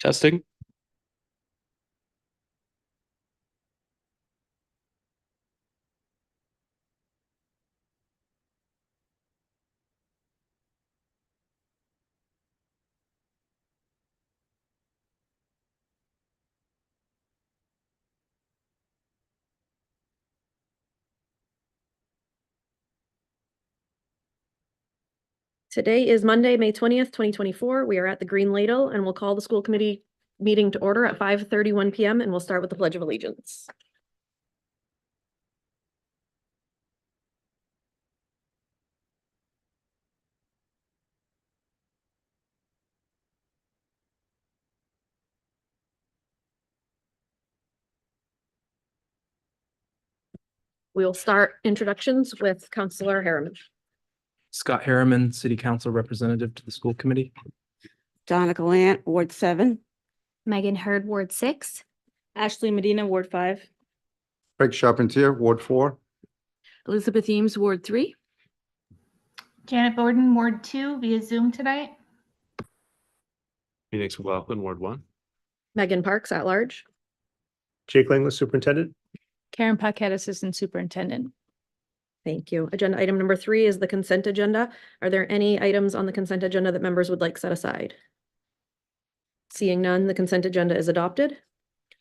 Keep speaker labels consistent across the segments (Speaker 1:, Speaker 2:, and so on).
Speaker 1: Testing.
Speaker 2: Today is Monday, May 20th, 2024. We are at the Green Ladle and we'll call the school committee meeting to order at 5:31 p.m. and we'll start with the Pledge of Allegiance. We'll start introductions with Councillor Harriman.
Speaker 1: Scott Harriman, City Council Representative to the School Committee.
Speaker 3: Donna Gallant, Ward 7.
Speaker 4: Megan Hurd, Ward 6.
Speaker 5: Ashley Medina, Ward 5.
Speaker 6: Craig Charpentier, Ward 4.
Speaker 3: Elizabeth Eames, Ward 3.
Speaker 4: Janet Borden, Ward 2 via Zoom tonight.
Speaker 7: Phoenix McLaughlin, Ward 1.
Speaker 2: Megan Parks at large.
Speaker 8: Jake Langley, Superintendent.
Speaker 5: Karen Paquette, Assistant Superintendent.
Speaker 2: Thank you. Agenda item number 3 is the consent agenda. Are there any items on the consent agenda that members would like set aside? Seeing none, the consent agenda is adopted.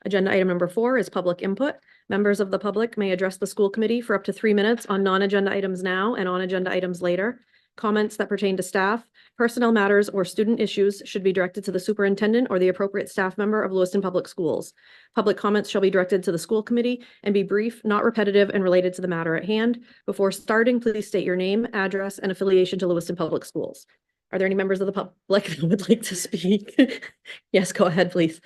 Speaker 2: Agenda item number 4 is public input. Members of the public may address the school committee for up to 3 minutes on non-agenda items now and on agenda items later. Comments that pertain to staff, personnel matters, or student issues should be directed to the superintendent or the appropriate staff member of Lewiston Public Schools. Public comments shall be directed to the school committee and be brief, not repetitive, and related to the matter at hand. Before starting, please state your name, address, and affiliation to Lewiston Public Schools. Are there any members of the public that would like to speak? Yes, go ahead, please.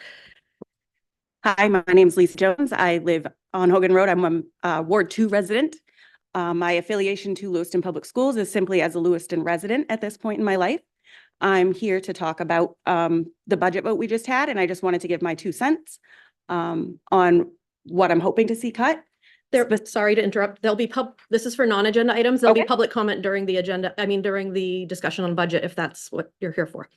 Speaker 3: Hi, my name is Lisa Jones. I live on Hogan Road. I'm a Ward 2 resident. My affiliation to Lewiston Public Schools is simply as a Lewiston resident at this point in my life. I'm here to talk about the budget vote we just had, and I just wanted to give my 2 cents on what I'm hoping to see cut.
Speaker 2: Sorry to interrupt. This is for non-agenda items. There'll be
Speaker 3: Okay.
Speaker 2: public comment during the agenda, during the discussion on budget, if that's what you're here for.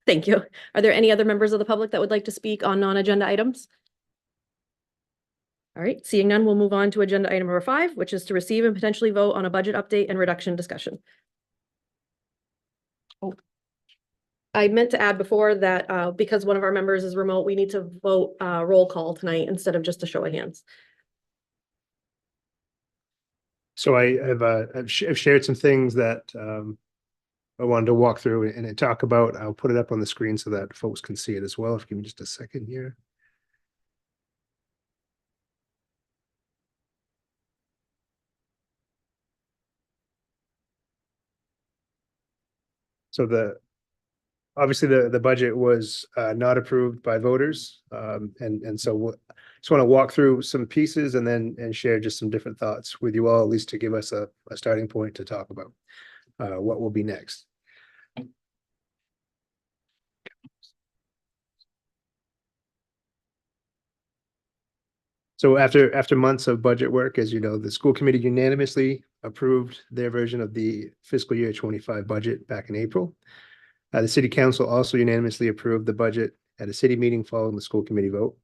Speaker 2: Thank you. Are there any other members of the public that would like to speak on non-agenda items? All right, seeing none, we'll move on to agenda item number 5, which is to receive and potentially vote on a budget update and reduction discussion. I meant to add before that because one of our members is remote, we need to vote roll call tonight instead of just a show of hands.
Speaker 8: So I've shared some things that I wanted to walk through and talk about. I'll put it up on the screen so that folks can see it as well. If you give me just a second here. So obviously the budget was not approved by voters. And so just want to walk through some pieces and share just some different thoughts with you all, at least to give us a starting point to talk about what will be next. So after months of budget work, as you know, the school committee unanimously approved their version of the fiscal year 25 budget back in April. The city council also unanimously approved the budget at a city meeting following the school committee vote.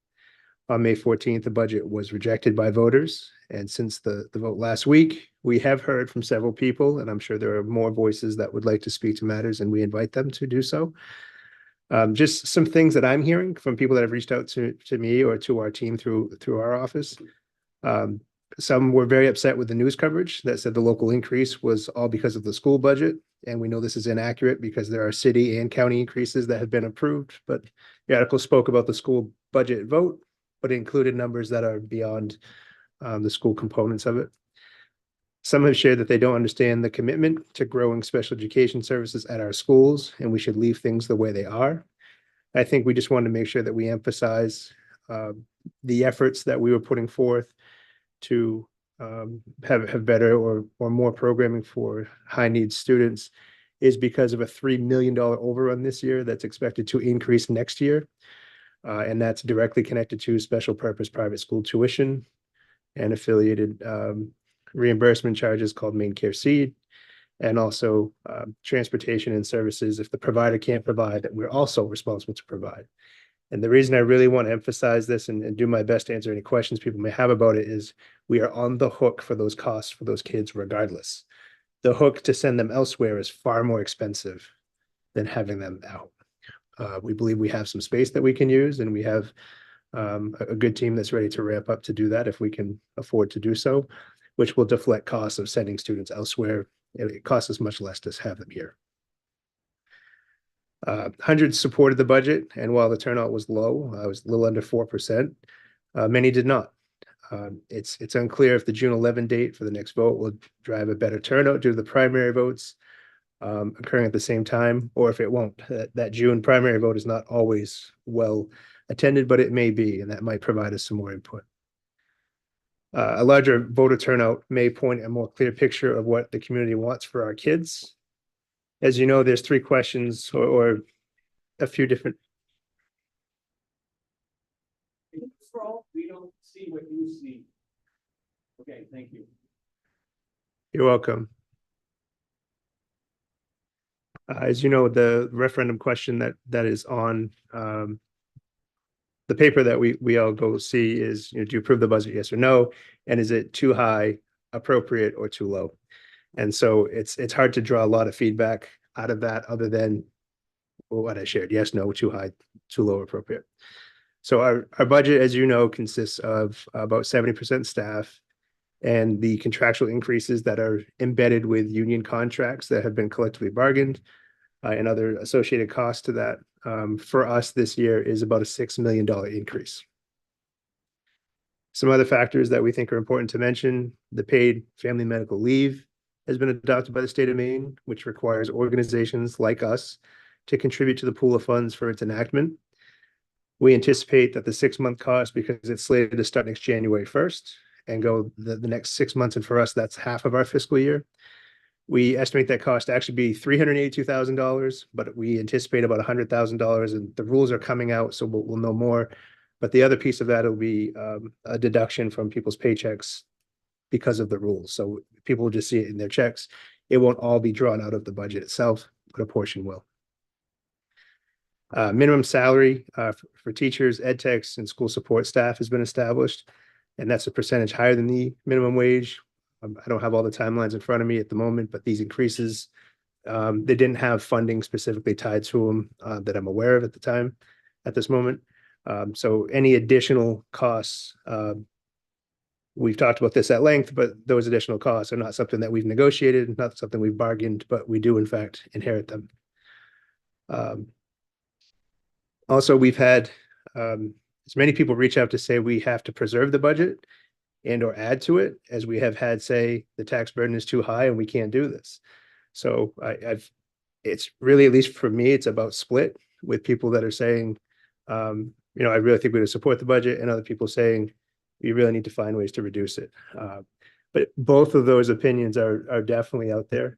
Speaker 8: On May 14th, the budget was rejected by voters. And since the vote last week, we have heard from several people, and I'm sure there are more voices that would like to speak to matters, and we invite them to do so. Just some things that I'm hearing from people that have reached out to me or to our team through our office. Some were very upset with the news coverage that said the local increase was all because of the school budget. And we know this is inaccurate because there are city and county increases that have been approved. But the article spoke about the school budget vote, but included numbers that are beyond the school components of it. Some have shared that they don't understand the commitment to growing special education services at our schools, and we should leave things the way they are. I think we just wanted to make sure that we emphasize the efforts that we were putting forth to have better or more programming for high needs students is because of a $3 million overrun this year that's expected to increase next year. And that's directly connected to special purpose private school tuition and affiliated reimbursement charges called Main Care Seed, and also transportation and services if the provider can't provide that we're also responsible to provide. And the reason I really want to emphasize this and do my best to answer any questions people may have about it is we are on the hook for those costs for those kids regardless. The hook to send them elsewhere is far more expensive than having them out. We believe we have some space that we can use, and we have a good team that's ready to ramp up to do that if we can afford to do so, which will deflect costs of sending students elsewhere. It costs us much less to have them here. Hundreds supported the budget, and while the turnout was low, it was a little under 4%, many did not. It's unclear if the June 11 date for the next vote will drive a better turnout due to the primary votes occurring at the same time, or if it won't. That June primary vote is not always well attended, but it may be, and that might provide us some more input. A larger voter turnout may point a more clear picture of what the community wants for our kids. As you know, there's 3 questions or a few different.
Speaker 1: We don't see what you see. Okay, thank you.
Speaker 8: You're welcome. As you know, the referendum question that is on the paper that we all go see is, do you approve the budget, yes or no? And is it too high, appropriate, or too low? And so it's hard to draw a lot of feedback out of that other than what I shared. Yes, no, too high, too low, appropriate. So our budget, as you know, consists of about 70% staff and the contractual increases that are embedded with union contracts that have been collectively bargained and other associated costs to that. For us this year is about a $6 million increase. Some other factors that we think are important to mention: the paid family medical leave has been adopted by the state of Maine, which requires organizations like us to contribute to the pool of funds for its enactment. We anticipate that the 6-month cost, because it's slated to start next January 1st and go the next 6 months, and for us, that's half of our fiscal year. We estimate that cost to actually be $382,000, but we anticipate about $100,000, and the rules are coming out, so we'll know more. But the other piece of that will be a deduction from people's paychecks because of the rules. So people will just see it in their checks. It won't all be drawn out of the budget itself, but a portion will. Minimum salary for teachers, ed techs, and school support staff has been established, and that's a percentage higher than the minimum wage. I don't have all the timelines in front of me at the moment, but these increases, they didn't have funding specifically tied to them that I'm aware of at this moment. So any additional costs, we've talked about this at length, but those additional costs are not something that we've negotiated, not something we've bargained, but we do in fact inherit them. Also, we've had as many people reach out to say we have to preserve the budget and or add to it, as we have had say the tax burden is too high and we can't do this. So it's really, at least for me, it's about split, with people that are saying, I really think we would support the budget, and other people saying we really need to find ways to reduce it. But both of those opinions are definitely out there.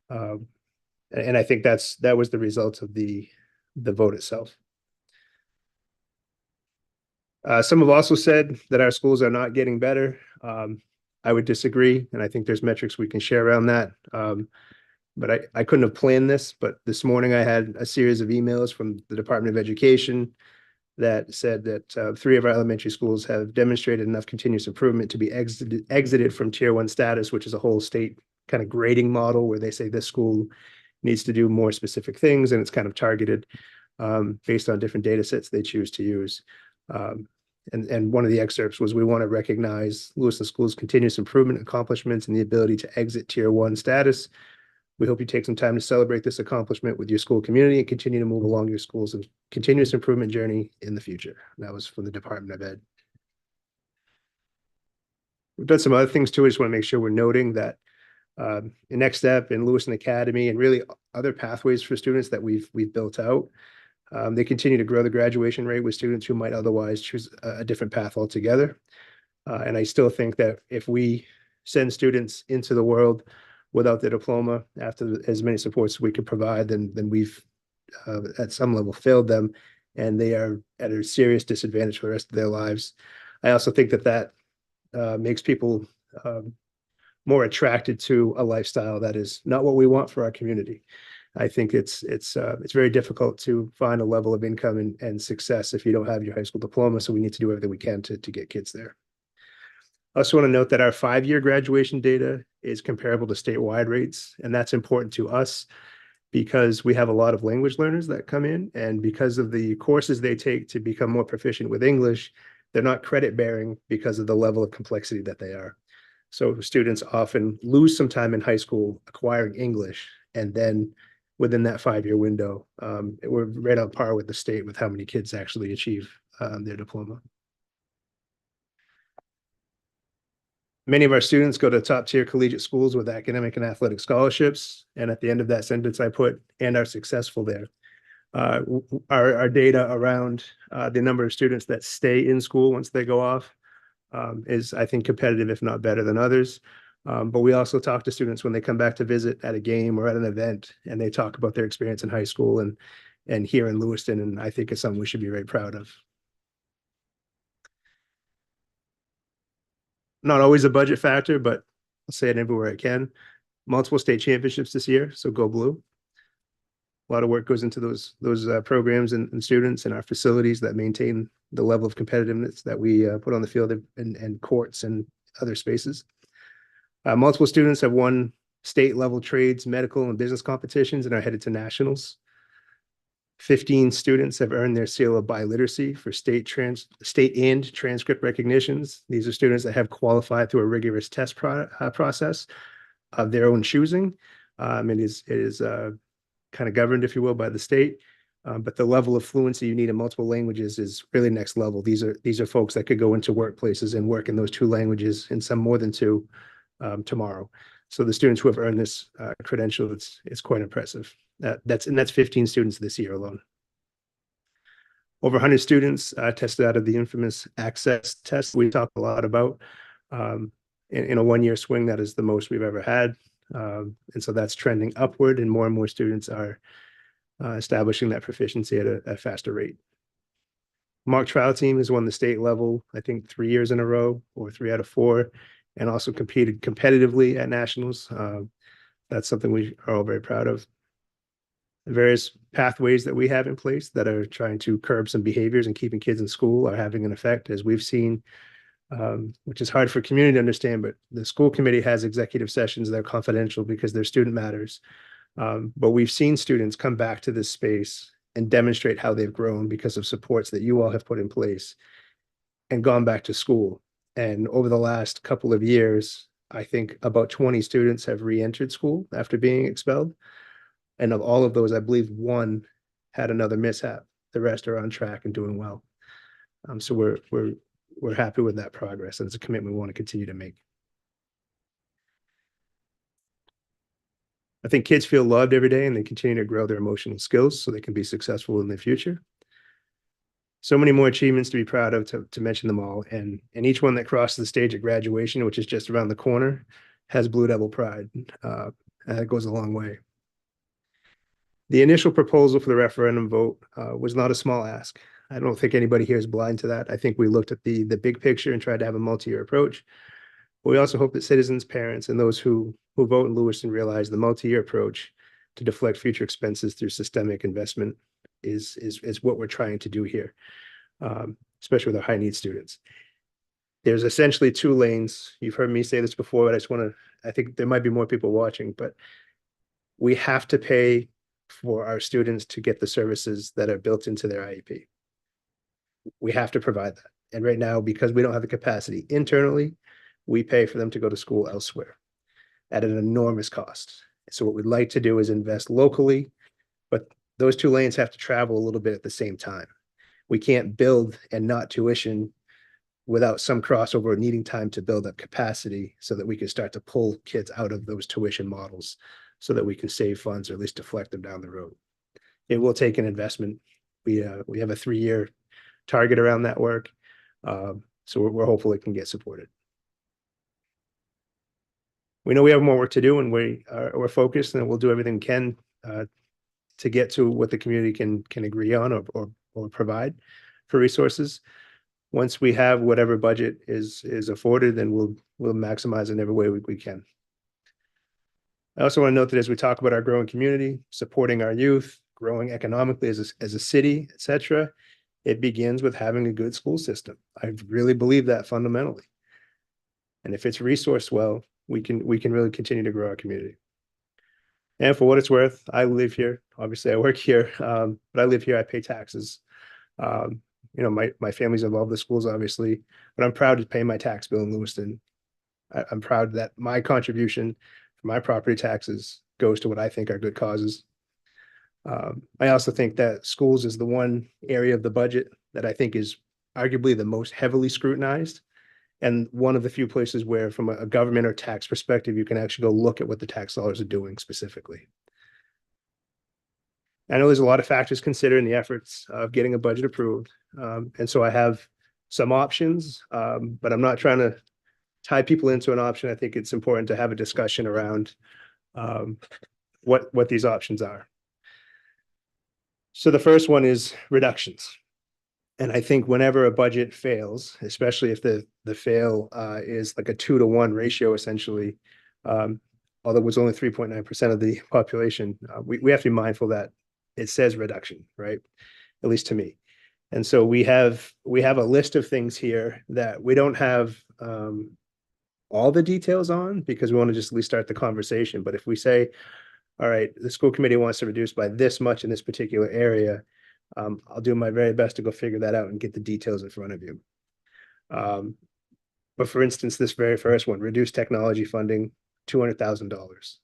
Speaker 8: And I think that was the result of the vote itself. Some have also said that our schools are not getting better. I would disagree, and I think there's metrics we can share around that. But I couldn't have planned this, but this morning I had a series of emails from the Department of Education that said that 3 of our elementary schools have demonstrated enough continuous improvement to be exited from Tier 1 status, which is a whole state kind of grading model where they say this school needs to do more specific things, and it's kind of targeted based on different data sets they choose to use. And one of the excerpts was, we want to recognize Lewiston School's continuous improvement accomplishments and the ability to exit Tier 1 status. We hope you take some time to celebrate this accomplishment with your school community and continue to move along your school's continuous improvement journey in the future. And that was from the Department of Ed. We've done some other things too. I just want to make sure we're noting that the Next Step and Lewiston Academy and really other pathways for students that we've built out. They continue to grow the graduation rate with students who might otherwise choose a different path altogether. And I still think that if we send students into the world without their diploma after as many supports as we could provide, then we've at some level failed them, and they are at a serious disadvantage for the rest of their lives. I also think that makes people more attracted to a lifestyle that is not what we want for our community. I think it's very difficult to find a level of income and success if you don't have your high school diploma. So we need to do everything we can to get kids there. I also want to note that our 5-year graduation data is comparable to statewide rates, and that's important to us because we have a lot of language learners that come in, and because of the courses they take to become more proficient with English, they're not credit bearing because of the level of complexity that they are. So students often lose some time in high school acquiring English, and then within that 5-year window, we're right on par with the state with how many kids actually achieve their diploma. Many of our students go to top tier collegiate schools with academic and athletic scholarships. And at the end of that sentence, I put, and are successful there. Our data around the number of students that stay in school once they go off is, I think, competitive, if not better than others. But we also talk to students when they come back to visit at a game or at an event, and they talk about their experience in high school and here in Lewiston. And I think it's something we should be very proud of. Not always a budget factor, but I'll say it everywhere I can. Multiple state championships this year, so go blue. A lot of work goes into those programs and students and our facilities that maintain the level of competitiveness that we put on the field and courts and other spaces. Multiple students have won state level trades, medical, and business competitions and are headed to nationals. 15 students have earned their seal of biliteracy for state and transcript recognitions. These are students that have qualified through a rigorous test process of their own choosing. It is kind of governed, if you will, by the state. But the level of fluency you need in multiple languages is really next level. These are folks that could go into workplaces and work in those 2 languages, and some more than 2 tomorrow. So the students who have earned this credential, it's quite impressive. That's 15 students this year alone. Over 100 students tested out of the infamous access test we talk a lot about. In a 1-year swing, that is the most we've ever had. And so that's trending upward, and more students are establishing that proficiency at a faster rate. Mock trial team has won the state level, I think 3 years in a row, or 3 out of 4, and also competed competitively at nationals. That's something we are all very proud of. The various pathways that we have in place that are trying to curb some behaviors and keeping kids in school are having an effect, as we've seen, which is hard for community to understand, but the school committee has executive sessions that are confidential because they're student matters. But we've seen students come back to this space and demonstrate how they've grown because of supports that you all have put in place and gone back to school. And over the last couple of years, I think about 20 students have re-entered school after being expelled. And of all of those, I believe 1 had another mishap. The rest are on track and doing well. So we're happy with that progress, and it's a commitment we want to continue to make. I think kids feel loved every day, and they continue to grow their emotional skills so they can be successful in the future. So many more achievements to be proud of, to mention them all. And each one that crosses the stage at graduation, which is just around the corner, has Blue Devil pride. That goes a long way. The initial proposal for the referendum vote was not a small ask. I don't think anybody here is blind to that. I think we looked at the big picture and tried to have a multi-year approach. But we also hope that citizens, parents, and those who vote in Lewiston realize the multi-year approach to deflect future expenses through systemic investment is what we're trying to do here, especially with our high need students. There's essentially 2 lanes. You've heard me say this before, but I think there might be more people watching, but we have to pay for our students to get the services that are built into their IEP. We have to provide that. And right now, because we don't have the capacity internally, we pay for them to go to school elsewhere at an enormous cost. So what we'd like to do is invest locally, but those 2 lanes have to travel a little bit at the same time. We can't build and not tuition without some crossover, needing time to build up capacity so that we can start to pull kids out of those tuition models so that we can save funds or at least deflect them down the road. It will take an investment. We have a 3-year target around that work. So we're hopeful it can get supported. We know we have more work to do, and we're focused, and we'll do everything we can to get to what the community can agree on or provide for resources. Once we have whatever budget is afforded, then we'll maximize in every way we can. I also want to note that as we talk about our growing community, supporting our youth, growing economically as a city, et cetera, it begins with having a good school system. I really believe that fundamentally. And if it's resourced well, we can really continue to grow our community. And for what it's worth, I live here. Obviously, I work here, but I live here. I pay taxes. You know, my family's involved in the schools, obviously, but I'm proud to pay my tax bill in Lewiston. I'm proud that my contribution for my property taxes goes to what I think are good causes. I also think that schools is the one area of the budget that I think is arguably the most heavily scrutinized, and one of the few places where, from a government or tax perspective, you can actually go look at what the tax dollars are doing specifically. I know there's a lot of factors considered in the efforts of getting a budget approved. And so I have some options, but I'm not trying to tie people into an option. I think it's important to have a discussion around what these options are. So the first one is reductions. And I think whenever a budget fails, especially if the fail is like a 2-to-1 ratio, essentially, although it was only 3.9% of the population, we have to be mindful that it says reduction, right? At least to me. And so we have a list of things here that we don't have all the details on, because we want to just at least start the conversation. But if we say, all right, the school committee wants to reduce by this much in this particular area, I'll do my very best to go figure that out and get the details in front of you. But for instance, this very first one, reduce technology funding, $200,000.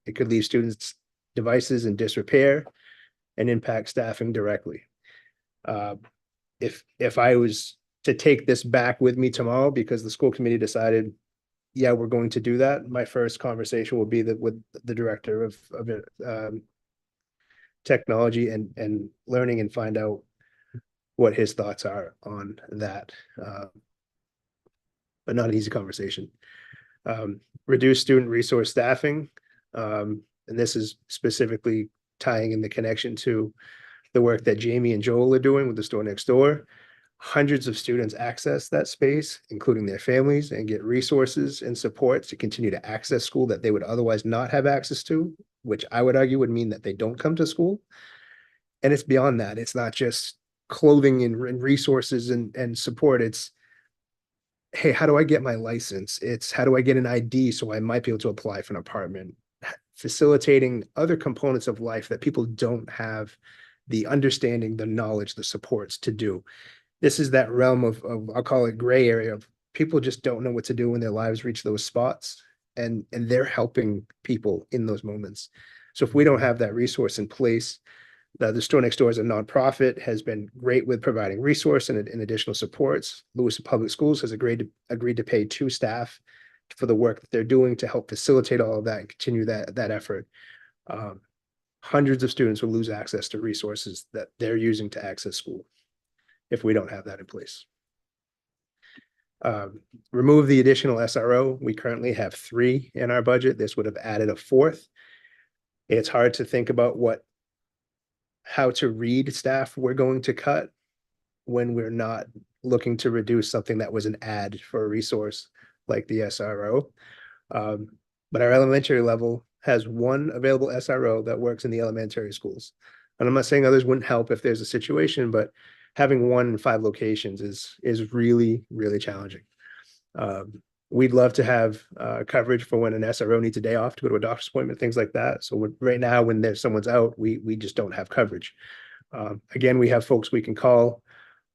Speaker 8: It could leave students' devices in disrepair and impact staffing directly. If I was to take this back with me tomorrow because the school committee decided, yeah, we're going to do that, my first conversation will be with the director of technology and learning, and find out what his thoughts are on that. But not an easy conversation. Reduce student resource staffing. And this is specifically tying in the connection to the work that Jamie and Joel are doing with the store next door. Hundreds of students access that space, including their families, and get resources and support to continue to access school that they would otherwise not have access to, which I would argue would mean that they don't come to school. And it's beyond that. It's not just clothing and resources and support. It's, hey, how do I get my license? It's how do I get an ID so I might be able to apply for an apartment? Facilitating other components of life that people don't have the understanding, the knowledge, the supports to do. This is that realm of I'll call it gray area of people just don't know what to do when their lives reach those spots, and they're helping people in those moments. So if we don't have that resource in place, the store next door is a nonprofit, has been great with providing resource and additional supports. Lewiston Public Schools has agreed to pay 2 staff for the work that they're doing to help facilitate all of that and continue that effort. Hundreds of students will lose access to resources that they're using to access school if we don't have that in place. Remove the additional SRO. We currently have 3 in our budget. This would have added a 4th. It's hard to think about how to read staff we're going to cut when we're not looking to reduce something that was an add for a resource like the SRO. But our elementary level has 1 available SRO that works in the elementary schools. And I'm not saying others wouldn't help if there's a situation, but having 1 in 5 locations is really, really challenging. We'd love to have coverage for when an SRO needs a day off to go to a doctor's appointment, things like that. So right now, when someone's out, we just don't have coverage. Again, we have folks we can call,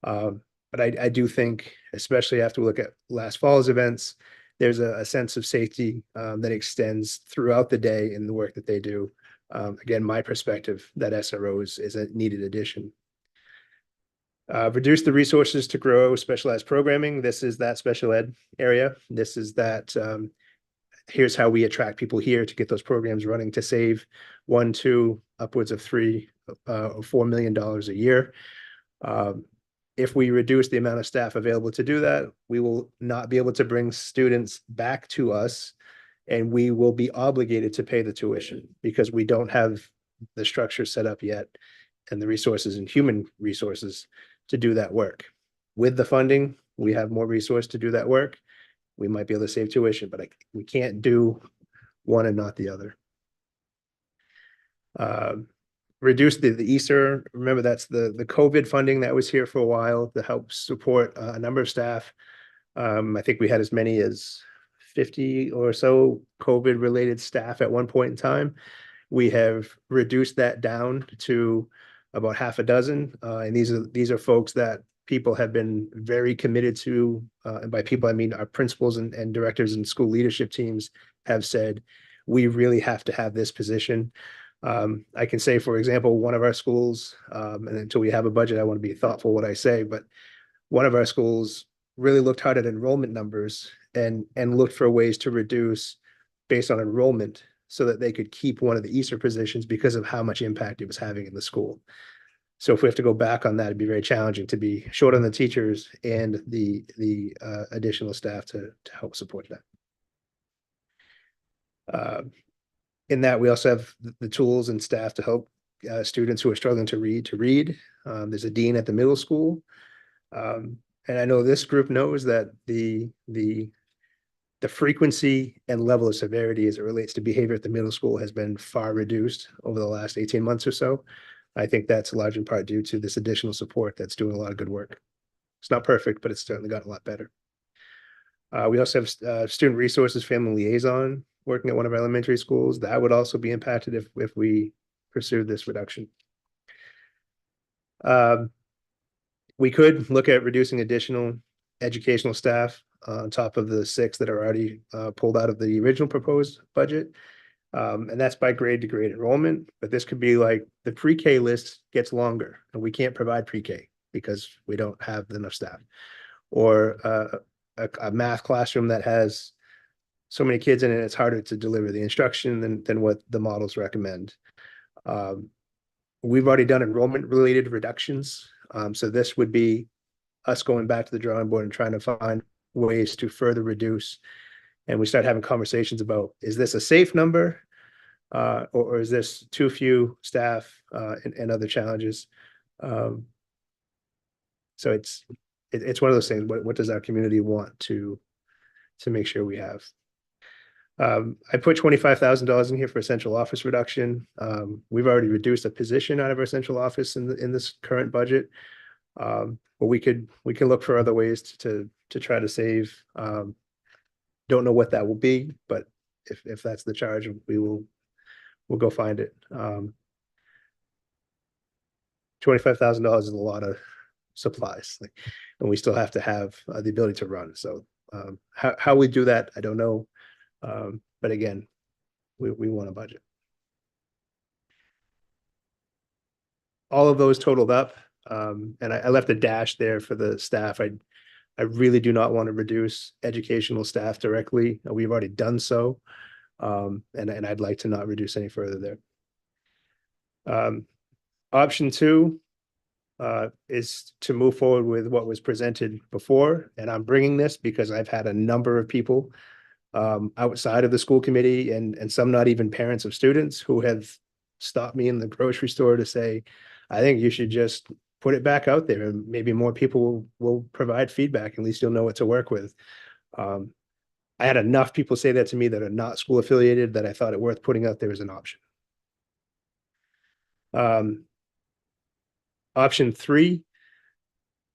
Speaker 8: but I do think, especially after we look at last fall's events, there's a sense of safety that extends throughout the day in the work that they do. Again, my perspective, that SRO is a needed addition. Reduce the resources to grow specialized programming. This is that special ed area. This is that, here's how we attract people here to get those programs running to save $1, $2, upwards of $3 or $4 million a year. If we reduce the amount of staff available to do that, we will not be able to bring students back to us, and we will be obligated to pay the tuition because we don't have the structure set up yet and the resources and human resources to do that work. With the funding, we have more resource to do that work. We might be able to save tuition, but we can't do one and not the other. Reduce the ESER. Remember, that's the COVID funding that was here for a while to help support a number of staff. I think we had as many as 50 or so COVID-related staff at one point in time. We have reduced that down to about half a dozen, and these are folks that people have been very committed to, and by people I mean our principals and directors and school leadership teams have said, we really have to have this position. I can say, for example, one of our schools, and until we have a budget, I want to be thoughtful what I say, but one of our schools really looked hard at enrollment numbers and looked for ways to reduce based on enrollment so that they could keep one of the ESER positions because of how much impact it was having in the school. So if we have to go back on that, it'd be very challenging to be short on the teachers and the additional staff to help support that. In that, we also have the tools and staff to help students who are struggling to read. There's a dean at the middle school. And I know this group knows that the frequency and level of severity as it relates to behavior at the middle school has been far reduced over the last 18 months or so. I think that's large in part due to this additional support that's doing a lot of good work. It's not perfect, but it's certainly gotten a lot better. We also have student resources, family liaison working at one of our elementary schools. That would also be impacted if we pursued this reduction. We could look at reducing additional educational staff on top of the 6 that are already pulled out of the original proposed budget. And that's by grade to grade enrollment, but this could be like the pre-K list gets longer and we can't provide pre-K because we don't have enough staff. Or a math classroom that has so many kids in it, it's harder to deliver the instruction than what the models recommend. We've already done enrollment related reductions. So this would be us going back to the drawing board and trying to find ways to further reduce. And we start having conversations about, is this a safe number? Or is this too few staff and other challenges? So it's one of those things. What does our community want to make sure we have? I put $25,000 in here for a central office reduction. We've already reduced a position out of our central office in this current budget. But we can look for other ways to try to save. Don't know what that will be, but if that's the charge, we'll go find it. $25,000 is a lot of supplies, and we still have to have the ability to run. So how we do that, I don't know. But again, we want a budget. All of those totaled up, and I left a dash there for the staff. I really do not want to reduce educational staff directly. We've already done so, and I'd like to not reduce any further there. Option 2 is to move forward with what was presented before, and I'm bringing this because I've had a number of people outside of the school committee and some not even parents of students who have stopped me in the grocery store to say, I think you should just put it back out there and maybe more people will provide feedback. At least you'll know what to work with. I had enough people say that to me that are not school affiliated that I thought it worth putting out there as an option. Option 3,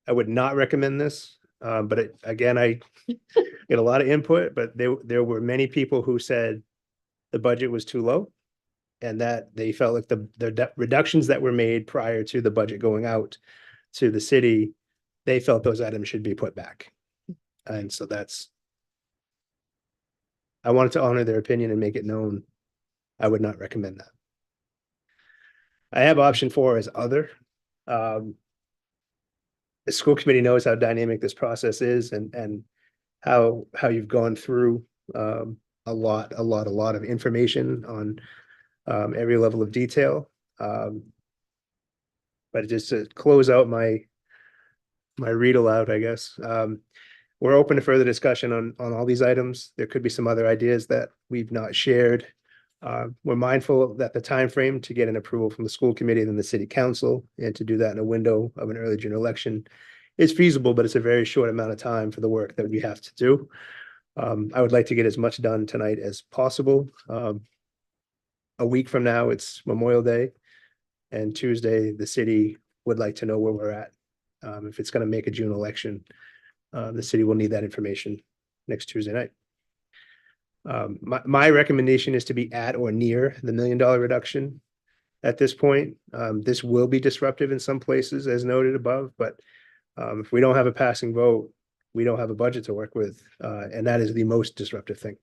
Speaker 8: I would not recommend this, but again, I get a lot of input, but there were many people who said the budget was too low and that they felt like the reductions that were made prior to the budget going out to the city, they felt those items should be put back. And so I wanted to honor their opinion and make it known I would not recommend that. I have option 4 as other. The school committee knows how dynamic this process is and how you've gone through a lot of information on every level of detail. But just to close out my read aloud, I guess, we're open to further discussion on all these items. There could be some other ideas that we've not shared. We're mindful that the time frame to get an approval from the school committee and the city council and to do that in a window of an early June election is feasible, but it's a very short amount of time for the work that we have to do. I would like to get as much done tonight as possible. A week from now, it's Memorial Day. And Tuesday, the city would like to know where we're at. If it's gonna make a June election, the city will need that information next Tuesday night. My recommendation is to be at or near the $1 million reduction at this point. This will be disruptive in some places, as noted above, but if we don't have a passing vote, we don't have a budget to work with, and that is the most disruptive thing.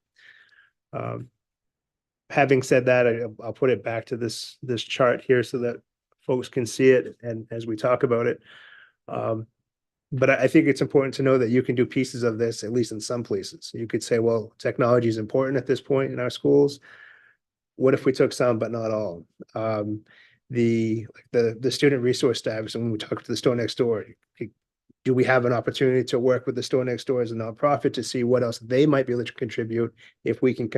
Speaker 8: Having said that, I'll put it back to this chart here so that folks can see it and as we talk about it. But I think it's important to know that you can do pieces of this, at least in some places. You could say, well, technology is important at this point in our schools. What if we took some, but not all? The student resource staffs, and when we talk to the store next door, do we have an opportunity to work with the store next door as a nonprofit to see what else they might be able to contribute if we can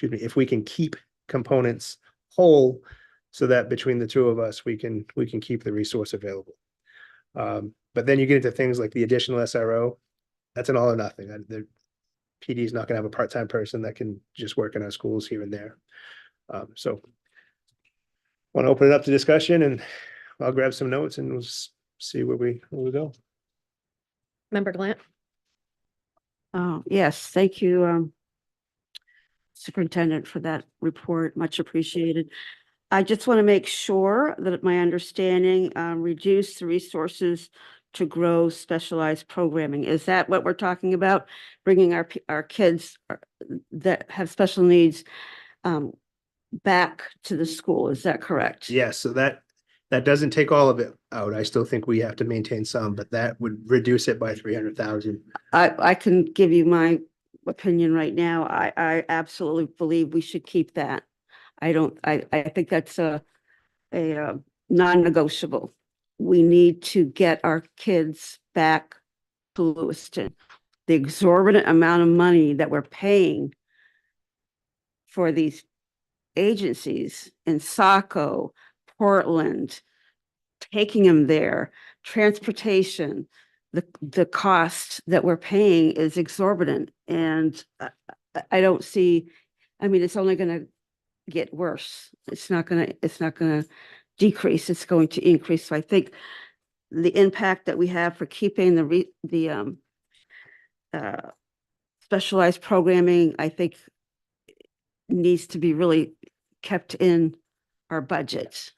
Speaker 8: if we can keep components whole so that between the two of us, we can keep the resource available. But then you get into things like the additional SRO. That's an all or nothing. The PD is not going to have a part-time person that can just work in our schools here and there. So want to open it up to discussion, and I'll grab some notes and we'll see where we go.
Speaker 2: Member Glant?
Speaker 7: Yes, thank you, Superintendent, for that report. Much appreciated. I just want to make sure that my understanding, reduce the resources to grow specialized programming. Is that what we're talking about? Bringing our kids that have special needs back to the school. Is that correct?
Speaker 8: Yes, so that doesn't take all of it out. I still think we have to maintain some, but that would reduce it by 300,000.
Speaker 7: I can give you my opinion right now. I absolutely believe we should keep that. I think that's a non-negotiable. We need to get our kids back to Lewiston. The exorbitant amount of money that we're paying for these agencies in Saco, Portland, taking them there, transportation, the cost that we're paying is exorbitant. And I don't see, I mean, it's only going to get worse. It's not going to decrease. It's going to increase. So I think the impact that we have for keeping the specialized programming, I think needs to be really kept in our budget.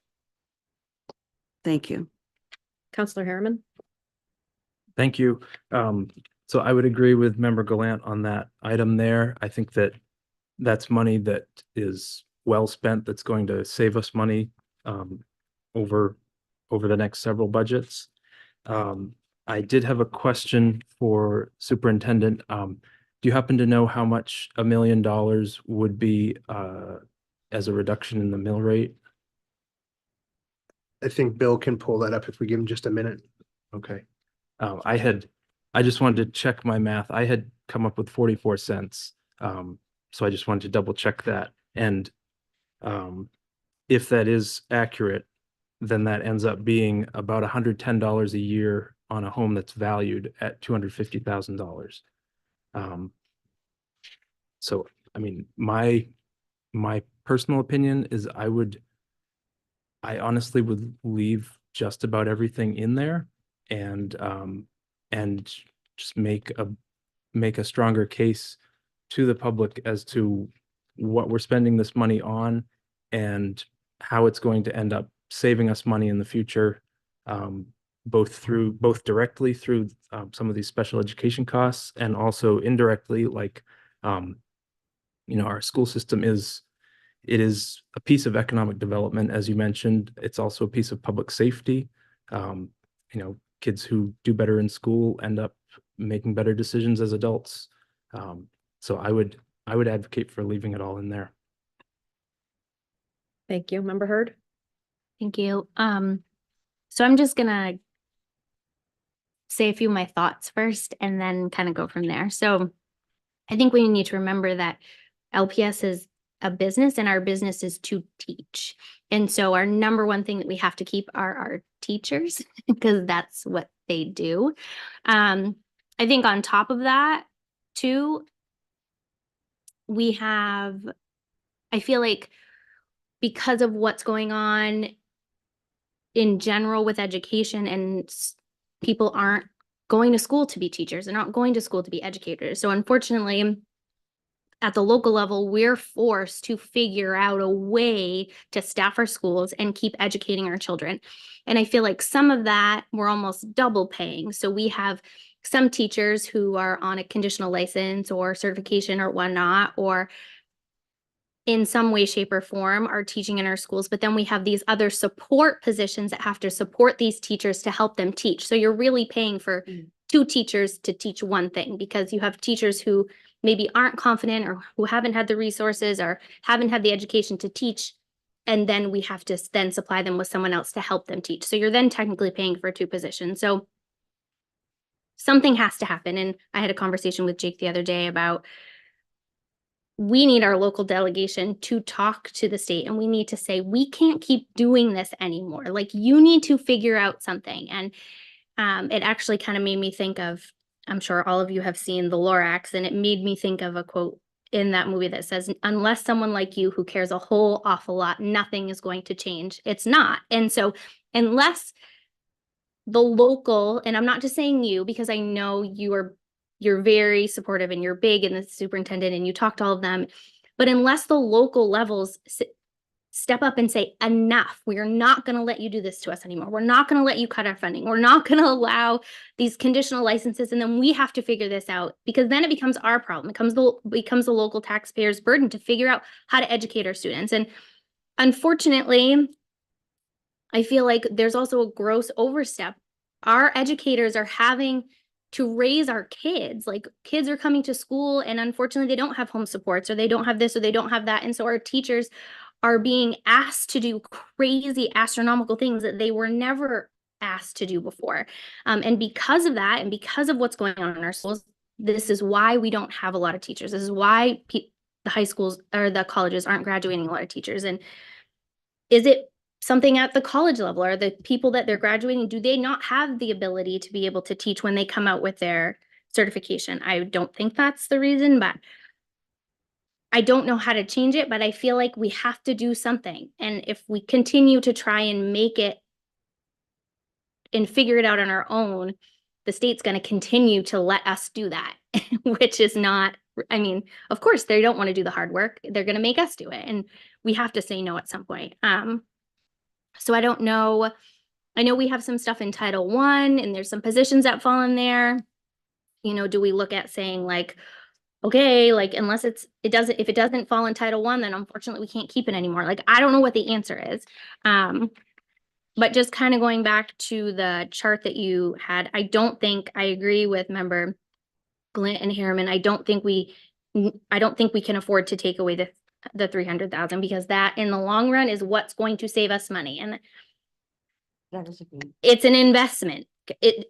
Speaker 7: Thank you.
Speaker 2: Counselor Harriman?
Speaker 9: Thank you. So I would agree with Member Gallant on that item there. I think that that's money that is well spent, that's going to save us money over the next several budgets. I did have a question for Superintendent. Do you happen to know how much $1 million would be as a reduction in the mill rate?
Speaker 8: I think Bill can pull that up if we give him just a minute.
Speaker 9: Okay. I just wanted to check my math. I had come up with 44 cents. So I just wanted to double check that. And if that is accurate, then that ends up being about $110 a year on a home that's valued at $250,000. So, I mean, my personal opinion is I honestly would leave just about everything in there and just make a stronger case to the public as to what we're spending this money on and how it's going to end up saving us money in the future, both directly through some of these special education costs and also indirectly, like our school system is a piece of economic development, as you mentioned. It's also a piece of public safety. Kids who do better in school end up making better decisions as adults. So I would advocate for leaving it all in there.
Speaker 2: Thank you. Member Hurd?
Speaker 10: Thank you. So I'm just gonna say a few of my thoughts first and then kind of go from there. So I think we need to remember that LPS is a business and our business is to teach. And so our number one thing that we have to keep are our teachers because that's what they do. I think on top of that, Two, we have, I feel like because of what's going on in general with education and people aren't going to school to be teachers, they're not going to school to be educators. So unfortunately, at the local level, we're forced to figure out a way to staff our schools and keep educating our children. And I feel like some of that we're almost double paying. So we have some teachers who are on a conditional license or certification or whatnot, or in some way, shape, or form are teaching in our schools. But then we have these other support positions that have to support these teachers to help them teach. So you're really paying for two teachers to teach one thing, because you have teachers who maybe aren't confident or who haven't had the resources or haven't had the education to teach. And then we have to then supply them with someone else to help them teach. So you're then technically paying for two positions. So something has to happen. And I had a conversation with Jake the other day about, we need our local delegation to talk to the state, and we need to say, we can't keep doing this anymore. Like, you need to figure out something. And it actually kind of made me think of, I'm sure all of you have seen The Lorax, and it made me think of a quote in that movie that says, unless someone like you who cares a whole awful lot, nothing is going to change. It's not. And so unless the local, and I'm not just saying you, because I know you're very supportive and you're big in the superintendent and you talk to all of them, but unless the local levels step up and say, enough, we are not going to let you do this to us anymore. We're not going to let you cut our funding. We're not going to allow these conditional licenses. And then we have to figure this out, because then it becomes our problem. It becomes the local taxpayers' burden to figure out how to educate our students. And unfortunately, I feel like there's also a gross overstep. Our educators are having to raise our kids. Like, kids are coming to school and unfortunately they don't have home supports, or they don't have this, or they don't have that. And so our teachers are being asked to do crazy astronomical things that they were never asked to do before. And because of that, and because of what's going on in our schools, this is why we don't have a lot of teachers. This is why the high schools or the colleges aren't graduating a lot of teachers. And is it something at the college level? Are the people that they're graduating, do they not have the ability to be able to teach when they come out with their certification? I don't think that's the reason, but I don't know how to change it, but I feel like we have to do something. And if we continue to try and make it and figure it out on our own, the state's going to continue to let us do that, which is not, I mean, of course, they don't want to do the hard work. They're going to make us do it. And we have to say no at some point. So I don't know. I know we have some stuff in Title I, and there's some positions that fall in there. You know, do we look at saying like, okay, like, unless if it doesn't fall in Title I, then unfortunately we can't keep it anymore. Like, I don't know what the answer is. But just kind of going back to the chart that you had, I agree with member Glint and Harriman. I don't think we can afford to take away the 300,000, because that in the long run is what's going to save us money. And it's an investment.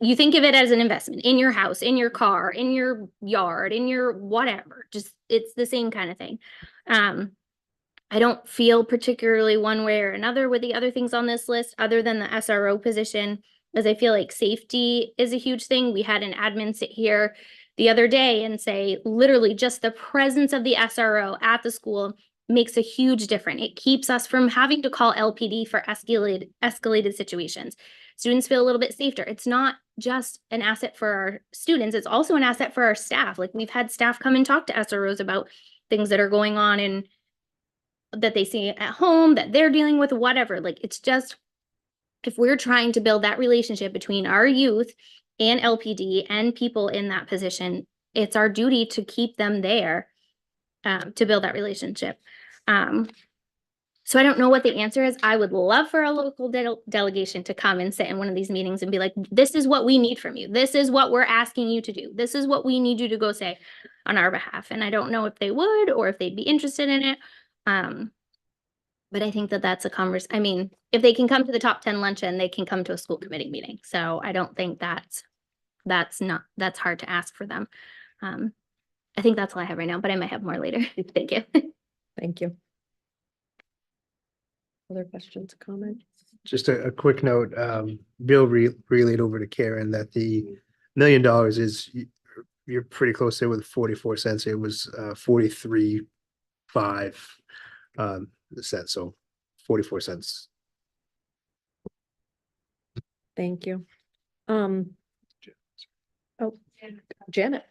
Speaker 10: You think of it as an investment in your house, in your car, in your yard, in your whatever. Just, it's the same kind of thing. I don't feel particularly one way or another with the other things on this list, other than the SRO position, as I feel like safety is a huge thing. We had an admin sit here the other day and say, literally, just the presence of the SRO at the school makes a huge difference. It keeps us from having to call LPD for escalated situations. Students feel a little bit safer. It's not just an asset for our students, it's also an asset for our staff. Like, we've had staff come and talk to SROs about things that are going on and that they see at home, that they're dealing with, whatever. Like, it's just, if we're trying to build that relationship between our youth and LPD and people in that position, it's our duty to keep them there, to build that relationship. So I don't know what the answer is. I would love for a local delegation to come and sit in one of these meetings and be like, this is what we need from you. This is what we're asking you to do. This is what we need you to go say on our behalf. And I don't know if they would, or if they'd be interested in it. But I think that that's a conversation. I mean, if they can come to the top 10 luncheon, they can come to a school committee meeting. So I don't think that's hard to ask for them. I think that's all I have right now, but I might have more later. Thank you.
Speaker 2: Thank you. Other questions, comments?
Speaker 8: Just a quick note, Bill relayed over to Karen that the $1 million is you're pretty close there with 44 cents. It was 43.5 cents, so 44 cents.
Speaker 2: Thank you. Oh, Janet.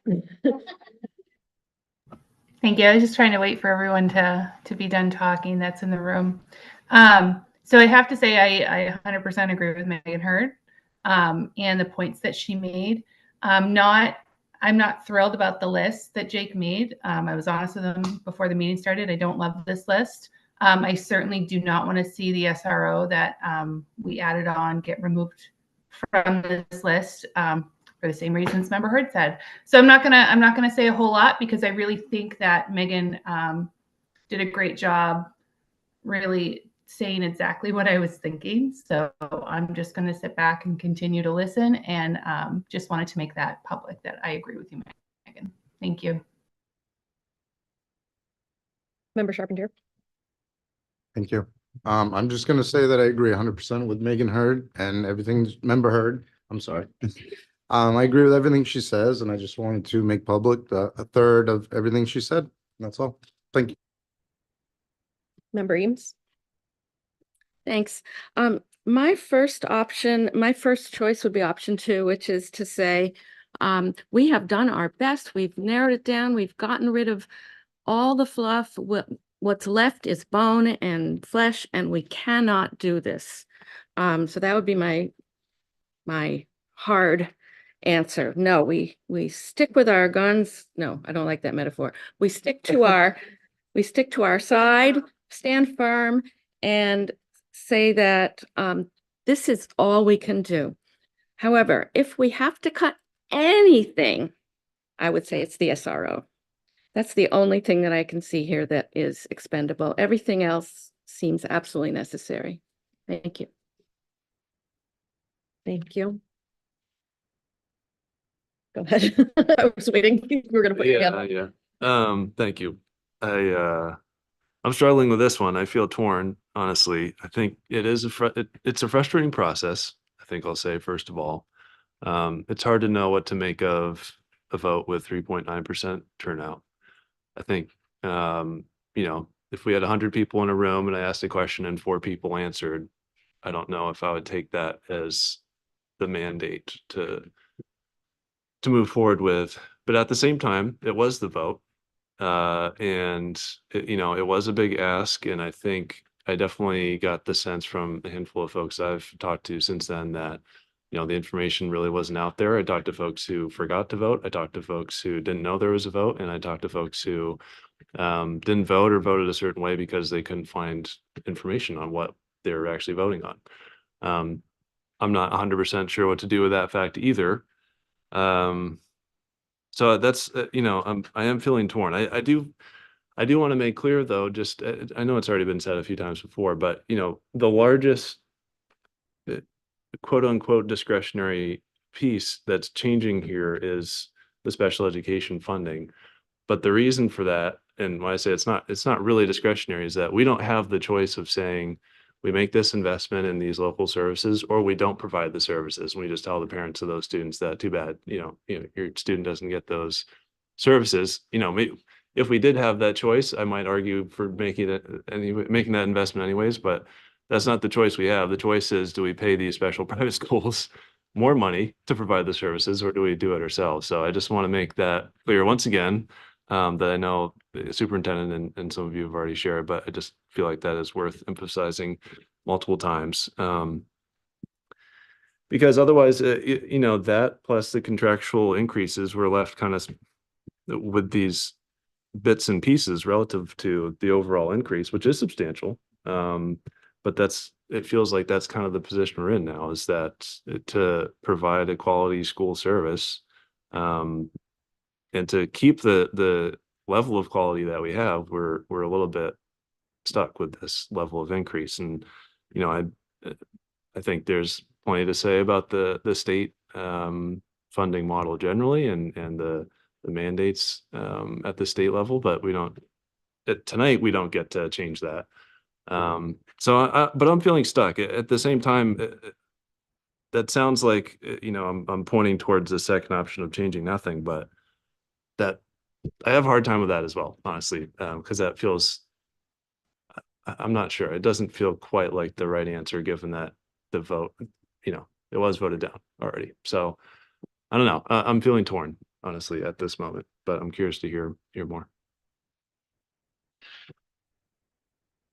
Speaker 4: Thank you. I was just trying to wait for everyone to be done talking that's in the room. So I have to say I 100% agree with Megan Hurd and the points that she made. I'm not thrilled about the list that Jake made. I was honest with him before the meeting started. I don't love this list. I certainly do not want to see the SRO that we added on get removed from this list. For the same reasons Member Hurd said. So I'm not gonna say a whole lot because I really think that Megan did a great job really saying exactly what I was thinking. So I'm just gonna sit back and continue to listen and just wanted to make that public that I agree with you, Megan. Thank you.
Speaker 2: Member Charpentier.
Speaker 6: Thank you. I'm just gonna say that I agree 100% with Megan Hurd and everything Member Hurd. I'm sorry. I agree with everything she says, and I just wanted to make public a third of everything she said. That's all. Thank you.
Speaker 2: Member Eames.
Speaker 7: Thanks. My first choice would be option 2, which is to say, we have done our best. We've narrowed it down. We've gotten rid of all the fluff. What's left is bone and flesh, and we cannot do this. So that would be my hard answer. No, we stick with our guns. No, I don't like that metaphor. We stick to our side, stand firm, and say that this is all we can do. However, if we have to cut anything, I would say it's the SRO. That's the only thing that I can see here that is expendable. Everything else seems absolutely necessary. Thank you.
Speaker 2: Thank you. Go ahead. I was waiting. You were gonna put your hand up.
Speaker 11: Thank you. I'm struggling with this one. I feel torn, honestly. I think it is it's a frustrating process. I think I'll say, first of all, it's hard to know what to make of a vote with 3.9% turnout. I think, if we had 100 people in a room and I asked a question and 4 people answered, I don't know if I would take that as the mandate to move forward with. But at the same time, it was the vote. And it was a big ask. And I think I definitely got the sense from a handful of folks I've talked to since then that, the information really wasn't out there. I talked to folks who forgot to vote. I talked to folks who didn't know there was a vote. And I talked to folks who didn't vote or voted a certain way because they couldn't find information on what they were actually voting on. I'm not 100% sure what to do with that fact either. So that's, I am feeling torn. I do want to make clear though, just, I know it's already been said a few times before, but the largest quote unquote discretionary piece that's changing here is the special education funding. But the reason for that, and why I say it's not really discretionary, is that we don't have the choice of saying, we make this investment in these local services, or we don't provide the services. And we just tell the parents of those students that too bad, your student doesn't get those services. If we did have that choice, I might argue for making that investment anyways, but that's not the choice we have. The choice is, do we pay these special private schools more money to provide the services, or do we do it ourselves? So I just want to make that clear once again, that I know the superintendent and some of you have already shared, but I just feel like that is worth emphasizing multiple times. Because otherwise, that plus the contractual increases, we're left kind of with these bits and pieces relative to the overall increase, which is substantial. But it feels like that's kind of the position we're in now, is that to provide a quality school service, and to keep the level of quality that we have, we're a little bit stuck with this level of increase. And, I think there's plenty to say about the state funding model generally and the mandates at the state level, but tonight we don't get to change that. But I'm feeling stuck. At the same time, that sounds like, I'm pointing towards the second option of changing nothing, but that I have a hard time with that as well, honestly, because that feels, I'm not sure. It doesn't feel quite like the right answer, given that the vote, it was voted down already. So I don't know. I'm feeling torn, honestly, at this moment, but I'm curious to hear more.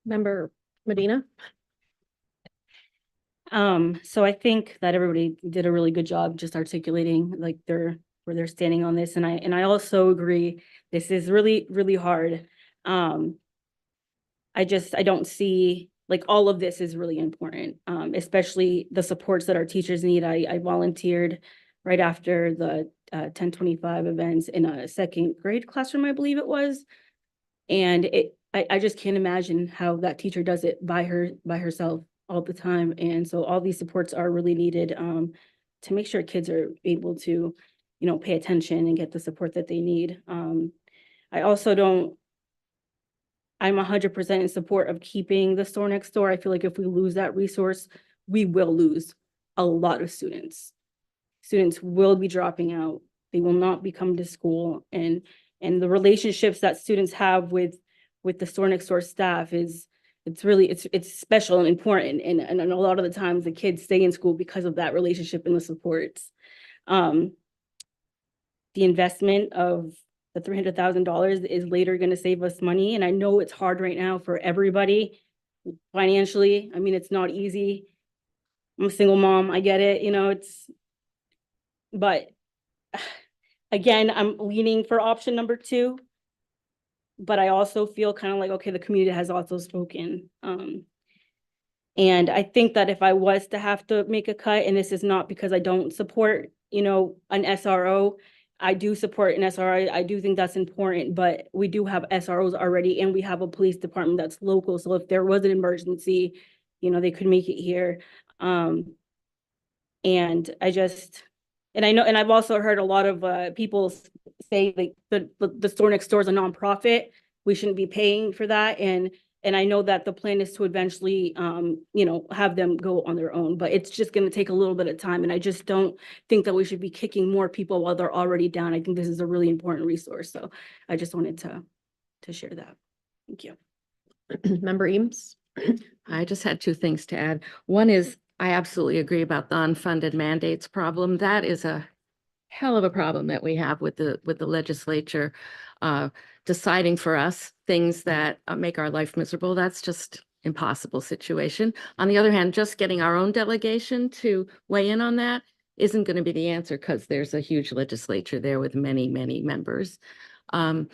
Speaker 2: Member Medina?
Speaker 5: So I think that everybody did a really good job just articulating like where they're standing on this. And I also agree, this is really, really hard. I don't see, like, all of this is really important, especially the supports that our teachers need. I volunteered right after the 1025 events in a second grade classroom, I believe it was. And I just can't imagine how that teacher does it by herself all the time. And so all these supports are really needed to make sure kids are able to, pay attention and get the support that they need. I also don't, I'm 100% in support of keeping the store next door. I feel like if we lose that resource, we will lose a lot of students. Students will be dropping out. They will not be coming to school, and the relationships that students have with the store next door staff it's really it's special and important. And a lot of the times the kids stay in school because of that relationship and the supports. The investment of the $300,000 is later going to save us money. And I know it's hard right now for everybody financially. I mean, it's not easy. I'm a single mom. I get it. But again, I'm leaning for option number 2. But I also feel kind of like, okay, the community has also spoken. And I think that if I was to have to make a cut, and this is not because I don't support, an SRO, I do support an SRO. I do think that's important, but we do have SROs already, and we have a police department that's local. So if there was an emergency, they could make it here. And I know, and I've also heard a lot of people say like the store next door is a nonprofit. We shouldn't be paying for that. And I know that the plan is to eventually, have them go on their own, but it's just going to take a little bit of time. And I just don't think that we should be kicking more people while they're already down. I think this is a really important resource. So I just wanted to share that. Thank you.
Speaker 2: Member Eames?
Speaker 12: I just had 2 things to add. One is I absolutely agree about the unfunded mandates problem. That is a hell of a problem that we have with the legislature deciding for us things that make our life miserable. That's just impossible situation. On the other hand, just getting our own delegation to weigh in on that isn't going to be the answer, because there's a huge legislature there with many, many members. And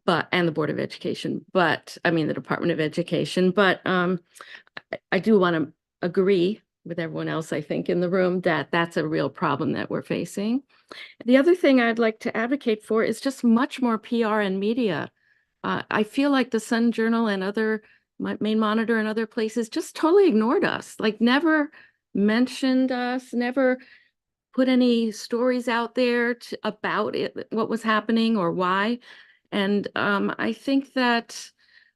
Speaker 12: the Board of Education, the Department of Education. But I do want to agree with everyone else, I think, in the room that that's a real problem that we're facing. The other thing I'd like to advocate for is just much more PR and media. I feel like the Sun Journal and Maine Monitor and other places just totally ignored us, like never mentioned us, never put any stories out there about it, what was happening or why. And I think that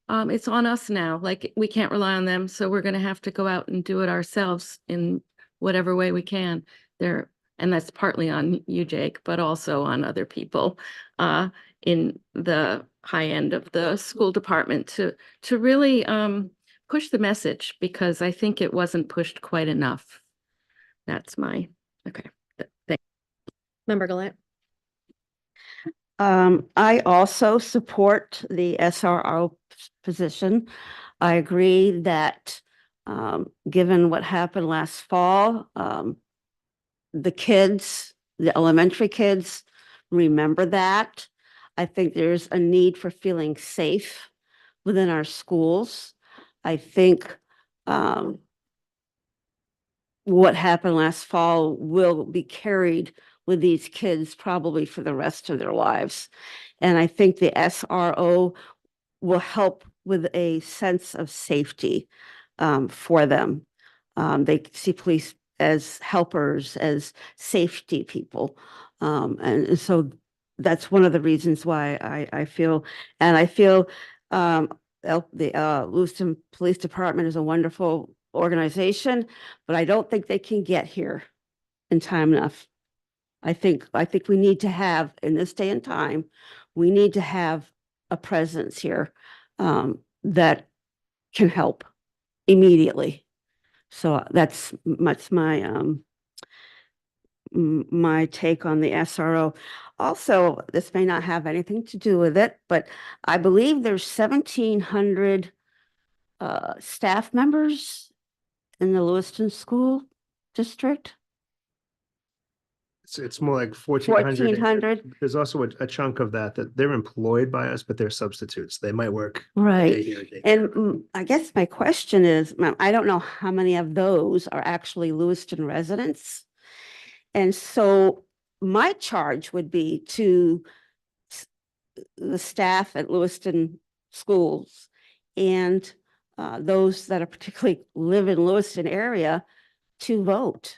Speaker 12: it's on us now. Like, we can't rely on them, so we're going to have to go out and do it ourselves in whatever way we can. And that's partly on you, Jake, but also on other people in the high end of the school department to really push the message, because I think it wasn't pushed quite enough. That's my okay. Thank
Speaker 2: Member Gallant?
Speaker 7: I also support the SRO position. I agree that given what happened last fall, the elementary kids remember that. I think there's a need for feeling safe within our schools. I think what happened last fall will be carried with these kids probably for the rest of their lives. And I think the SRO will help with a sense of safety for them. They see police as helpers, as safety people. And so that's one of the reasons why I feel the Lewiston Police Department is a wonderful organization, but I don't think they can get here in time enough. I think we need to have, in this day and time, we need to have a presence here that can help immediately. So that's my take on the SRO. Also, this may not have anything to do with it, but I believe there's 1,700 staff members in the Lewiston School District.
Speaker 8: It's more like 1,400.
Speaker 7: 1,400.
Speaker 8: There's also a chunk of that they're employed by us, but they're substitutes. They might work. a day
Speaker 7: Right.
Speaker 8: here, a day there.
Speaker 7: And I guess my question is, ma'am, I don't know how many of those are actually Lewiston residents. And so my charge would be to the staff at Lewiston schools and those that are particularly live in Lewiston area to vote.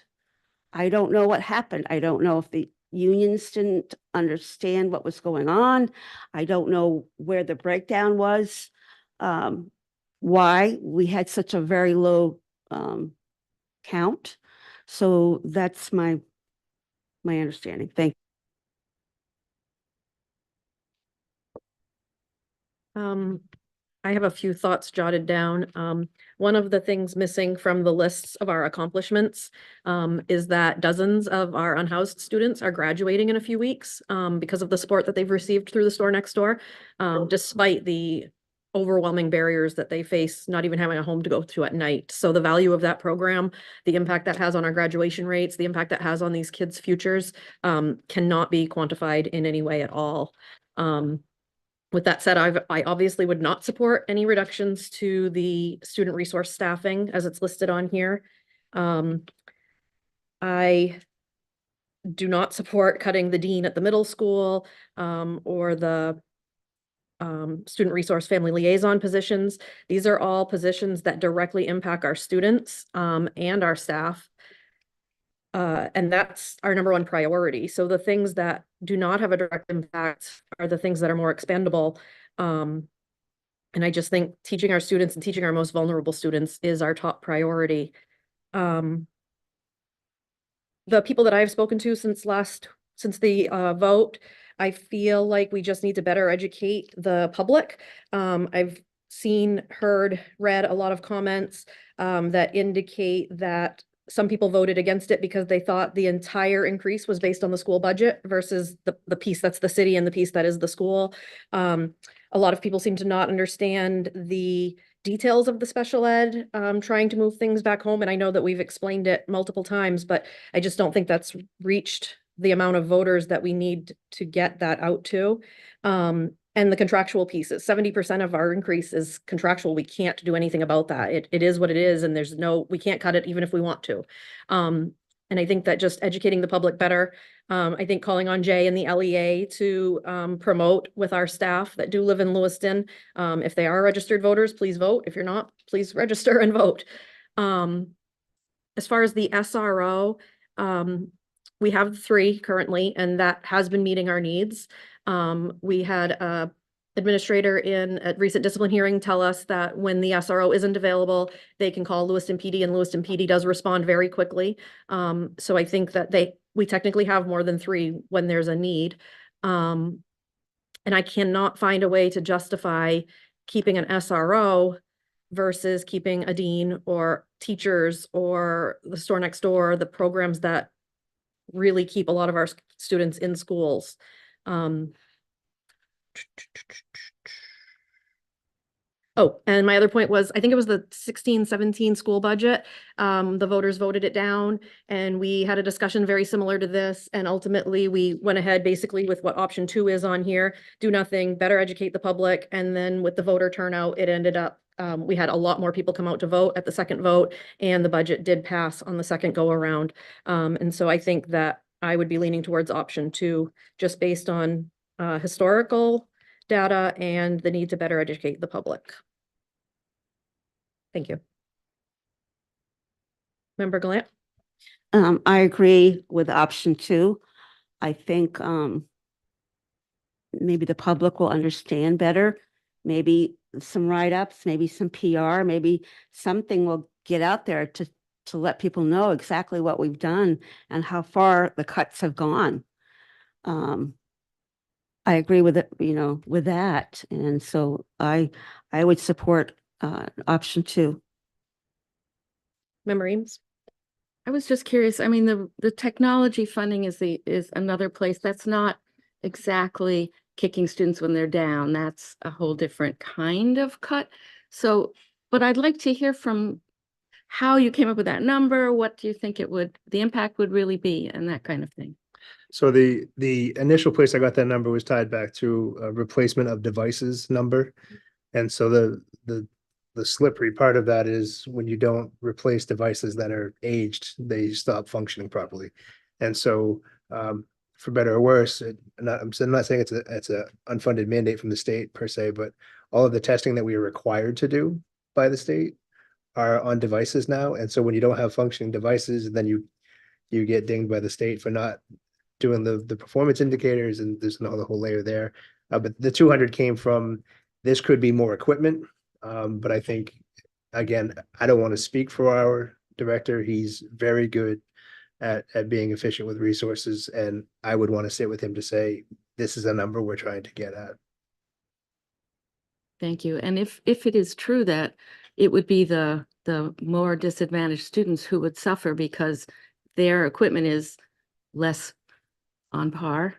Speaker 7: I don't know what happened. I don't know if the unions didn't understand what was going on. I don't know where the breakdown was, why we had such a very low count. So that's my understanding. Thank
Speaker 2: I have a few thoughts jotted down. One of the things missing from the lists of our accomplishments is that dozens of our unhoused students are graduating in a few weeks because of the support that they've received through the store next door, despite the overwhelming barriers that they face, not even having a home to go to at night. So the value of that program, the impact that has on our graduation rates, the impact that has on these kids' futures cannot be quantified in any way at all. With that said, I obviously would not support any reductions to the student resource staffing as it's listed on here. I do not support cutting the dean at the middle school or the student resource family liaison positions. These are all positions that directly impact our students and our staff. And that's our number one priority. So the things that do not have a direct impact are the things that are more expendable. And I just think teaching our students and teaching our most vulnerable students is our top priority. The people that I've spoken to since the vote, I feel like we just need to better educate the public. I've seen, heard, read a lot of comments that indicate that some people voted against it because they thought the entire increase was based on the school budget versus the piece that's the city and the piece that is the school. A lot of people seem to not understand the details of the special ed, trying to move things back home. And I know that we've explained it multiple times, but I just don't think that's reached the amount of voters that we need to get that out to. And the contractual pieces, 70% of our increase is contractual. We can't do anything about that. It is what it is, and we can't cut it even if we want to. And I think that just educating the public better, I think calling on Jay and the LEA to promote with our staff that do live in Lewiston. If they are registered voters, please vote. If you're not, please register and vote. As far as the SRO, we have 3 currently, and that has been meeting our needs. We had a administrator in a recent discipline hearing tell us that when the SRO isn't available, they can call Lewiston PD, and Lewiston PD does respond very quickly. So I think that we technically have more than 3 when there's a need. And I cannot find a way to justify keeping an SRO versus keeping a dean or teachers or the store next door, the programs that really keep a lot of our students in schools. Oh, and my other point was, I think it was the 16-17 school budget. The voters voted it down, and we had a discussion very similar to this. And ultimately, we went ahead basically with what option 2 is on here: do nothing, better educate the public. And then with the voter turnout, it ended up we had a lot more people come out to vote at the second vote, and the budget did pass on the second go around. And so I think that I would be leaning towards option 2, just based on historical data and the need to better educate the public. Thank you. Member Gallant?
Speaker 7: I agree with option 2. I think maybe the public will understand better. Maybe some write-ups, maybe some PR, maybe something will get out there to to let people know exactly what we've done and how far the cuts have gone. I agree with it, with that. And so I would support option 2.
Speaker 2: Member Eames?
Speaker 12: I was just curious, I mean, the technology funding is another place that's not exactly kicking students when they're down. That's a whole different kind of cut. So, but I'd like to hear from how you came up with that number. What do you think the impact would really be, and that kind of thing?
Speaker 8: So the initial place I got that number was tied back to a replacement of devices number. And so the slippery part of that is when you don't replace devices that are aged, they stop functioning properly. And so for better or worse, I'm not saying it's a unfunded mandate from the state per se, but all of the testing that we are required to do by the state are on devices now. And so when you don't have functioning devices, then you get dinged by the state for not doing the performance indicators, and there's another whole layer there. But the 200 came from, this could be more equipment. But I think, again, I don't want to speak for our director. He's very good at being efficient with resources. And I would want to sit with him to say, this is a number we're trying to get at.
Speaker 12: Thank you. And if it is true that it would be the more disadvantaged students who would suffer because their equipment is less on par,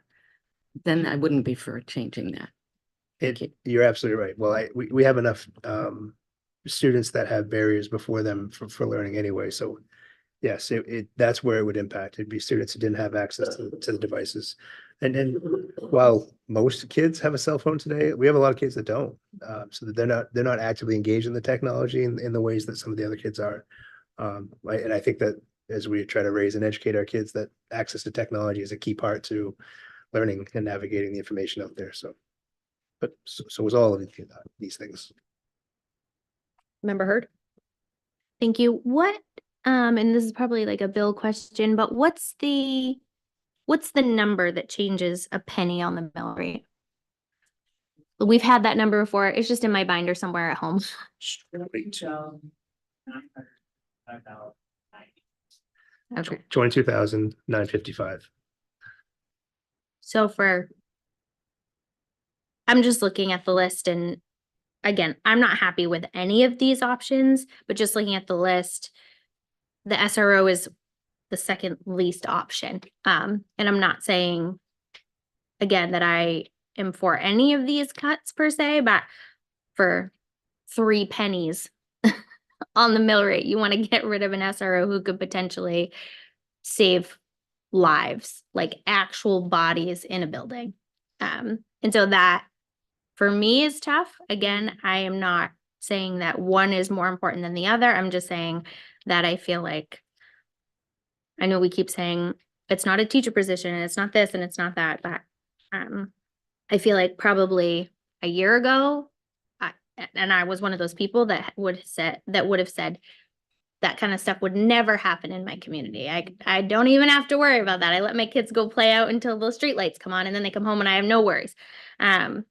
Speaker 12: then I wouldn't be for changing that.
Speaker 8: You're absolutely right. Well, we have enough students that have barriers before them for learning anyway. So yes, that's where it would impact. It'd be students who didn't have access to the devices. And then while most kids have a cell phone today, we have a lot of kids that don't. So that they're not actively engaged in the technology in the ways that some of the other kids are. And I think that as we try to raise and educate our kids, that access to technology is a key part to learning and navigating the information out there. So, but so was all of these things.
Speaker 2: Member Hurd?
Speaker 10: Thank you. And this is probably like a Bill question, but what's the number that changes a penny on the mill rate? We've had that number before. It's just in my binder somewhere at home. Okay.
Speaker 8: 22,955.
Speaker 10: So I'm just looking at the list, and again, I'm not happy with any of these options, but just looking at the list, the SRO is the second least option. And I'm not saying, again, that I am for any of these cuts per se, but for 3 pennies on the mill rate, you want to get rid of an SRO who could potentially save lives, like actual bodies in a building. And so that for me is tough. Again, I am not saying that one is more important than the other. I'm just saying that I feel like, I know we keep saying it's not a teacher position and it's not this and it's not that, but I feel like probably a year ago, I was one of those people that would have said that kind of stuff would never happen in my community. I don't even have to worry about that. I let my kids go play out until the street lights come on, and then they come home and I have no worries. And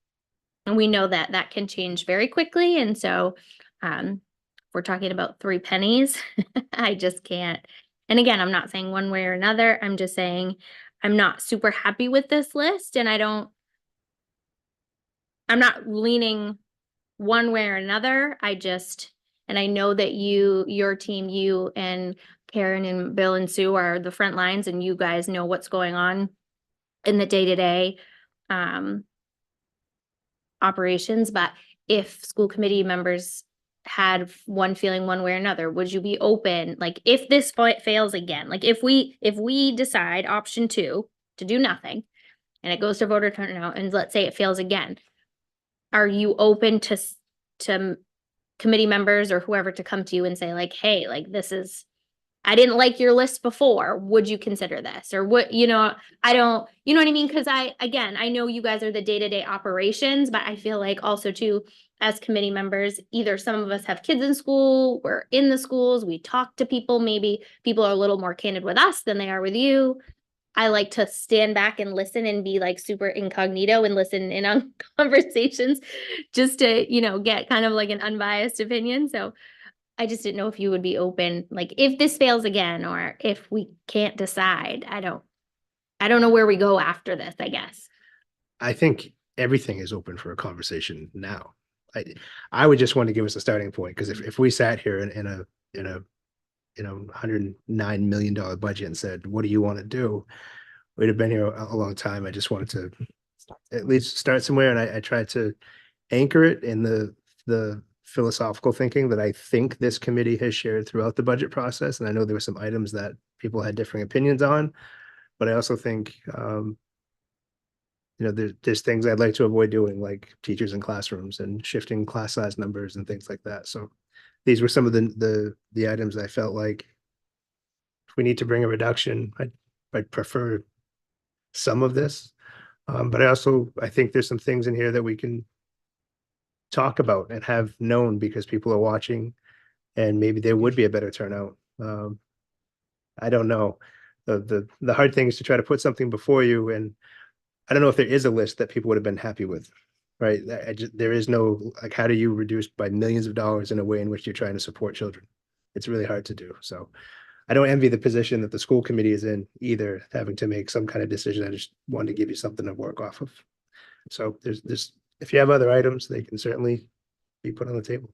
Speaker 10: we know that can change very quickly. And so we're talking about 3 pennies. I just can't. And again, I'm not saying one way or another. I'm just saying I'm not super happy with this list, and I'm not leaning one way or another. And I know that your team, you and Karen and Bill and Sue are the front lines, and you guys know what's going on in the day-to-day operations. But if school committee members had one feeling one way or another, would you be open? Like if this fails again, like if we decide option 2 to do nothing and it goes to voter turnout, and let's say it fails again, are you open to committee members or whoever to come to you and say like, hey, like I didn't like your list before. Would you consider this? Or what, I don't, you know what I mean? Because I know you guys are the day-to-day operations, but I feel like also too, as committee members, either some of us have kids in school, we're in the schools, we talk to people, maybe people are a little more candid with us than they are with you. I like to stand back and listen and be like super incognito and listen in on conversations just to, get kind of like an unbiased opinion. So I just didn't know if you would be open, like if this fails again, or if we can't decide. I don't know where we go after this, I guess.
Speaker 8: I think everything is open for a conversation now. I would just want to give us a starting point, because if we sat here in a $109 million budget and said, what do you want to do? We'd have been here a long time. I just wanted to at least start somewhere, and I tried to anchor it in the philosophical thinking that I think this committee has shared throughout the budget process. And I know there were some items that people had differing opinions on, but I also think there's things I'd like to avoid doing, like teachers in classrooms and shifting class size numbers and things like that. So these were some of the items I felt like if we need to bring a reduction, I'd prefer some of this. But I think there's some things in here that we can talk about and have known, because people are watching, and maybe there would be a better turnout. I don't know. The hard thing is to try to put something before you, and I don't know if there is a list that people would have been happy with, right? There is no, like, how do you reduce by millions of dollars in a way in which you're trying to support children? It's really hard to do. So I don't envy the position that the school committee is in either, having to make some kind of decision. I just wanted to give you something to work off of. So there's if you have other items, they can certainly be put on the table.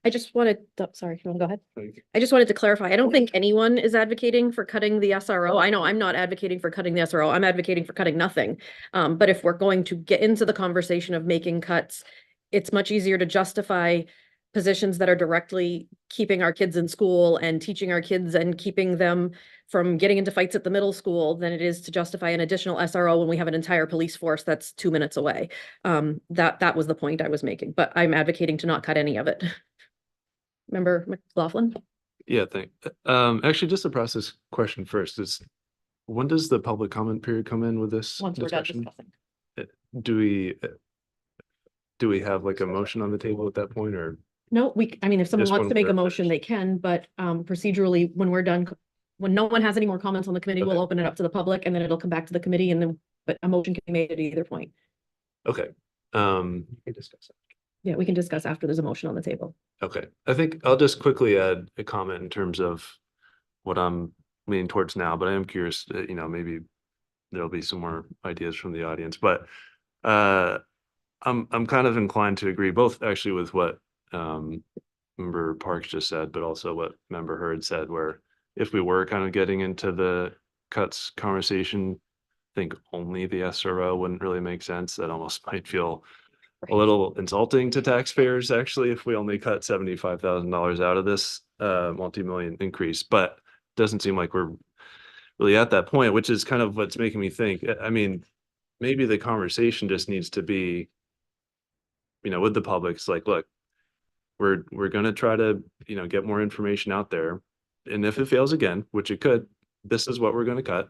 Speaker 2: I just wanted, sorry, you want to go ahead? I just wanted to clarify, I don't think anyone is advocating for cutting the SRO. I know I'm not advocating for cutting the SRO. I'm advocating for cutting nothing. But if we're going to get into the conversation of making cuts, it's much easier to justify positions that are directly keeping our kids in school and teaching our kids and keeping them from getting into fights at the middle school than it is to justify an additional SRO when we have an entire police force that's 2 minutes away. That was the point I was making, but I'm advocating to not cut any of it. Member McLaughlin?
Speaker 11: Yeah, actually, just a process question first is, when does the public comment period come in with this
Speaker 2: Once we're done
Speaker 11: discussion?
Speaker 2: discussing.
Speaker 11: Do we have like a motion on the table at that point, or?
Speaker 2: No, I mean, if someone
Speaker 11: Just
Speaker 2: wants
Speaker 11: when
Speaker 2: to make a
Speaker 11: we're
Speaker 2: motion, they can, but procedurally, when we're done, when no one has any more comments on the committee, we'll
Speaker 11: Okay.
Speaker 2: open it up to the public, and then it'll come back to the committee, and then, but a motion can be made at either point.
Speaker 11: Okay.
Speaker 8: We can discuss it.
Speaker 2: Yeah, we can discuss after there's a motion on the table.
Speaker 11: Okay, I think I'll just quickly add a comment in terms of what I'm leaning towards now, but I am curious, maybe there'll be some more ideas from the audience, but I'm kind of inclined to agree both actually with what Member Parks just said, but also what Member Hurd said, where if we were kind of getting into the cuts conversation, I think only the SRO wouldn't really make sense. That almost might feel a little insulting to taxpayers, actually, if we only cut $75,000 out of this multi-million increase, but doesn't seem like we're really at that point, which is kind of what's making me think. I mean, maybe the conversation just needs to be, with the public. It's like, look, we're going to try to, get more information out there. And if it fails again, which it could, this is what we're going to cut,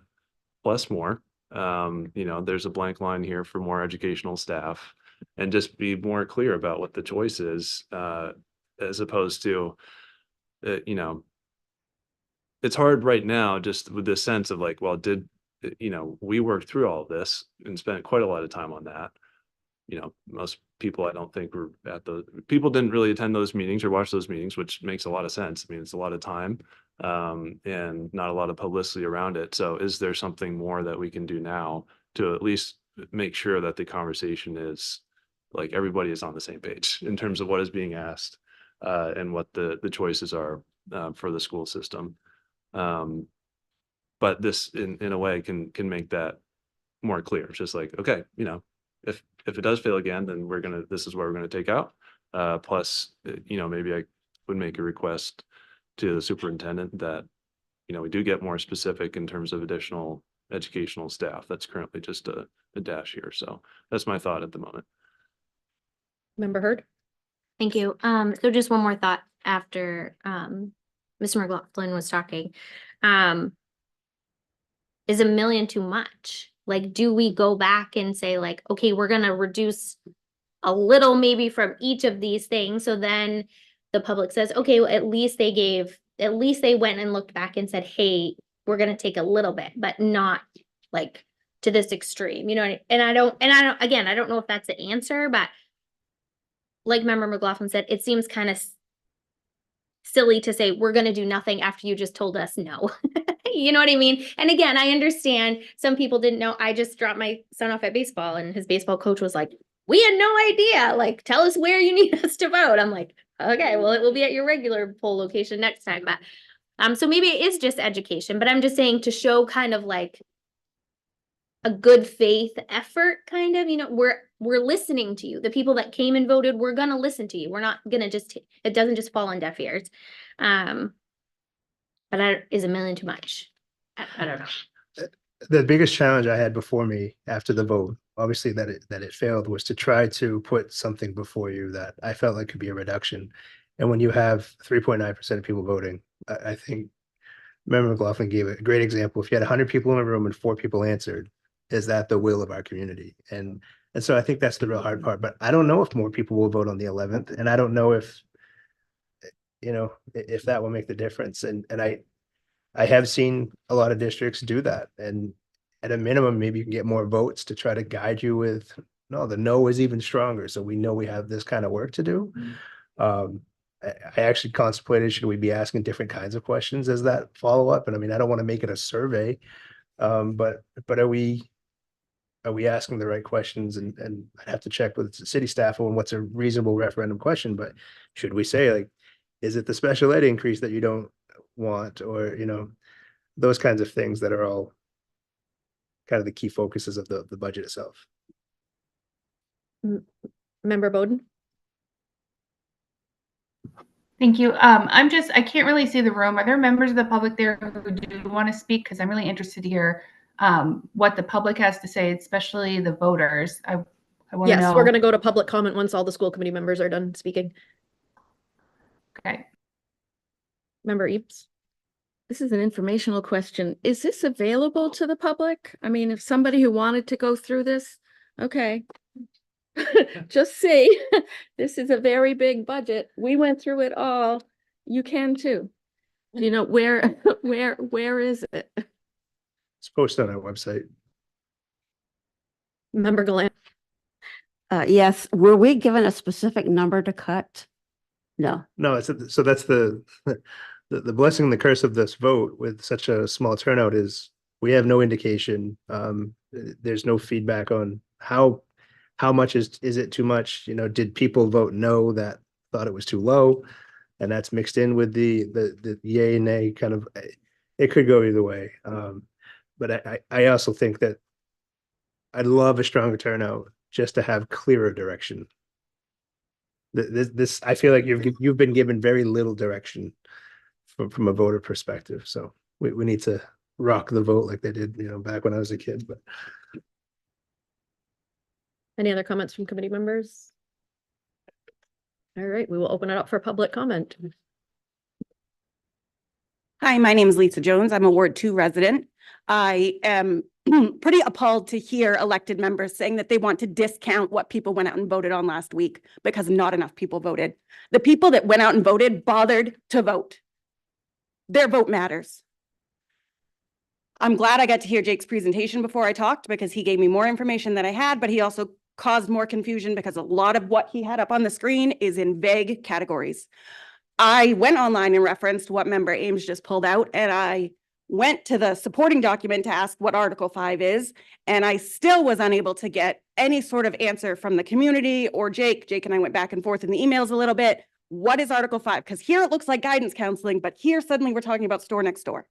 Speaker 11: plus more. There's a blank line here for more educational staff, and just be more clear about what the choice is, as opposed to, it's hard right now just with this sense of like, well, we worked through all of this and spent quite a lot of time on that. Most people, I don't think people didn't really attend those meetings or watch those meetings, which makes a lot of sense. I mean, it's a lot of time, and not a lot of publicity around it. So is there something more that we can do now to at least make sure that the conversation is like everybody is on the same page in terms of what is being asked, and what the choices are, for the school system. But this in a way can make that more clear. It's just like, okay, if it does fail again, then this is what we're gonna take out. Plus, maybe I would make a request to the superintendent that, we do get more specific in terms of additional educational staff. That's currently just a dash here. So that's my thought at the moment.
Speaker 2: Member Hurd?
Speaker 10: Thank you. So just one more thought after Mr. McLaughlin was talking. Is $1 million too much? Like, do we go back and say like, okay, we're gonna reduce a little maybe from each of these things, so then the public says, okay, well, at least they went and looked back and said, hey, we're gonna take a little bit, but not like to this extreme, and I don't again, I don't know if that's the answer, but like Member McLaughlin said, it seems kind of silly to say we're going to do nothing after you just told us no. You know what I mean? And again, I understand some people didn't know. I just dropped my son off at baseball and his baseball coach was like, we had no idea. Like, tell us where you need us to vote. I'm like, okay, well, it will be at your regular poll location next time. But so maybe it is just education, but I'm just saying to show kind of like a good faith effort, kind of, you know, we're listening to you. The people that came and voted, we're gonna listen to you. We're not gonna just, it doesn't just fall on deaf ears. But that is a million too much. I don't know.
Speaker 8: The biggest challenge I had before me after the vote, obviously that it failed, was to try to put something before you that I felt like could be a reduction. And when you have 3.9% of people voting, I think Member McLaughlin gave a great example. If you had 100 people in a room and 4 people answered, is that the will of our community? And so I think that's the real hard part. But I don't know if more people will vote on the 11th, and I don't know if, you know, if that will make the difference. And I have seen a lot of districts do that. And at a minimum, maybe you can get more votes to try to guide you with, no, the no is even stronger. So we know we have this kind of work to do. I actually contemplated, should we be asking different kinds of questions as that follow-up? And I mean, I don't want to make it a survey, but are we asking the right questions? And I'd have to check with the city staff on what's a reasonable referendum question. But should we say, like, is it the special ed increase that you don't want, or, you know, those kinds of things that are all kind of the key focuses of the budget itself.
Speaker 2: Member Bowden?
Speaker 4: Thank you. I can't really see the room. Are there members of the public there who do want to speak? Because I'm really interested to hear what the public has to say, especially the voters. I want to know.
Speaker 2: Yes, we're going to go to public comment once all the school committee members are done speaking.
Speaker 4: Okay.
Speaker 2: Member Eaps?
Speaker 12: This is an informational question. Is this available to the public? I mean, if somebody who wanted to go through this, okay. Just see, this is a very big budget. We went through it all. You can too. Do you know where is it?
Speaker 8: It's posted on our website.
Speaker 2: Member Gallant?
Speaker 7: Yes, were we given a specific number to cut? No.
Speaker 8: No, so that's the blessing and the curse of this vote with such a small turnout is we have no indication. There's no feedback on how much is it too much? You know, did people vote no that thought it was too low? And that's mixed in with the yay and nay kind of, it could go either way. But I also think that I'd love a stronger turnout just to have clearer direction. This I feel like you've been given very little direction from a voter perspective. So we need to rock the vote like they did, you know, back when I was a kid. But
Speaker 2: Any other comments from committee members? All right, we will open it up for public comment.
Speaker 3: Hi, my name is Lisa Jones. I'm a Ward 2 resident. I am pretty appalled to hear elected members saying that they want to discount what people went out and voted on last week because not enough people voted. The people that went out and voted bothered to vote. Their vote matters. I'm glad I got to hear Jake's presentation before I talked because he gave me more information than I had, but he also caused more confusion because a lot of what he had up on the screen is in vague categories. I went online and referenced what Member Ames just pulled out, and I went to the supporting document to ask what Article 5 is, and I still was unable to get any sort of answer from the community or Jake. Jake and I went back and forth in the emails a little bit. What is Article 5? Because here it looks like guidance counseling, but here suddenly we're talking about store next door.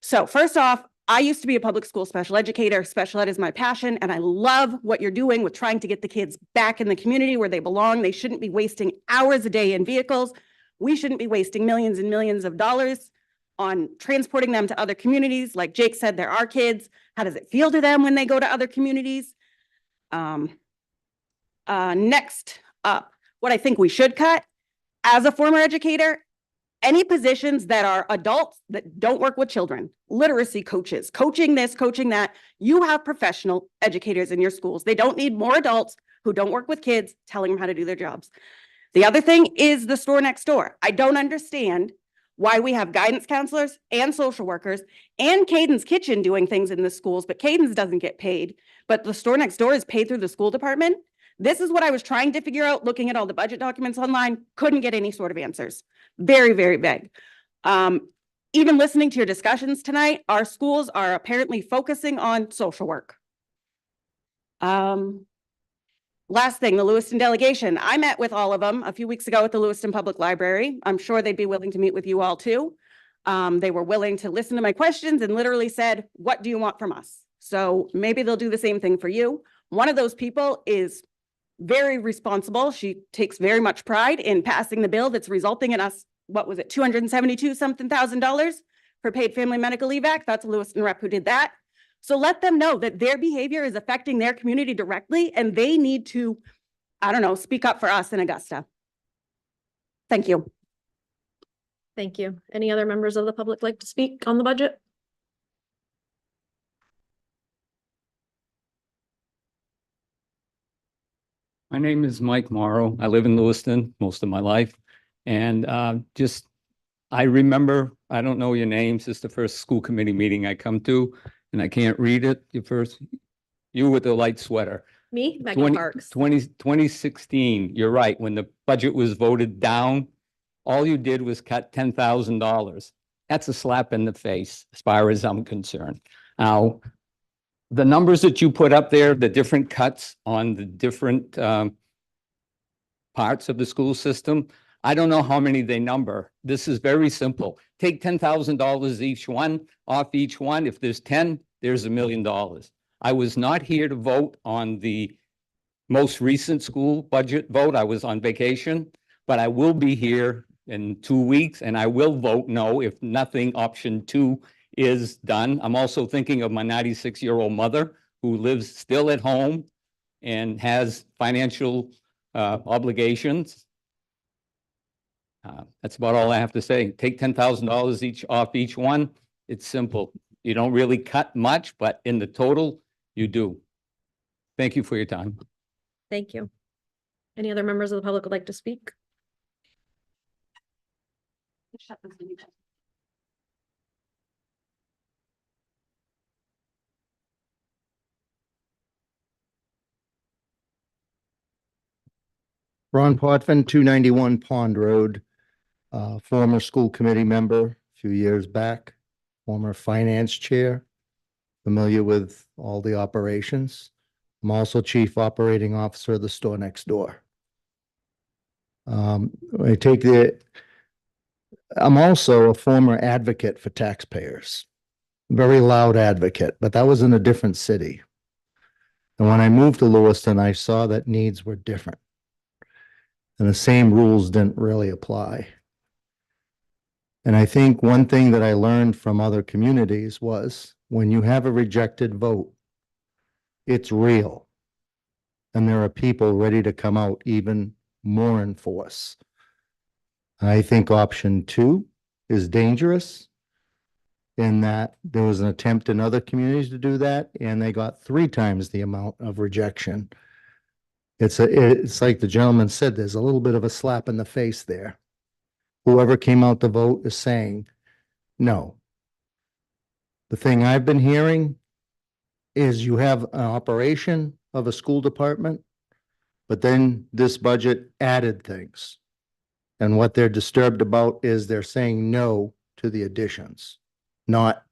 Speaker 3: So first off, I used to be a public school special educator. Special ed is my passion, and I love what you're doing with trying to get the kids back in the community where they belong. They shouldn't be wasting hours a day in vehicles. We shouldn't be wasting millions and millions of dollars on transporting them to other communities. Like Jake said, there are kids. How does it feel to them when they go to other communities? Next up, what I think we should cut, as a former educator, any positions that are adults that don't work with children, literacy coaches, coaching this, coaching that. You have professional educators in your schools. They don't need more adults who don't work with kids telling them how to do their jobs. The other thing is the store next door. I don't understand why we have guidance counselors and social workers and Caden's Kitchen doing things in the schools, but Caden's doesn't get paid. But the store next door is paid through the school department. This is what I was trying to figure out, looking at all the budget documents online, couldn't get any sort of answers. Very, very vague. Even listening to your discussions tonight, our schools are apparently focusing on social work. Last thing, the Lewiston delegation. I met with all of them a few weeks ago at the Lewiston Public Library. I'm sure they'd be willing to meet with you all too. They were willing to listen to my questions and literally said, what do you want from us? So maybe they'll do the same thing for you. One of those people is very responsible. She takes very much pride in passing the bill that's resulting in us, what was it, $272,000 for paid family medical leave act. That's a Lewiston rep who did that. So let them know that their behavior is affecting their community directly and they need to, I don't know, speak up for us in Augusta. Thank you.
Speaker 2: Thank you. Any other members of the public like to speak on the budget?
Speaker 13: My name is Mike Morrow. I live in Lewiston most of my life. And I remember, I don't know your names, it's the first school committee meeting I come to, and I can't read it. You with the light sweater.
Speaker 2: Me, Megan Parks.
Speaker 13: 2016, you're right, when the budget was voted down, all you did was cut $10,000. That's a slap in the face, as far as I'm concerned. Now, the numbers that you put up there, the different cuts on the different parts of the school system, I don't know how many they number. This is very simple. Take $10,000 each one, off each one. If there's 10, there's $1 million. I was not here to vote on the most recent school budget vote. I was on vacation, but I will be here in 2 weeks and I will vote no if nothing, option 2 is done. I'm also thinking of my 96-year-old mother who lives still at home and has financial obligations. That's about all I have to say. Take $10,000 each off each one. It's simple. You don't really cut much, but in the total, you do. Thank you for your time.
Speaker 2: Thank you. Any other members of the public would like to speak?
Speaker 6: Ron Potvin, 291 Pond Road, former school committee member a few years back, former finance chair, familiar with all the operations. I'm also chief operating officer of the store next door. I'm also a former advocate for taxpayers, very loud advocate, but that was in a different city. And when I moved to Lewiston, I saw that needs were different. And the same rules didn't really apply. And I think one thing that I learned from other communities was when you have a rejected vote, it's real. And there are people ready to come out even more in force. I think option 2 is dangerous in that there was an attempt in other communities to do that, and they got 3 times the amount of rejection. It's like the gentleman said, there's a little bit of a slap in the face there. Whoever came out to vote is saying no. The thing I've been hearing is you have an operation of a school department, but then this budget added things. And what they're disturbed about is they're saying no to the additions, not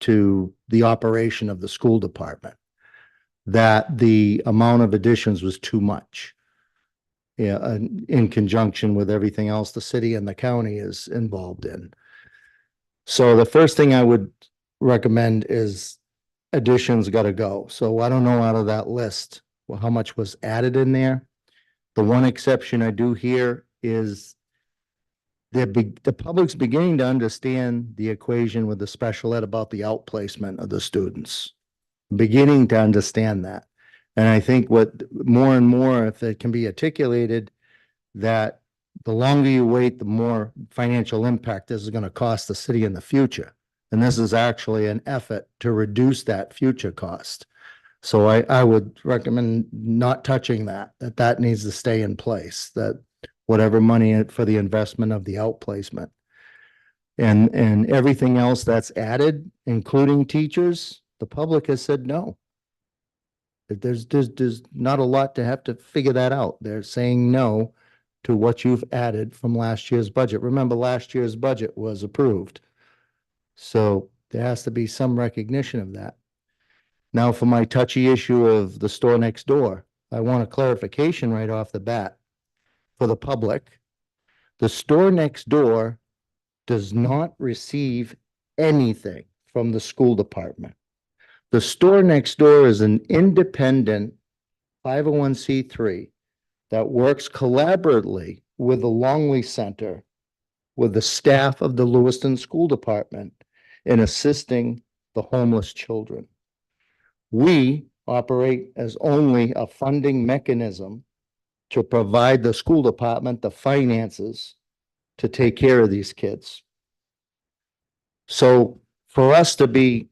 Speaker 6: to the operation of the school department. That the amount of additions was too much. Yeah, in conjunction with everything else the city and the county is involved in. So the first thing I would recommend is additions got to go. So I don't know out of that list, well, how much was added in there. The one exception I do hear is the public's beginning to understand the equation with the special ed about the outplacement of the students. Beginning to understand that. And I think what more and more, if it can be articulated, that the longer you wait, the more financial impact this is going to cost the city in the future. And this is actually an effort to reduce that future cost. So I would recommend not touching that needs to stay in place, that whatever money for the investment of the outplacement. And everything else that's added, including teachers, the public has said no. There's not a lot to have to figure that out. They're saying no to what you've added from last year's budget. Remember, last year's budget was approved. So there has to be some recognition of that. Now, for my touchy issue of the store next door, I want a clarification right off the bat for the public. The store next door does not receive anything from the school department. The store next door is an independent 501c3 that works collaboratively with the Longley Center, with the staff of the Lewiston School Department in assisting the homeless children. We operate as only a funding mechanism to provide the school department the finances to take care of these kids. So for us to be,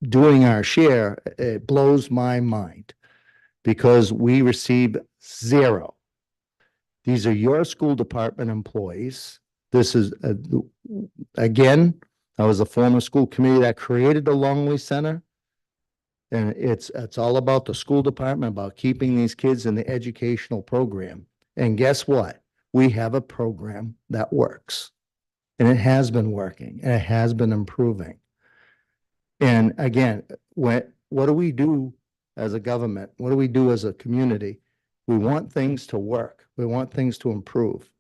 Speaker 6: doing our share, it blows my mind because we receive zero. These are your school department employees. This is, again, I was a former school committee that created the Longley Center. And it's all about the school department, about keeping these kids in the educational program. And guess what? We have a program that works. And it has been working and it has been improving. And again, what do we do as a government? What do we do as a community? We want things to work. We want things to improve.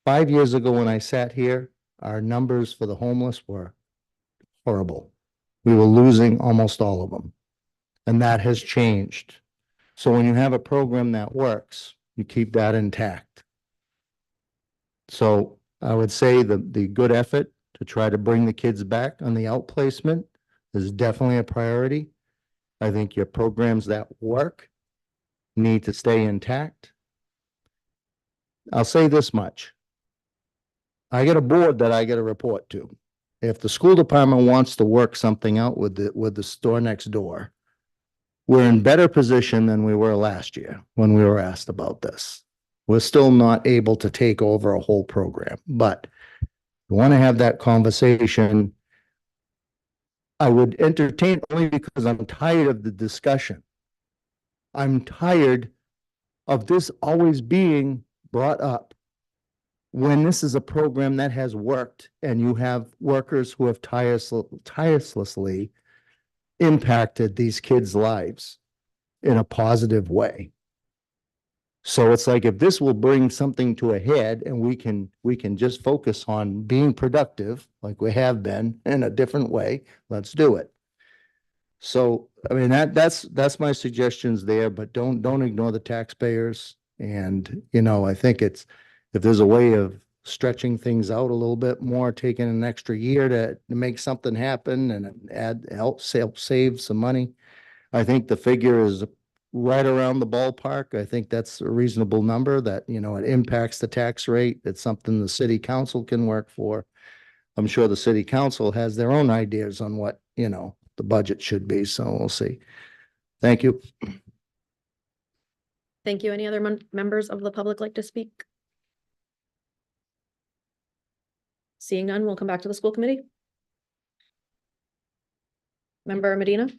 Speaker 6: 5 years ago, when I sat here, our numbers for the homeless were horrible. We were losing almost all of them. And that has changed. So when you have a program that works, you keep that intact. So I would say the good effort to try to bring the kids back on the outplacement is definitely a priority. I think your programs that work need to stay intact. I'll say this much. I get a board that I get a report to. If the school department wants to work something out with the store next door, we're in better position than we were last year when we were asked about this. We're still not able to take over a whole program, but we want to have that conversation. I would entertain only because I'm tired of the discussion. I'm tired of this always being brought up when this is a program that has worked and you have workers who have tirelessly impacted these kids' lives in a positive way. So it's like, if this will bring something to a head and we can just focus on being productive like we have been in a different way, let's do it. So, I mean, that's my suggestions there, but don't ignore the taxpayers. And, I think if there's a way of stretching things out a little bit more, taking an extra year to make something happen and help save some money. I think the figure is right around the ballpark. I think that's a reasonable number that, it impacts the tax rate. It's something the city council can work for. I'm sure the city council has their own ideas on what, the budget should be. So we'll see. Thank you.
Speaker 2: Thank you. Any other members of the public like to speak? Seeing none, we'll come back to the school committee. Member Medina?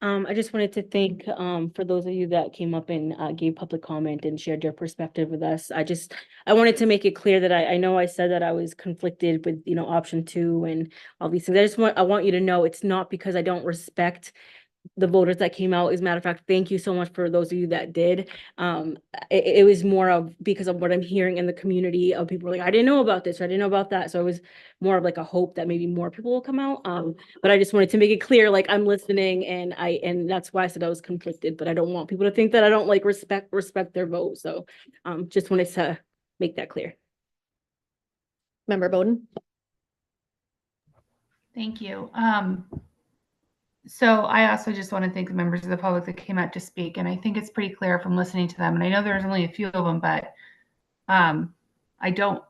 Speaker 5: I just wanted to thank, for those of you that came up and, gave public comment and shared your perspective with us. I wanted to make it clear that I know I said that I was conflicted with, option 2 and all these things. I want you to know it's not because I don't respect the voters that came out. As a matter of fact, thank you so much for those of you that did. It was more of because of what I'm hearing in the community of people like, I didn't know about this, or I didn't know about that. So it was more of like a hope that maybe more people will come out. But I just wanted to make it clear, like, I'm listening, and that's why I said I was conflicted, but I don't want people to think that I don't like respect their vote. So just wanted to make that clear.
Speaker 2: Member Bowden?
Speaker 4: Thank you. So I also just want to thank the members of the public that came out to speak. And I think it's pretty clear from listening to them. And I know there's only a few of them, but I don't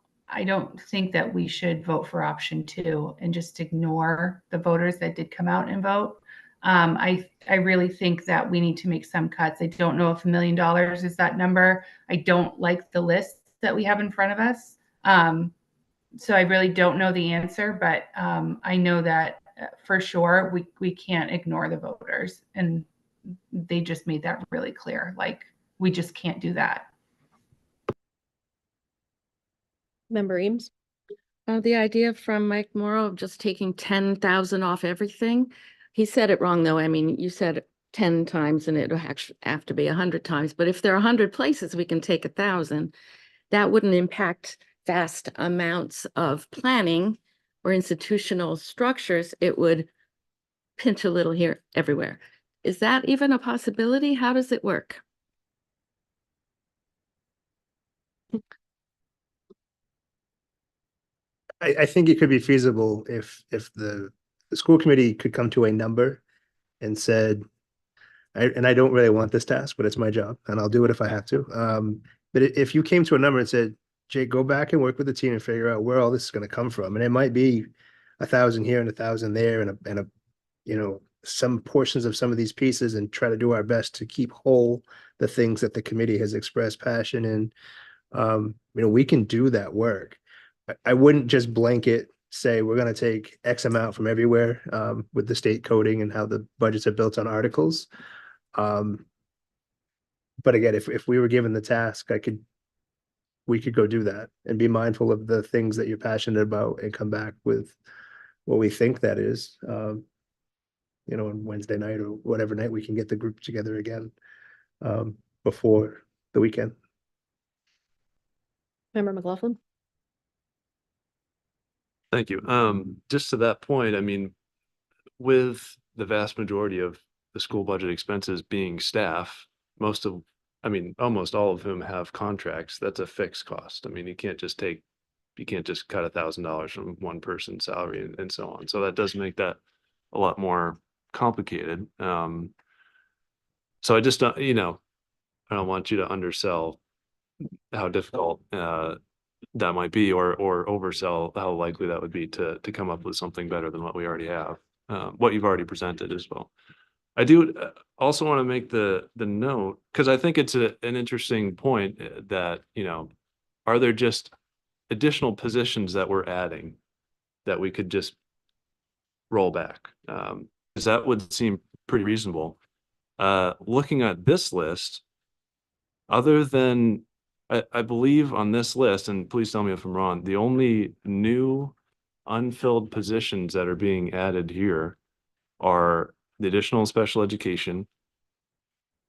Speaker 4: think that we should vote for option 2 and just ignore the voters that did come out and vote. I really think that we need to make some cuts. I don't know if $1 million is that number. I don't like the list that we have in front of us. So I really don't know the answer, but I know that for sure, we can't ignore the voters. And they just made that really clear. Like, we just can't do that.
Speaker 2: Member Eames?
Speaker 12: The idea from Mike Morrow of just taking 10,000 off everything, he said it wrong though. I mean, you said 10 times and it would actually have to be 100 times, but if there are 100 places we can take 1,000, that wouldn't impact vast amounts of planning or institutional structures. It would pinch a little here everywhere. Is that even a possibility? How does it work?
Speaker 8: I think it could be feasible if the school committee could come to a number and said, and I don't really want this task, but it's my job and I'll do it if I have to. But if you came to a number and said, Jake, go back and work with the team and figure out where all this is going to come from. And it might be 1,000 here and 1,000 there and a, you know, some portions of some of these pieces, and try to do our best to keep whole the things that the committee has expressed passion in. You know, we can do that work. I wouldn't just blanket say we're going to take X amount from everywhere with the state coding and how the budgets are built on articles. But again, if we were given the task, we could go do that and be mindful of the things that you're passionate about and come back with what we think that is. You know, on Wednesday night or whatever night we can get the group together again before the weekend.
Speaker 2: Member McLaughlin?
Speaker 11: Thank you. Just to that point, I mean, with the vast majority of the school budget expenses being staff, almost all of whom have contracts, that's a fixed cost. I mean, you can't just cut $1,000 from one person's salary and so on. So that does make that a lot more complicated. So I just don't, you know, I don't want you to undersell how difficult that might be, or oversell how likely that would be to come up with something better than what we already have, what you've already presented as well. I do also want to make the note, because I think it's an interesting point that, you know, are there just additional positions that we're adding that we could just roll back? Because that would seem pretty reasonable. Looking at this list, other than I believe on this list, and please tell me if I'm wrong, the only new unfilled positions that are being added here are the additional special education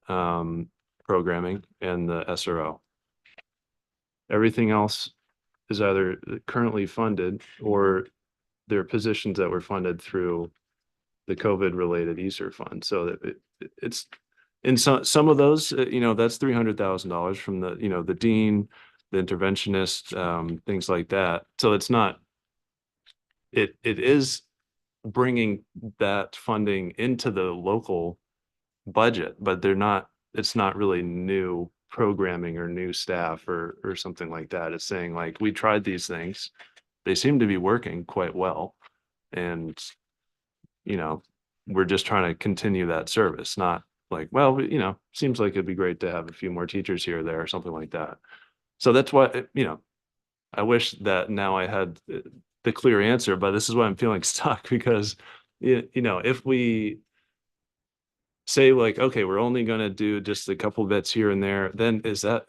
Speaker 11: programming and the SRO. Everything else is either currently funded or there are positions that were funded through the COVID related ESSER fund. So that it's in some of those, you know, that's $300,000 from the, you know, the dean, the interventionist, things like that. So it's not, it is bringing that funding into the local budget, but it's not really new programming or new staff or something like that. It's saying like, we tried these things, they seem to be working quite well. And, you know, we're just trying to continue that service, not like, well, you know, seems like it'd be great to have a few more teachers here or there or something like that. So that's why, you know, I wish that now I had the clear answer, but this is why I'm feeling stuck, because, you know, if we say like, okay, we're only going to do just a couple bits here and there, then is that,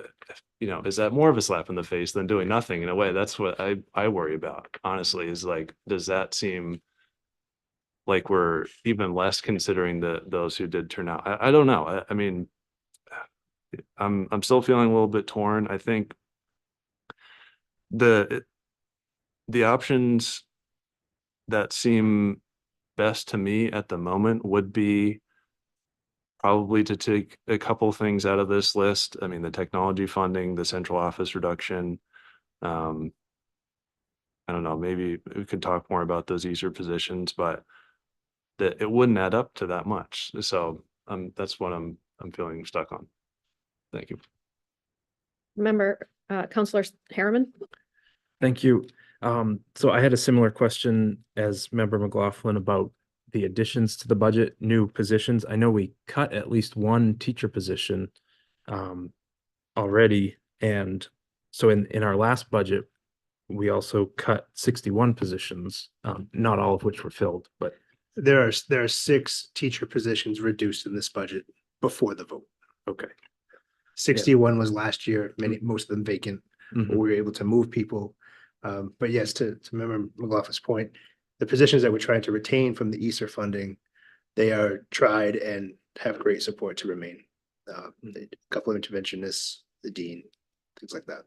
Speaker 11: you know, is that more of a slap in the face than doing nothing? In a way, that's what I worry about, honestly, is like, does that seem like we're even less considering those who did turn out? I don't know. I mean, I'm still feeling a little bit torn. I think the options that seem best to me at the moment would be probably to take a couple things out of this list. I mean, the technology funding, the central office reduction. I don't know, maybe we could talk more about those ESSER positions, but that it wouldn't add up to that much. So that's what I'm feeling stuck on. Thank you.
Speaker 2: Member, Counselor Harriman?
Speaker 9: Thank you. So I had a similar question as Member McLaughlin about the additions to the budget, new positions. I know we cut at least one teacher position already. And so in our last budget, we also cut 61 positions, not all of which were filled, but
Speaker 8: There are 6 teacher positions reduced in this budget before the vote.
Speaker 9: Okay.
Speaker 8: 61 was last year, most of them vacant, but
Speaker 9: Mhm.
Speaker 8: we were able to move people. But yes, to Member McLaughlin's point, the positions that we're trying to retain from the ESSER funding, they are tried and have great support to remain. A couple of interventionists, the dean, things like that.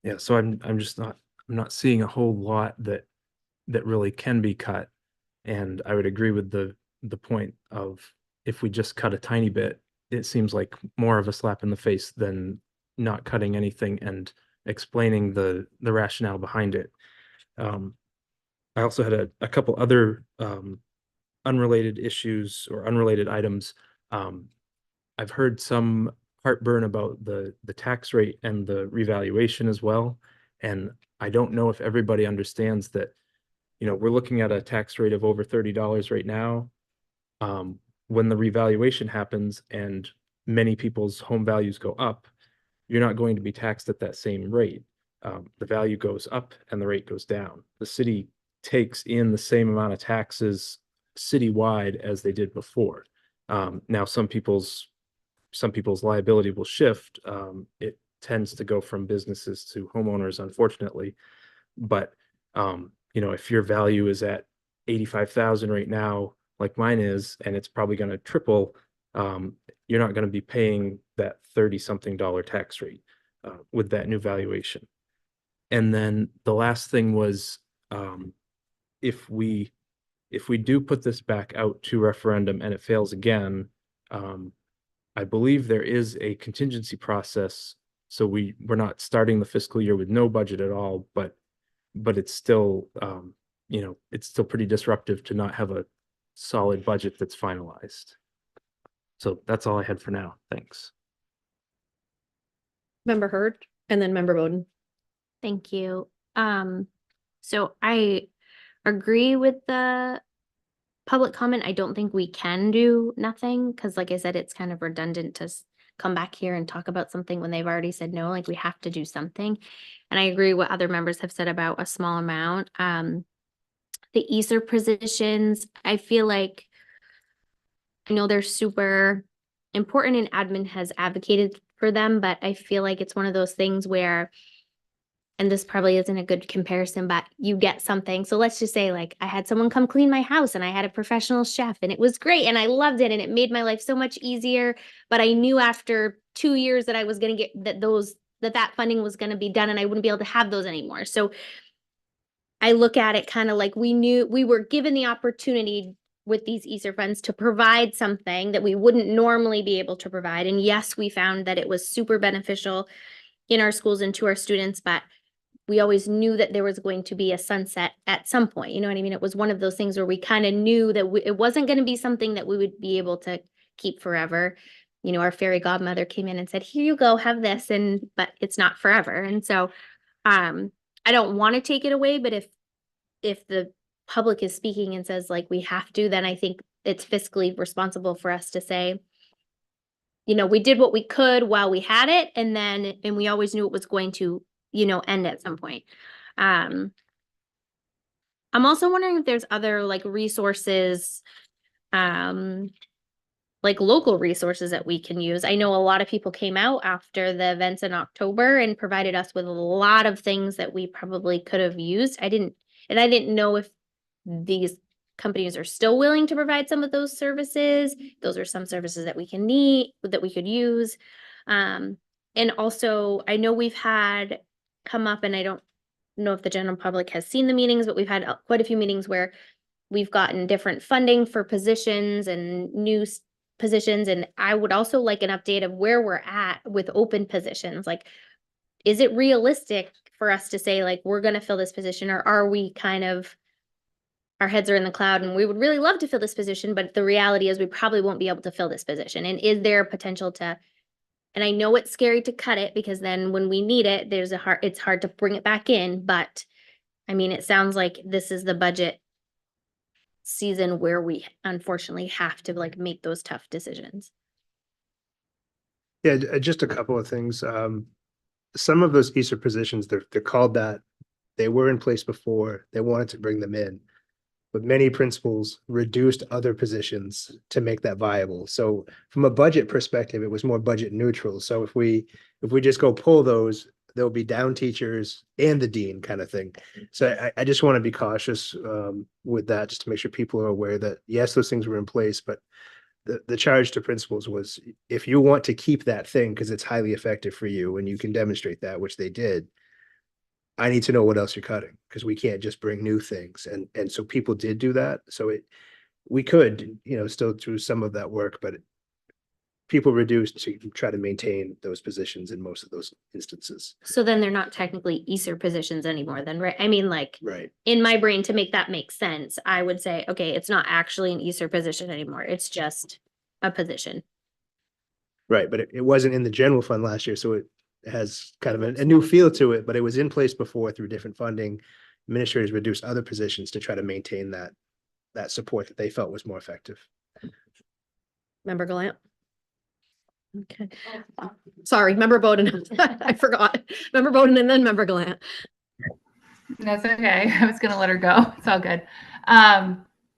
Speaker 9: Yeah, so I'm just not, I'm not seeing a whole lot that really can be cut. And I would agree with the point of, if we just cut a tiny bit, it seems like more of a slap in the face than not cutting anything and explaining the rationale behind it. I also had a couple other unrelated issues or unrelated items. I've heard some heartburn about the tax rate and the revaluation as well. And I don't know if everybody understands that, you know, we're looking at a tax rate of over $30 right now. When the revaluation happens and many people's home values go up, you're not going to be taxed at that same rate. The value goes up and the rate goes down. The city takes in the same amount of taxes citywide as they did before. Now some people's liability will shift. It tends to go from businesses to homeowners, unfortunately. But you know, if your value is at 85,000 right now, like mine is, and it's probably going to triple, you're not going to be paying that 30-something dollar tax rate with that new valuation. And then the last thing was, if we do put this back out to referendum and it fails again, I believe there is a contingency process. So we're not starting the fiscal year with no budget at all, but it's still, you know, it's still pretty disruptive to not have a solid budget that's finalized. So that's all I had for now. Thanks.
Speaker 2: Member Hurd, and then Member Bowden.
Speaker 10: Thank you. So I agree with the public comment. I don't think we can do nothing, because like I said, it's kind of redundant to come back here and talk about something when they've already said no. Like, we have to do something. And I agree what other members have said about a small amount. The ESSER positions, I feel like, I know they're super important and admin has advocated for them, but I feel like it's one of those things where, and this probably isn't a good comparison, but you get something. So let's just say, like, I had someone come clean my house and I had a professional chef and it was great and I loved it and it made my life so much easier. But I knew after 2 years that I was going to get that funding was going to be done and I wouldn't be able to have those anymore. So I look at it kind of like we were given the opportunity with these ESSER funds to provide something that we wouldn't normally be able to provide. And yes, we found that it was super beneficial in our schools and to our students, but we always knew that there was going to be a sunset at some point. You know what I mean? It was one of those things where we kind of knew that it wasn't going to be something that we would be able to keep forever. You know, our fairy godmother came in and said, here you go, have this, but it's not forever. And so I don't want to take it away, but if the public is speaking and says, like, we have to, then I think it's fiscally responsible for us to say, you know, we did what we could while we had it, and we always knew it was going to, you know, end at some point. I'm also wondering if there's other like resources, like local resources that we can use. I know a lot of people came out after the events in October and provided us with a lot of things that we probably could have used. I didn't know if these companies are still willing to provide some of those services. Those are some services that we could use. And also, I know we've had come up, and I don't know if the general public has seen the meetings, but we've had quite a few meetings where we've gotten different funding for positions and new positions. And I would also like an update of where we're at with open positions. Like, is it realistic for us to say, like, we're going to fill this position, or are we kind of, our heads are in the cloud and we would really love to fill this position, but the reality is we probably won't be able to fill this position? And is there a potential to, and I know it's scary to cut it because then when we need it, it's hard to bring it back in. But I mean, it sounds like this is the budget season where we unfortunately have to like make those tough decisions.
Speaker 8: Yeah, just a couple of things. Some of those ESSER positions, they're called that. They were in place before. They wanted to bring them in. but many principals reduced other positions to make that viable. So from a budget perspective, it was more budget neutral. So if we just go pull those, there'll be down teachers and the dean kind of thing. So I just want to be cautious with that, just to make sure people are aware that, yes, those things were in place, but the charge to principals was, if you want to keep that thing because it's highly effective for you and you can demonstrate that, which they did, I need to know what else you're cutting, because we can't just bring new things. And so people did do that. So we could, still do some of that work, but people reduced to try to maintain those positions in most of those instances.
Speaker 10: So then they're not technically ESER positions anymore then, right? I mean, like,
Speaker 8: Right.
Speaker 10: in my brain, to make that make sense, I would say, okay, it's not actually an ESER position anymore. It's just a position.
Speaker 8: Right, but it wasn't in the general fund last year, so it has kind of a new feel to it, but it was in place before through different funding. Administrators reduced other positions to try to maintain that support that they felt was more effective.
Speaker 2: Member Gallant? Okay. Sorry, Member Bowden. I forgot. Member Bowden and then Member Gallant.
Speaker 4: That's okay. I was gonna let her go. It's all good.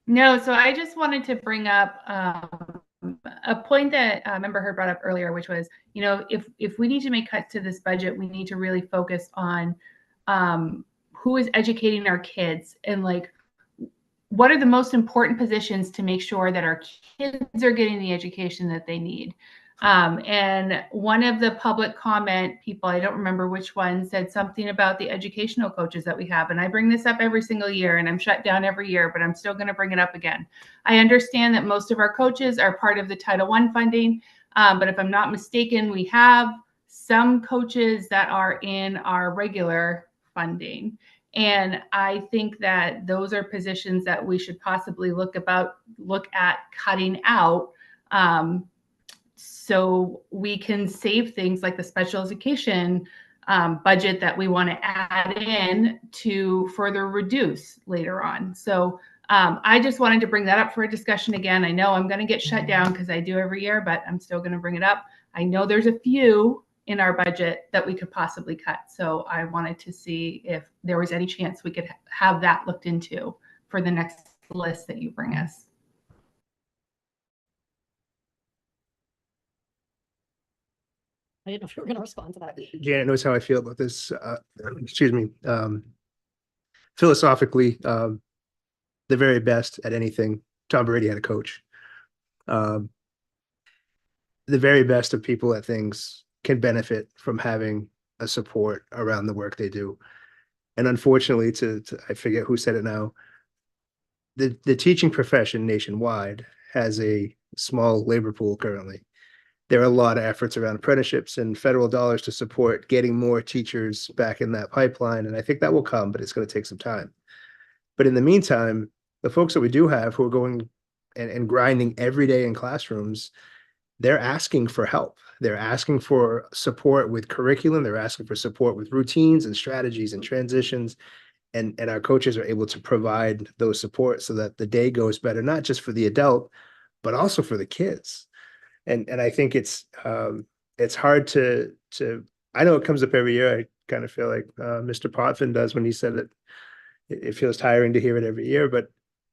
Speaker 4: No, so I just wanted to bring up a point that Member Hurd brought up earlier, which was, if we need to make cuts to this budget, we need to really focus on who is educating our kids, and like, what are the most important positions to make sure that our kids are getting the education that they need. And one of the public comment people, I don't remember which one, said something about the educational coaches that we have. And I bring this up every single year, and I'm shut down every year, but I'm still going to bring it up again. I understand that most of our coaches are part of the Title I funding, but if I'm not mistaken, we have some coaches that are in our regular funding. And I think that those are positions that we should possibly look at cutting out, so we can save things like the special education budget that we want to add in to further reduce later on. So I just wanted to bring that up for a discussion again. I know I'm going to get shut down because I do every year, but I'm still going to bring it up. I know there's a few in our budget that we could possibly cut. So I wanted to see if there was any chance we could have that looked into for the next list that you bring us.
Speaker 2: I didn't know if you were going to respond to that.
Speaker 8: Janet knows how I feel about this. Excuse me. Philosophically, the very best at anything. Tom Brady had a coach. The very best of people at things can benefit from having a support around the work they do. And unfortunately, I forget who said it now, the teaching profession nationwide has a small labor pool currently. There are a lot of efforts around apprenticeships and federal dollars to support getting more teachers back in that pipeline. And I think that will come, but it's going to take some time. But in the meantime, the folks that we do have who are going and grinding every day in classrooms, they're asking for help. They're asking for support with curriculum. They're asking for support with routines and strategies and transitions. And our coaches are able to provide those support so that the day goes better, not just for the adult, but also for the kids. And I think it's hard to I know it comes up every year. I kind of feel like Mr. Potvin does when he said that it feels tiring to hear it every year, but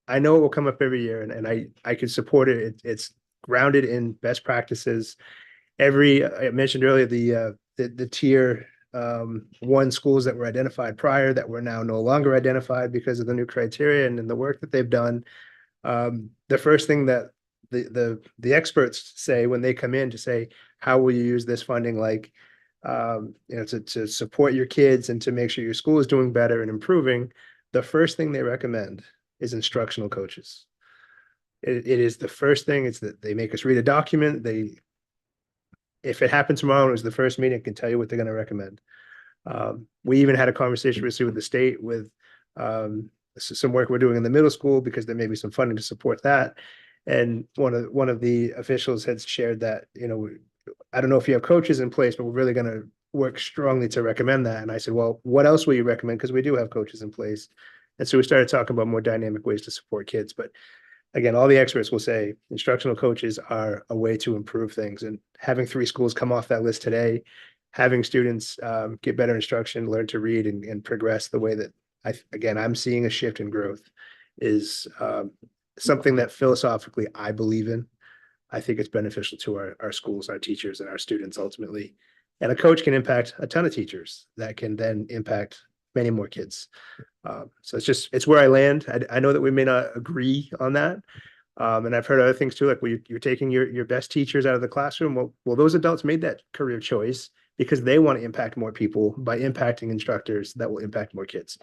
Speaker 8: I know it will come up every year, and I can support it. It's grounded in best practices. I mentioned earlier the tier 1 schools that were identified prior that were now no longer identified because of the new criteria and the work that they've done. The first thing that the experts say when they come in to say, how will you use this funding, to support your kids and to make sure your school is doing better and improving, the first thing they recommend is instructional coaches. It is the first thing. It's that they make us read a document. If it happened tomorrow and it was the first meeting, I can tell you what they're going to recommend. We even had a conversation recently with the state with some work we're doing in the middle school because there may be some funding to support that. And one of the officials had shared that, I don't know if you have coaches in place, but we're really going to work strongly to recommend that. And I said, well, what else will you recommend? Because we do have coaches in place. And so we started talking about more dynamic ways to support kids. But again, all the experts will say instructional coaches are a way to improve things. And having 3 schools come off that list today, having students get better instruction, learn to read and progress the way that I'm seeing a shift in growth. is something that philosophically I believe in. I think it's beneficial to our schools, our teachers, and our students ultimately. And a coach can impact a ton of teachers that can then impact many more kids. So it's where I land. I know that we may not agree on that. And I've heard other things too, like you're taking your best teachers out of the classroom. Well, those adults made that career choice because they want to impact more people by impacting instructors that will impact more kids.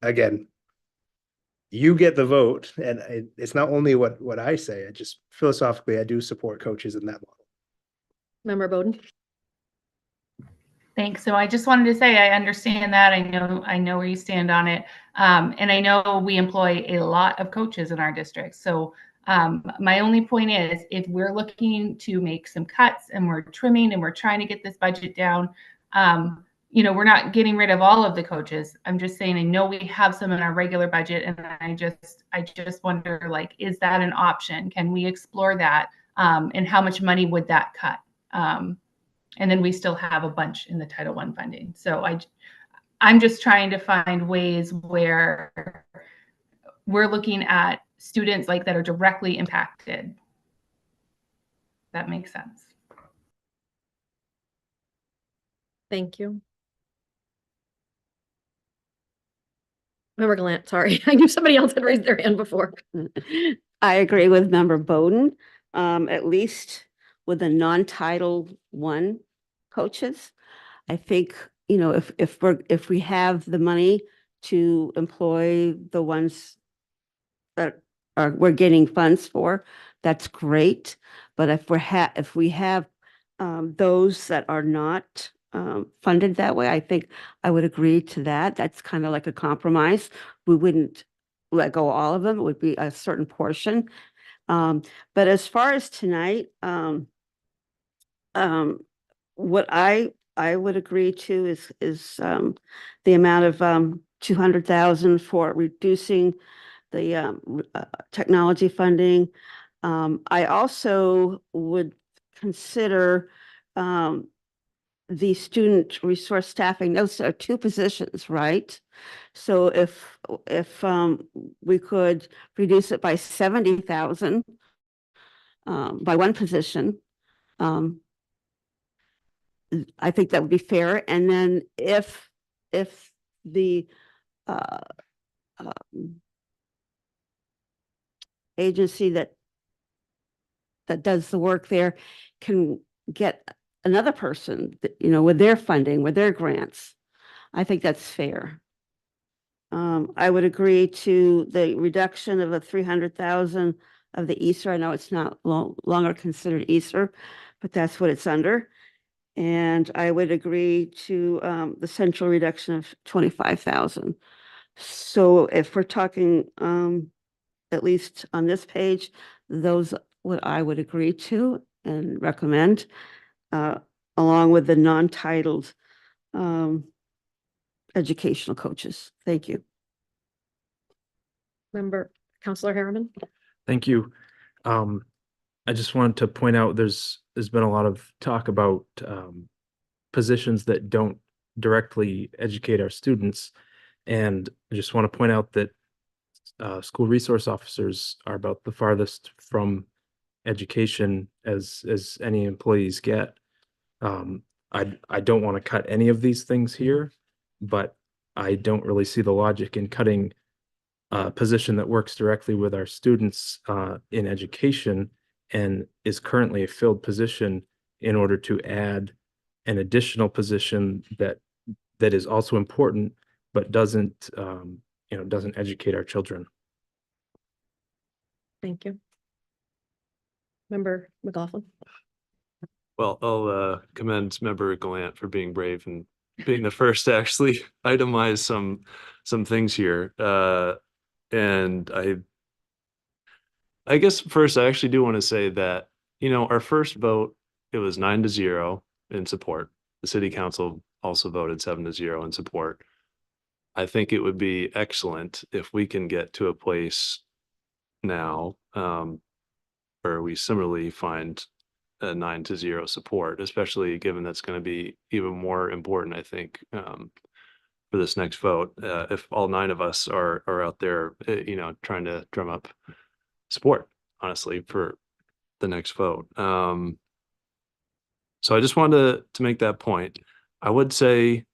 Speaker 8: Again, you get the vote, and it's not only what I say. I just philosophically, I do support coaches in that model.
Speaker 2: Member Bowden?
Speaker 4: Thanks. So I just wanted to say, I understand that. I know where you stand on it. And I know we employ a lot of coaches in our district. So my only point is, if we're looking to make some cuts and we're trimming and we're trying to get this budget down, we're not getting rid of all of the coaches. I'm just saying, I know we have some in our regular budget, and I just wonder, like, is that an option? Can we explore that? And how much money would that cut? And then we still have a bunch in the Title I funding. So I'm just trying to find ways where we're looking at students like that are directly impacted. That makes sense.
Speaker 2: Thank you. Member Gallant, sorry. I knew somebody else had raised their hand before.
Speaker 7: I agree with Member Bowden, at least with the non-Title I coaches. I think, if we have the money to employ the ones that we're getting funds for, that's great. But if we have those that are not funded that way, I think I would agree to that. That's kind of like a compromise. We wouldn't let go of all of them. It would be a certain portion. But as far as tonight, what I would agree to is the amount of 200,000 for reducing the technology funding. I also would consider the student resource staffing. Those are two positions, right? So if we could reduce it by 70,000 by one position, I think that would be fair. And then if the agency that does the work there can get another person, with their funding, with their grants, I think that's fair. I would agree to the reduction of 300,000 of the ESER. I know it's not longer considered ESER, but that's what it's under. And I would agree to the central reduction of 25,000. So if we're talking, at least on this page, those what I would agree to and recommend, along with the non-titled educational coaches. Thank you.
Speaker 2: Counselor Harriman?
Speaker 9: Thank you. I just wanted to point out there's been a lot of talk about positions that don't directly educate our students. And I just want to point out that school resource officers are about the farthest from education as any employees get. I don't want to cut any of these things here, but I don't really see the logic in cutting a position that works directly with our students in education and is currently a filled position in order to add an additional position that is also important, but doesn't educate our children.
Speaker 2: Thank you. Member McLaughlin?
Speaker 11: Well, I'll commend Member Gallant for being brave and being the first to actually itemize some things here. And I guess first, I actually do want to say that, our first vote, it was 9-0 in support. The city council also voted 7-0 in support. I think it would be excellent if we can get to a place now where we similarly find a 9-0 support, especially given that's going to be even more important, I think, for this next vote, if all 9 of us are out there, trying to drum up support, honestly, for the next vote. So I just wanted to make that point. I would say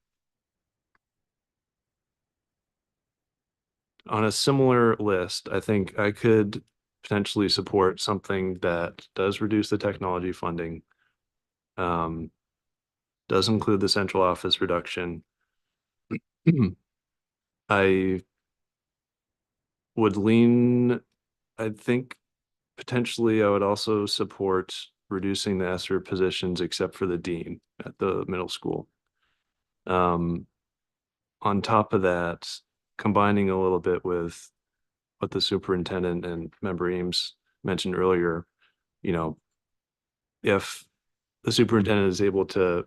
Speaker 11: on a similar list, I think I could potentially support something that does reduce the technology funding. Does include the central office reduction. I would lean, I think potentially I would also support reducing the ESER positions except for the dean at the middle school. On top of that, combining a little bit with what the superintendent and member Eames mentioned earlier, if the superintendent is able to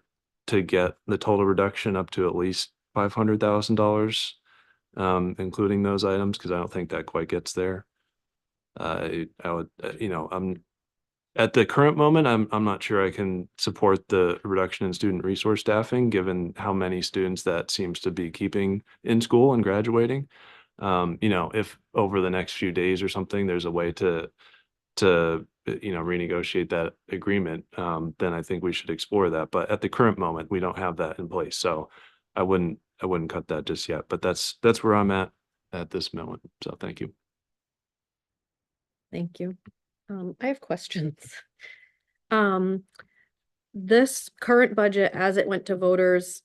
Speaker 11: get the total reduction up to at least $500,000, including those items, because I don't think that quite gets there. I would, I'm at the current moment, I'm not sure I can support the reduction in student resource staffing, given how many students that seems to be keeping in school and graduating. If over the next few days or something, there's a way to renegotiate that agreement, then I think we should explore that. But at the current moment, we don't have that in place. So I wouldn't cut that just yet, but that's where I'm at this moment. So thank you.
Speaker 2: Thank you. I have questions. This current budget, as it went to voters,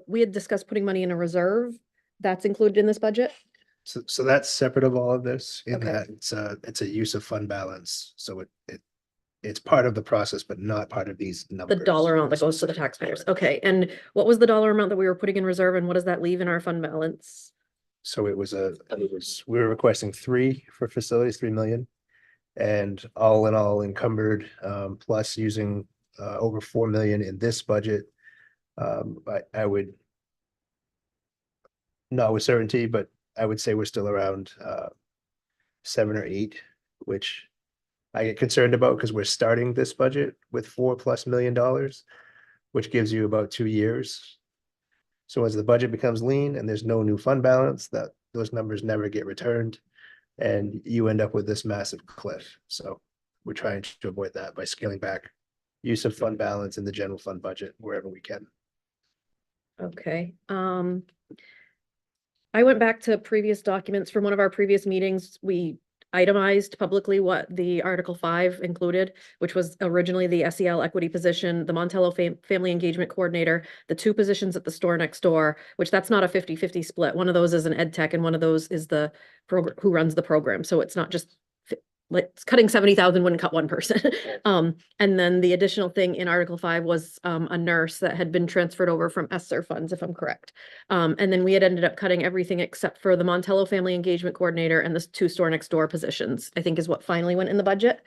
Speaker 2: we had discussed putting money in a reserve. That's included in this budget?
Speaker 8: So that's separate of all of this in
Speaker 2: Okay.
Speaker 8: that it's a use of fund balance. So it's part of the process, but not part of these
Speaker 2: The
Speaker 8: numbers.
Speaker 2: dollar amount that goes to the taxpayers. Okay, and what was the dollar amount that we were putting in reserve and what does that leave in our fund balance?
Speaker 8: So we were requesting 3 for facilities, 3 million. And all in all encumbered, plus using over 4 million in this budget. I would not with certainty, but I would say we're still around 7 or 8, which I get concerned about because we're starting this budget with $4+ million, which gives you about 2 years. So as the budget becomes lean and there's no new fund balance, those numbers never get returned. And you end up with this massive cliff. So we're trying to avoid that by scaling back use of fund balance in the general fund budget wherever we can.
Speaker 2: Okay, I went back to previous documents from one of our previous meetings. We itemized publicly what the Article 5 included, which was originally the SEL equity position, the Montello Family Engagement Coordinator, the 2 positions at the store next door, which that's not a 50-50 split. One of those is an ed tech and one of those is the program who runs the program. So it's not just like cutting 70,000 wouldn't cut one person. And then the additional thing in Article 5 was a nurse that had been transferred over from ESSER funds, if I'm correct. And then we had ended up cutting everything except for the Montello Family Engagement Coordinator and the 2 store next door positions, I think is what finally went in the budget.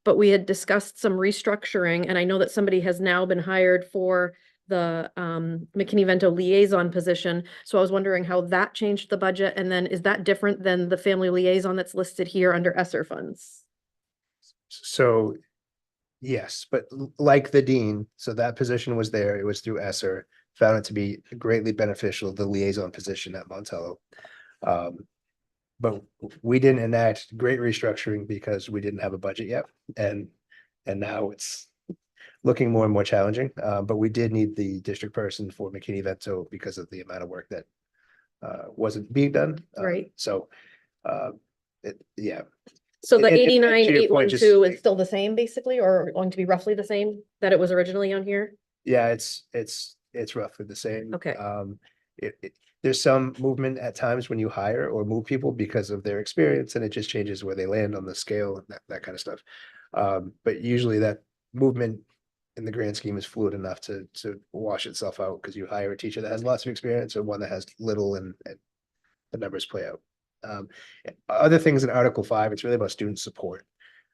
Speaker 2: But we had discussed some restructuring, and I know that somebody has now been hired for the McKinney-Vento liaison position. So I was wondering how that changed the budget. And then is that different than the family liaison that's listed here under ESSER funds?
Speaker 8: So yes, but like the dean, so that position was there. It was through ESSER, found it to be greatly beneficial, the liaison position at Montello. But we didn't enact great restructuring because we didn't have a budget yet. And now it's looking more and more challenging, but we did need the district person for McKinney-Vento because of the amount of work that wasn't being done.
Speaker 2: Right.
Speaker 8: So, yeah.
Speaker 2: So the
Speaker 8: And to
Speaker 2: 89,812
Speaker 8: just-
Speaker 2: is still the same basically, or going to be roughly the same that it was originally on here?
Speaker 8: Yeah, it's roughly the same.
Speaker 2: Okay.
Speaker 8: There's some movement at times when you hire or move people because of their experience, and it just changes where they land on the scale and that kind of stuff. But usually that movement in the grand scheme is fluid enough to wash itself out because you hire a teacher that has lots of experience or one that has little, and the numbers play out. Other things in Article 5, it's really about student support.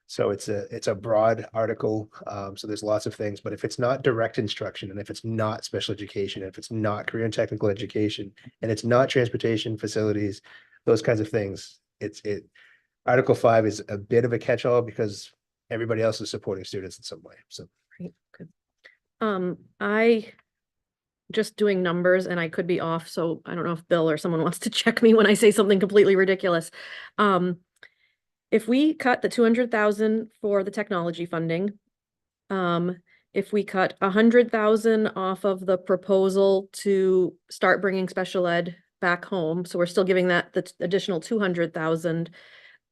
Speaker 8: So it's a broad article. So there's lots of things, but if it's not direct instruction, and if it's not special education, and if it's not career and technical education, and it's not transportation facilities, those kinds of things, Article 5 is a bit of a catch-all because everybody else is supporting students in some way. So
Speaker 2: Great, good. I just doing numbers and I could be off, so I don't know if Bill or someone wants to check me when I say something completely ridiculous. If we cut the 200,000 for the technology funding, if we cut 100,000 off of the proposal to start bringing special ed back home, so we're still giving that the additional 200,000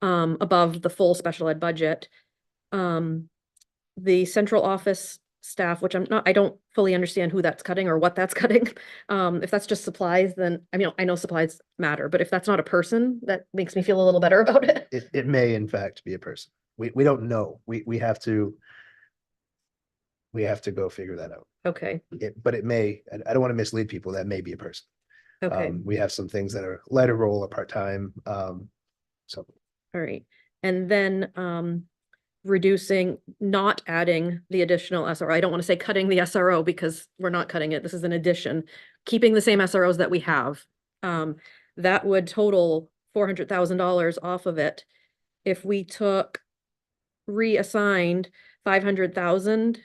Speaker 2: above the full special ed budget. The central office staff, which I don't fully understand who that's cutting or what that's cutting. If that's just supplies, then, I mean, I know supplies matter, but if that's not a person, that makes me feel a little better about it.
Speaker 8: It may in fact be a person. We don't know. We have to go figure that out.
Speaker 2: Okay,
Speaker 8: But it may, I don't want to mislead people, that may be a person.
Speaker 2: okay,
Speaker 8: We have some things that are lighter role or part-time, so.
Speaker 2: all right. And then, reducing, not adding the additional SRO. I don't want to say cutting the SRO because we're not cutting it. This is an addition. Keeping the same SROs that we have. That would total $400,000 off of it. If we took reassigned 500,000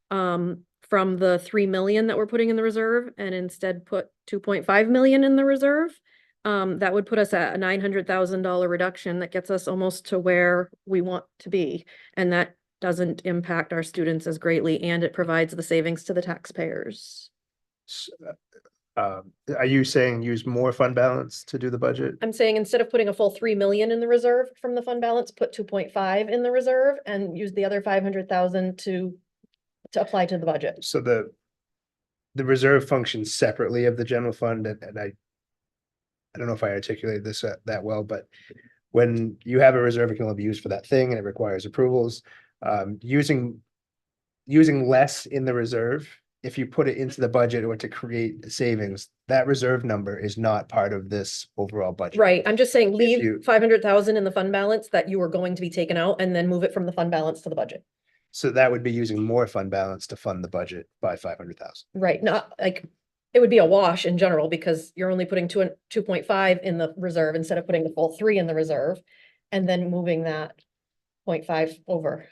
Speaker 2: from the 3 million that we're putting in the reserve and instead put 2.5 million in the reserve, that would put us at a $900,000 reduction. That gets us almost to where we want to be. And that doesn't impact our students as greatly, and it provides the savings to the taxpayers.
Speaker 8: Are you saying use more fund balance to do the budget?
Speaker 2: I'm saying instead of putting a full 3 million in the reserve from the fund balance, put 2.5 in the reserve and use the other 500,000 to apply to the budget.
Speaker 8: So the reserve functions separately of the general fund, and I don't know if I articulated this that well, but when you have a reserve, it can only be used for that thing and it requires approvals. Using less in the reserve, if you put it into the budget or to create savings, that reserve number is not part of this overall budget.
Speaker 2: Right. I'm just saying
Speaker 8: you-
Speaker 2: leave 500,000 in the fund balance that you are going to be taken out and then move it from the fund balance to the budget.
Speaker 8: So that would be using more fund balance to fund the budget by 500,000.
Speaker 2: Right. Not like it would be a wash in general because you're only putting 2.5 in the reserve instead of putting the full 3 in the reserve and then moving that 0.5 over.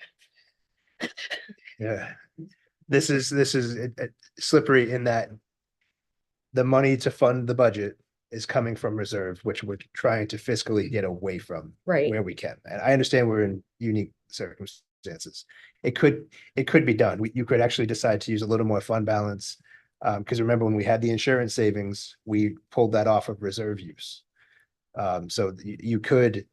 Speaker 8: Yeah. This is slippery in that the money to fund the budget is coming from reserve, which we're trying to fiscally get away from
Speaker 2: Right.
Speaker 8: where we can. And I understand we're in unique circumstances. It could be done. You could actually decide to use a little more fund balance. Because remember when we had the insurance savings, we pulled that off of reserve use. So you could,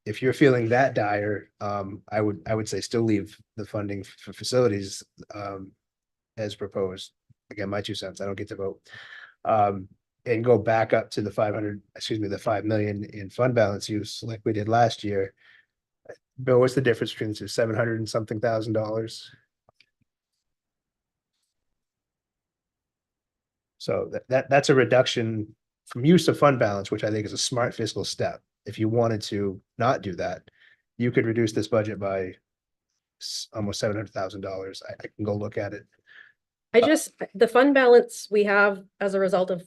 Speaker 8: if you're feeling that dire, I would say still leave the funding for facilities as proposed. Again, my 2 cents, I don't get to vote. And go back up to the 5 million in fund balance use like we did last year. Bill, what's the difference between the two? 700 and something thousand dollars? So that's a reduction from use of fund balance, which I think is a smart fiscal step. If you wanted to not do that, you could reduce this budget by almost $700,000. I can go look at it.
Speaker 2: The fund balance we have as a result of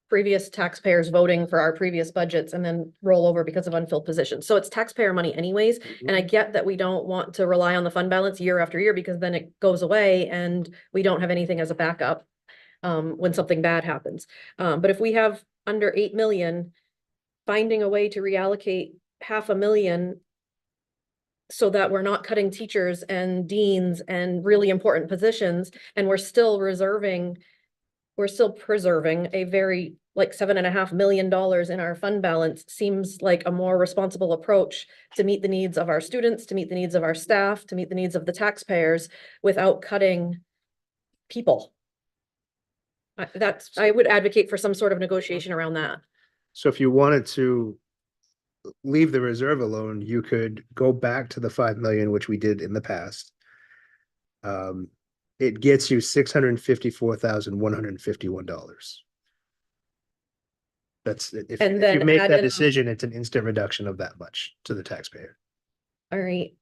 Speaker 2: previous taxpayers voting for our previous budgets and then roll over because of unfilled positions. So it's taxpayer money anyways. And I get that we don't want to rely on the fund balance year after year because then it goes away and we don't have anything as a backup when something bad happens. But if we have under 8 million, finding a way to reallocate 500,000 so that we're not cutting teachers and deans and really important positions, and we're still preserving a very like $7.5 million in our fund balance seems like a more responsible approach to meet the needs of our students, to meet the needs of our staff, to meet the needs of the taxpayers without cutting people. I would advocate for some sort of negotiation around that.
Speaker 8: So if you wanted to leave the reserve alone, you could go back to the 5 million, which we did in the past. It gets you $654,151. That's if you make that decision, it's an instant reduction of that much to the taxpayer.
Speaker 2: All right.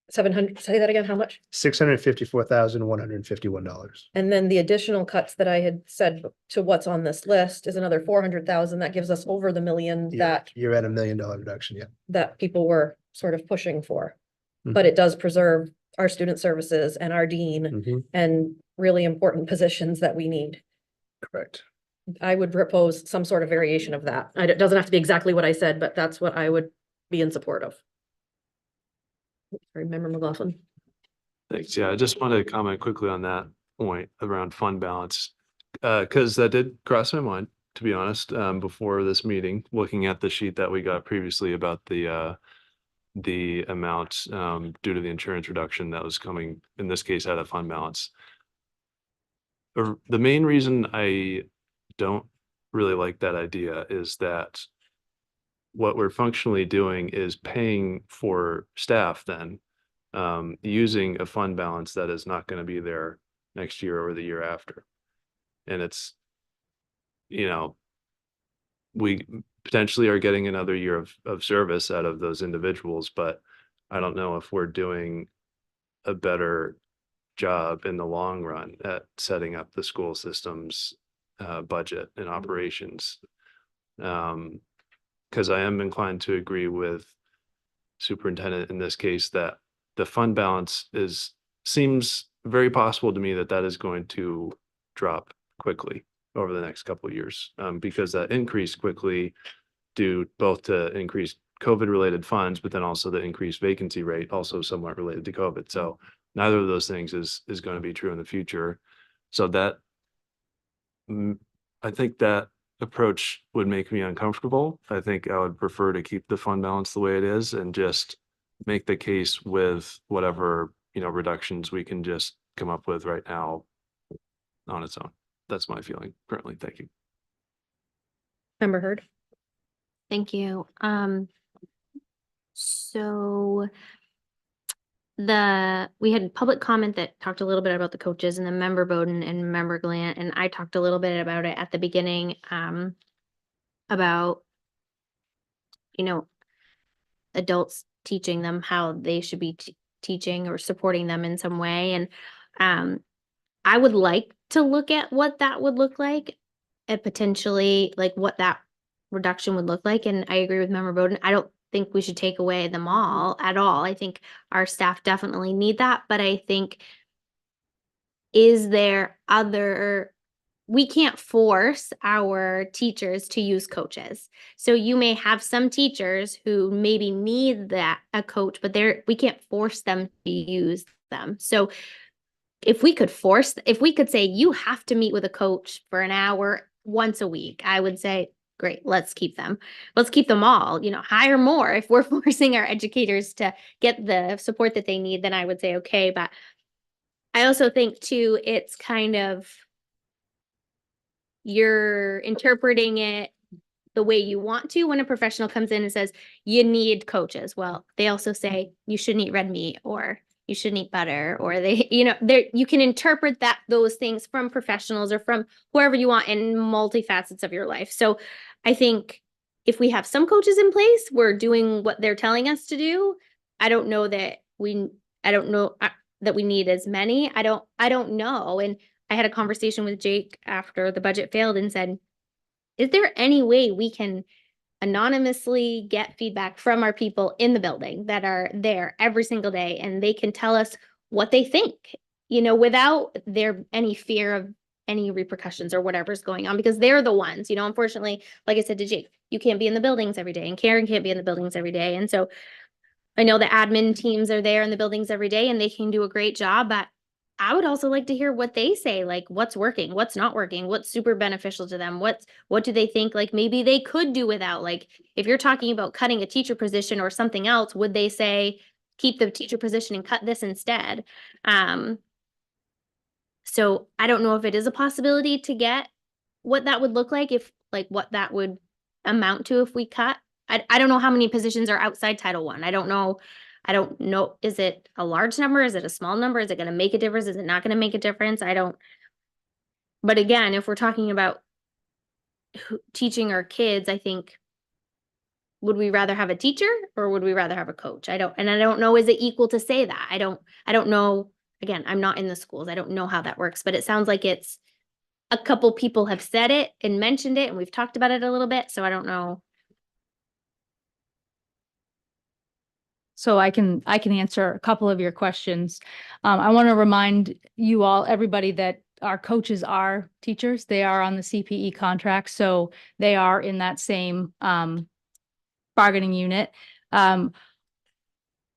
Speaker 2: 700, say that again, how much?
Speaker 8: $654,151.
Speaker 2: And then the additional cuts that I had said to what's on this list is another 400,000. That gives us over the million that
Speaker 8: You're at $1 million reduction, yeah.
Speaker 2: that people were sort of pushing for.
Speaker 8: Mhm.
Speaker 2: But it does preserve our student services and our dean
Speaker 8: Mhm.
Speaker 2: and really important positions that we need.
Speaker 8: Correct.
Speaker 2: I would propose some sort of variation of that. It doesn't have to be exactly what I said, but that's what I would be in support of. Remember McLaughlin?
Speaker 11: Thanks. Yeah, I just want to comment quickly on that point around fund balance. Because that did cross my mind, to be honest, before this meeting, looking at the sheet that we got previously about the amount due to the insurance reduction that was coming, in this case, out of fund balance. The main reason I don't really like that idea is that what we're functionally doing is paying for staff then, using a fund balance that is not going to be there next year or the year after. And it's, you know, we potentially are getting another year of service out of those individuals, but I don't know if we're doing a better job in the long run at setting up the school system's budget and operations. Because I am inclined to agree with superintendent in this case that the fund balance seems very possible to me that that is going to drop quickly over the next couple of years, because that increased quickly due both to increased COVID related funds, but then also the increased vacancy rate, also somewhat related to COVID. So neither of those things is going to be true in the future. So that, I think that approach would make me uncomfortable. I think I would prefer to keep the fund balance the way it is and just make the case with whatever, reductions we can just come up with right now on its own. That's my feeling currently. Thank you.
Speaker 2: Member Heard?
Speaker 10: Thank you. So we had public comment that talked a little bit about the coaches, and then Member Bowden and Member Glant, and I talked a little bit about it at the beginning, about, adults teaching them how they should be teaching or supporting them in some way. And I would like to look at what that would look like, and potentially like what that reduction would look like. And I agree with Member Bowden. I don't think we should take away them all at all. I think our staff definitely need that, but I think, we can't force our teachers to use coaches. So you may have some teachers who maybe need a coach, but we can't force them to use them. So if we could say you have to meet with a coach for an hour once a week, I would say, great, let's keep them. Let's keep them all, hire more. If we're forcing our educators to get the support that they need, then I would say, okay. But I also think too, it's kind of, you're interpreting it the way you want to when a professional comes in and says, you need coaches. Well, they also say you shouldn't eat red meat, or you shouldn't eat butter, or you can interpret those things from professionals or from whoever you want in multifacets of your life. So I think if we have some coaches in place, we're doing what they're telling us to do. I don't know that we need as many. I don't know. And I had a conversation with Jake after the budget failed and said, is there any way we can anonymously get feedback from our people in the building that are there every single day, and they can tell us what they think, without there any fear of any repercussions or whatever's going on, because they're the ones, unfortunately, like I said to Jake, you can't be in the buildings every day, and Karen can't be in the buildings every day. And so I know the admin teams are there in the buildings every day and they can do a great job, but I would also like to hear what they say, like what's working, what's not working, what's super beneficial to them, what do they think like maybe they could do without. Like if you're talking about cutting a teacher position or something else, would they say keep the teacher position and cut this instead? So I don't know if it is a possibility to get what that would look like, if like what that would amount to if we cut. I don't know how many positions are outside Title I. I don't know. Is it a large number? Is it a small number? Is it going to make a difference? Is it not going to make a difference? But again, if we're talking about teaching our kids, I think, would we rather have a teacher or would we rather have a coach? I don't know, is it equal to say that? I don't know. Again, I'm not in the schools. I don't know how that works, but it sounds like it's a couple people have said it and mentioned it, and we've talked about it a little bit. So I don't know.
Speaker 14: So I can answer a couple of your questions. I want to remind you all, everybody, that our coaches are teachers. They are on the CPE contract, so they are in that same bargaining unit.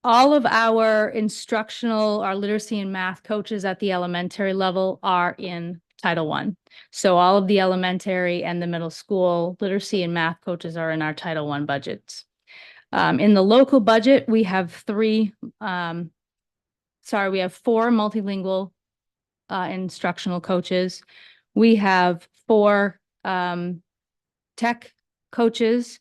Speaker 14: All of our our literacy and math coaches at the elementary level are in Title I. So all of the elementary and the middle school literacy and math coaches are in our Title I budgets. In the local budget, we have we have 4 multilingual instructional coaches. We have 4 tech coaches.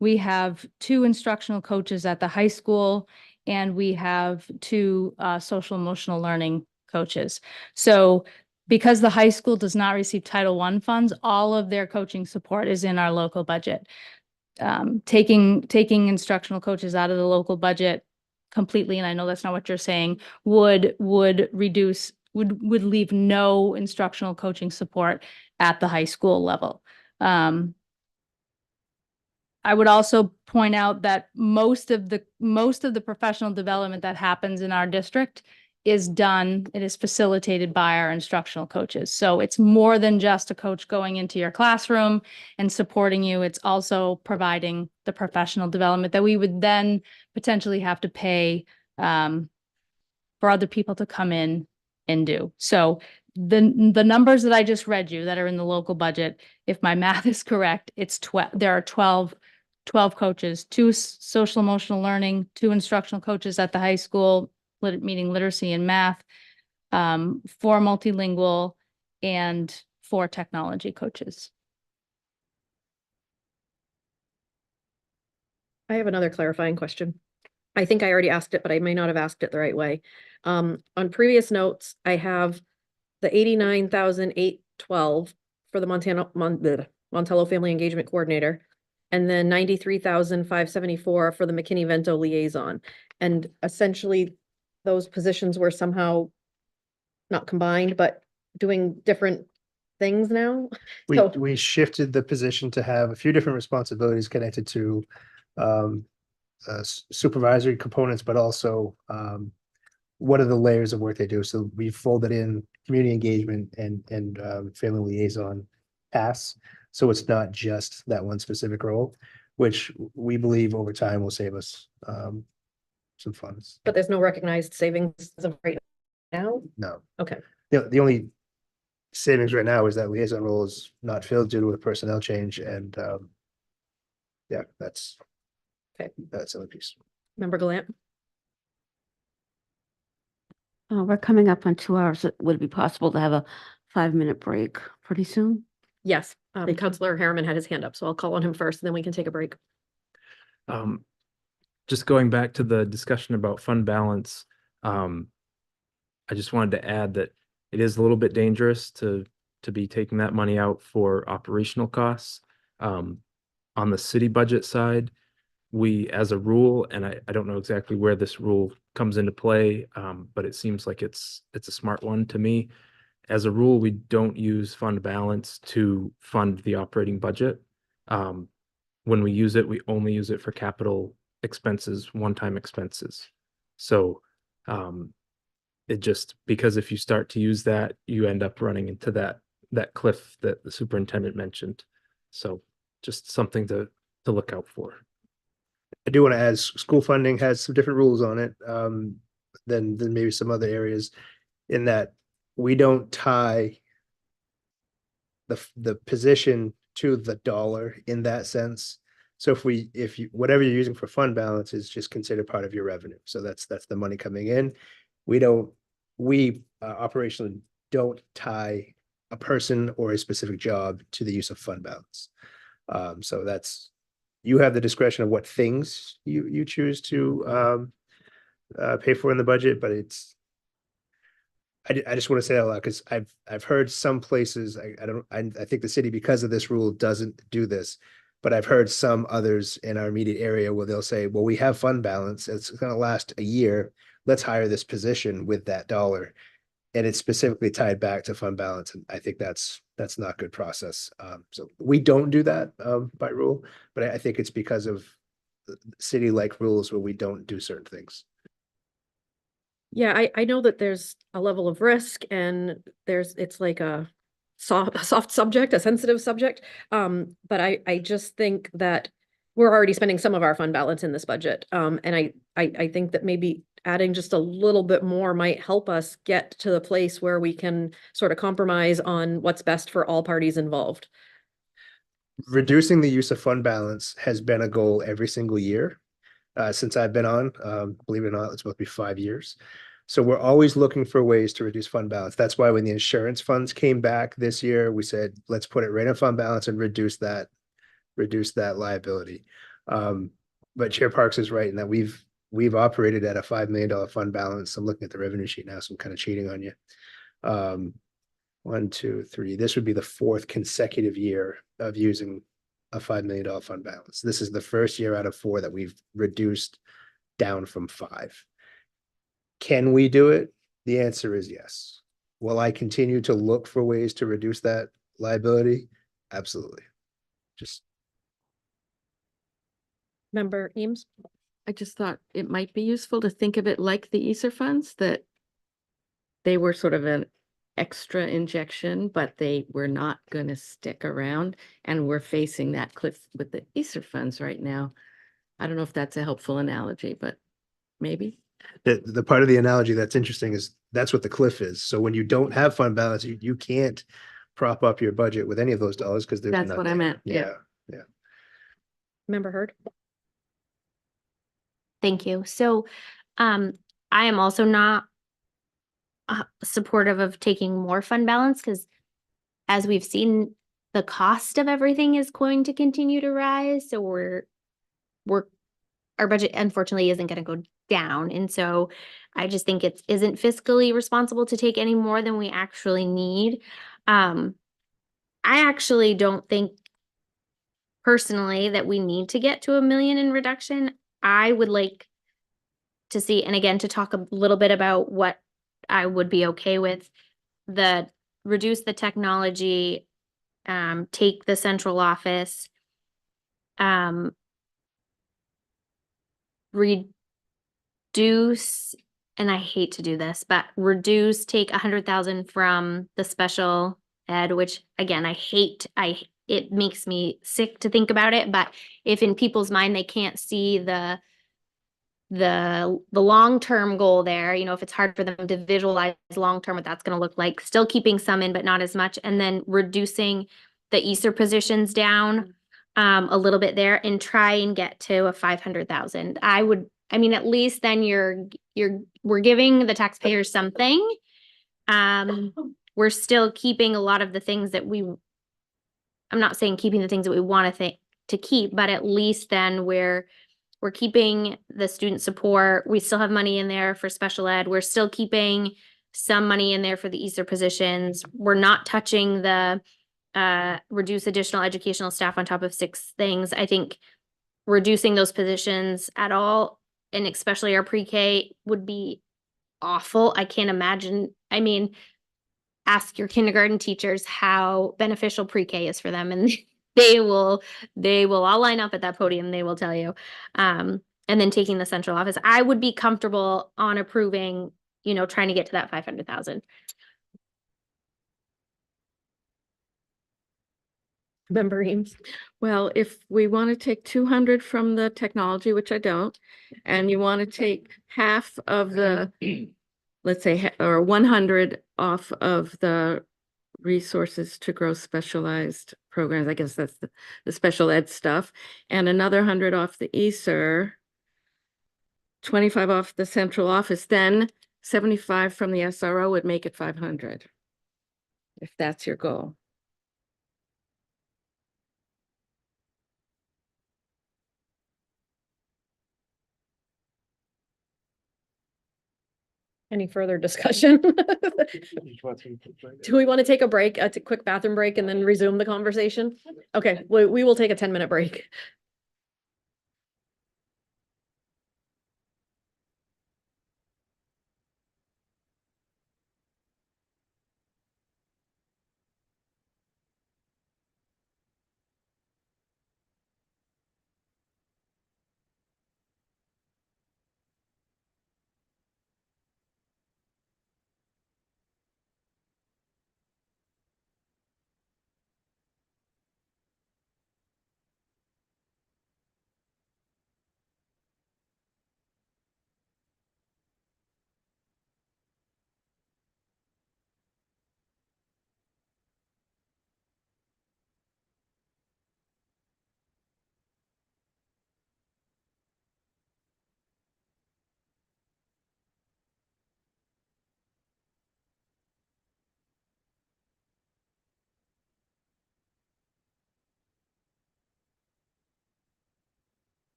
Speaker 14: We have 2 instructional coaches at the high school, and we have 2 social emotional learning coaches. So because the high school does not receive Title I funds, all of their coaching support is in our local budget. Taking instructional coaches out of the local budget completely, and I know that's not what you're saying, would leave no instructional coaching support at the high school level. I would also point out that most of the professional development that happens in our district it is facilitated by our instructional coaches. So it's more than just a coach going into your classroom and supporting you. It's also providing the professional development that we would then potentially have to pay for other people to come in and do. So the numbers that I just read you that are in the local budget, if my math is correct, there are 12 coaches, 2 social emotional learning, 2 instructional coaches at the high school, meaning literacy and math, 4 multilingual, and 4 technology coaches.
Speaker 2: I have another clarifying question. I think I already asked it, but I may not have asked it the right way. On previous notes, I have the 89,812 for the Montello Family Engagement Coordinator, and then 93,574 for the McKinney-Vento Liaison. And essentially, those positions were somehow not combined, but doing different things now. So
Speaker 8: We shifted the position to have a few different responsibilities connected to supervisory components, but also what are the layers of work they do. So we folded in community engagement and family liaison tasks. So it's not just that one specific role, which we believe over time will save us some funds.
Speaker 2: but there's no recognized savings as of right now?
Speaker 8: No,
Speaker 2: Okay,
Speaker 8: the only savings right now is that liaison role is not filled due to a personnel change, and yeah, that's
Speaker 2: Okay.
Speaker 8: That's the only piece.
Speaker 2: Member Galant?
Speaker 7: We're coming up on 2 hours. Would it be possible to have a 5-minute break pretty soon?
Speaker 2: Yes,
Speaker 7: Thank you.
Speaker 2: Counselor Harriman had his hand up, so I'll call on him first, and then we can take a break.
Speaker 9: Just going back to the discussion about fund balance, I just wanted to add that it is a little bit dangerous to be taking that money out for operational costs. On the city budget side, we, as a rule, and I don't know exactly where this rule comes into play, but it seems like it's a smart one to me. As a rule, we don't use fund balance to fund the operating budget. When we use it, we only use it for capital expenses, one-time expenses. So it just, because if you start to use that, you end up running into that cliff that the superintendent mentioned. So just something to look out for.
Speaker 8: I do want to add, school funding has some different rules on it than maybe some other areas, in that we don't tie the position to the dollar in that sense. So if you whatever you're using for fund balance is just considered part of your revenue. So that's the money coming in. We operationally don't tie a person or a specific job to the use of fund balance. So you have the discretion of what things you choose to pay for in the budget, but I just want to say that a lot, because I've heard some places, I think the city, because of this rule, doesn't do this, but I've heard some others in our immediate area where they'll say, well, we have fund balance, it's going to last a year, let's hire this position with that dollar. And it's specifically tied back to fund balance. And I think that's not good process. So we don't do that by rule, but I think it's because of city-like rules where we don't do certain things.
Speaker 2: Yeah, I know that there's a level of risk and it's like a soft subject, a sensitive subject. But I just think that we're already spending some of our fund balance in this budget. And I think that maybe adding just a little bit more might help us get to the place where we can sort of compromise on what's best for all parties involved.
Speaker 8: Reducing the use of fund balance has been a goal every single year since I've been on. Believe it or not, it's supposed to be 5 years. So we're always looking for ways to reduce fund balance. That's why when the insurance funds came back this year, we said, let's put it right in fund balance and reduce that liability. But Chair Parks is right in that we've operated at a $5 million fund balance. I'm looking at the revenue sheet now, so I'm kind of cheating on you. 1, 2, 3. This would be the 4th consecutive year of using a $5 million fund balance. This is the first year out of 4 that we've reduced down from 5. Can we do it? The answer is yes. Will I continue to look for ways to reduce that liability? Absolutely. Just
Speaker 2: Member Eames?
Speaker 12: I just thought it might be useful to think of it like the ESSER funds, that they were sort of an extra injection, but they were not going to stick around. And we're facing that cliff with the ESSER funds right now. I don't know if that's a helpful analogy, but maybe.
Speaker 8: the part of the analogy that's interesting is that's what the cliff is. So when you don't have fund balance, you can't prop up your budget with any of those dollars because there's
Speaker 12: That's what I
Speaker 8: nothing.
Speaker 12: meant. Yeah.
Speaker 8: Yeah.
Speaker 2: Member Hurd?
Speaker 10: Thank you. So, I am also not supportive of taking more fund balance because as we've seen, the cost of everything is going to continue to rise. So our budget unfortunately isn't going to go down. And so I just think it isn't fiscally responsible to take any more than we actually need. I actually don't think personally that we need to get to $1 million in reduction. I would like to see, and again, to talk a little bit about what I would be okay with, reduce the technology, take the central office, reduce, and I hate to do this, but take 100,000 from the special ed, which again, it makes me sick to think about it, but if in people's mind, they can't see the long-term goal there, if it's hard for them to visualize long-term what that's going to look like, still keeping some in, but not as much, and then reducing the ESER positions down a little bit there and try and get to a 500,000. At least then we're giving the taxpayers something. We're still keeping a lot of the things that I'm not saying keeping the things that we want to keep, but at least then we're keeping the student support. We still have money in there for special ed. We're still keeping some money in there for the ESER positions. We're not touching the reduce additional educational staff on top of 6 things. I think reducing those positions at all, and especially our pre-K, would be awful. I can't imagine. Ask your kindergarten teachers how beneficial pre-K is for them, and they will all line up at that podium. They will tell you. And then taking the central office, I would be comfortable on approving, trying to get to that 500,000.
Speaker 2: Member Eames?
Speaker 12: Well, if we want to take 200 from the technology, which I don't, and you want to take half of the, let's say, or 100 off of the resources to grow specialized programs, I guess that's the special ed stuff, and another 100 off the ESER, 25 off the central office, then 75 from the SRO would make it 500, if that's your goal.
Speaker 2: Any further discussion? Do we want to take a break, a quick bathroom break, and then resume the conversation? Okay, we will take a 10-minute break.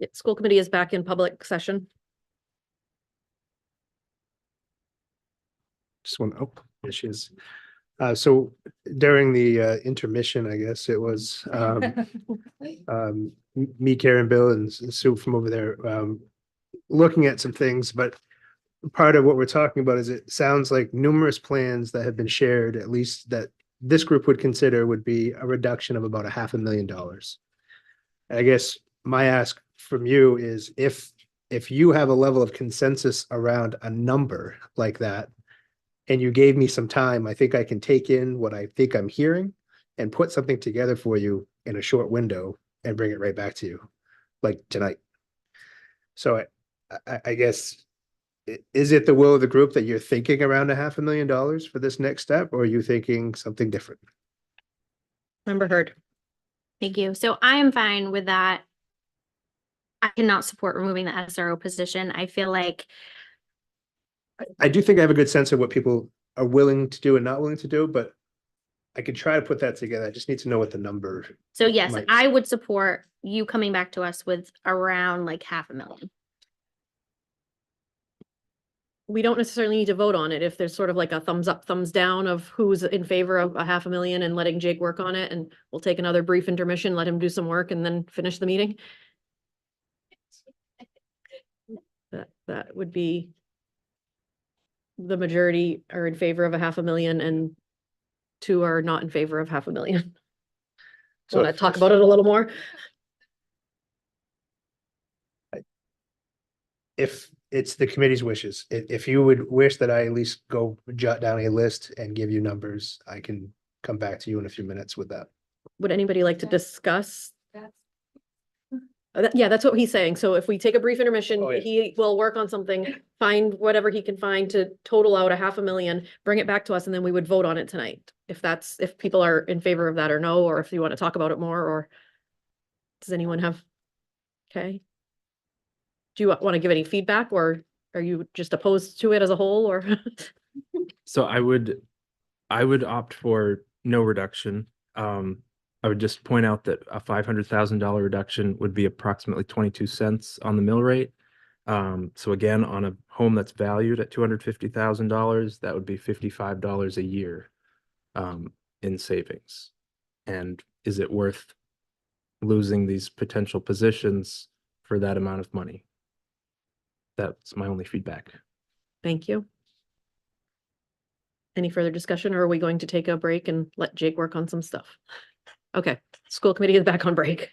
Speaker 2: Yeah, school committee is back in public session.
Speaker 8: Just one, oh, there she is. So during the intermission, I guess it was me, Karen, Bill, and Sue from over there looking at some things, but part of what we're talking about is it sounds like numerous plans that have been shared, at least that this group would consider would be a reduction of about $500,000. I guess my ask from you is if you have a level of consensus around a number like that, and you gave me some time, I think I can take in what I think I'm hearing and put something together for you in a short window and bring it right back to you, like tonight. So I guess, is it the will of the group that you're thinking around $500,000 for this next step, or are you thinking something different?
Speaker 2: Member Heard.
Speaker 10: Thank you. So I am fine with that. I cannot support removing the SRO position. I feel like,
Speaker 8: I do think I have a good sense of what people are willing to do and not willing to do, but I could try to put that together. I just need to know what the number.
Speaker 10: so yes,
Speaker 8: might-
Speaker 10: I would support you coming back to us with around like $500,000.
Speaker 2: We don't necessarily need to vote on it if there's sort of like a thumbs up, thumbs down of who's in favor of a $500,000 and letting Jake work on it, and we'll take another brief intermission, let him do some work and then finish the meeting. That would be the majority are in favor of a $500,000 and 2 are not in favor of $500,000.
Speaker 8: So
Speaker 2: Want to talk about it a little more?
Speaker 8: If it's the committee's wishes, if you would wish that I at least go jot down a list and give you numbers, I can come back to you in a few minutes with that.
Speaker 2: Would anybody like to discuss? Yeah, that's what he's saying. So if we take a brief intermission,
Speaker 8: Oh, yeah.
Speaker 2: he will work on something, find whatever he can find to total out a $500,000, bring it back to us, and then we would vote on it tonight. If people are in favor of that or no, or if you want to talk about it more, or does anyone have? Okay. Do you want to give any feedback, or are you just opposed to it as a whole, or?
Speaker 9: So I would opt for no reduction. I would just point out that a $500,000 reduction would be approximately 22 cents on the mill rate. So again, on a home that's valued at $250,000, that would be $55 a year in savings. And is it worth losing these potential positions for that amount of money? That's my only feedback.
Speaker 2: Thank you. Any further discussion, or are we going to take a break and let Jake work on some stuff? Okay, school committee is back on break.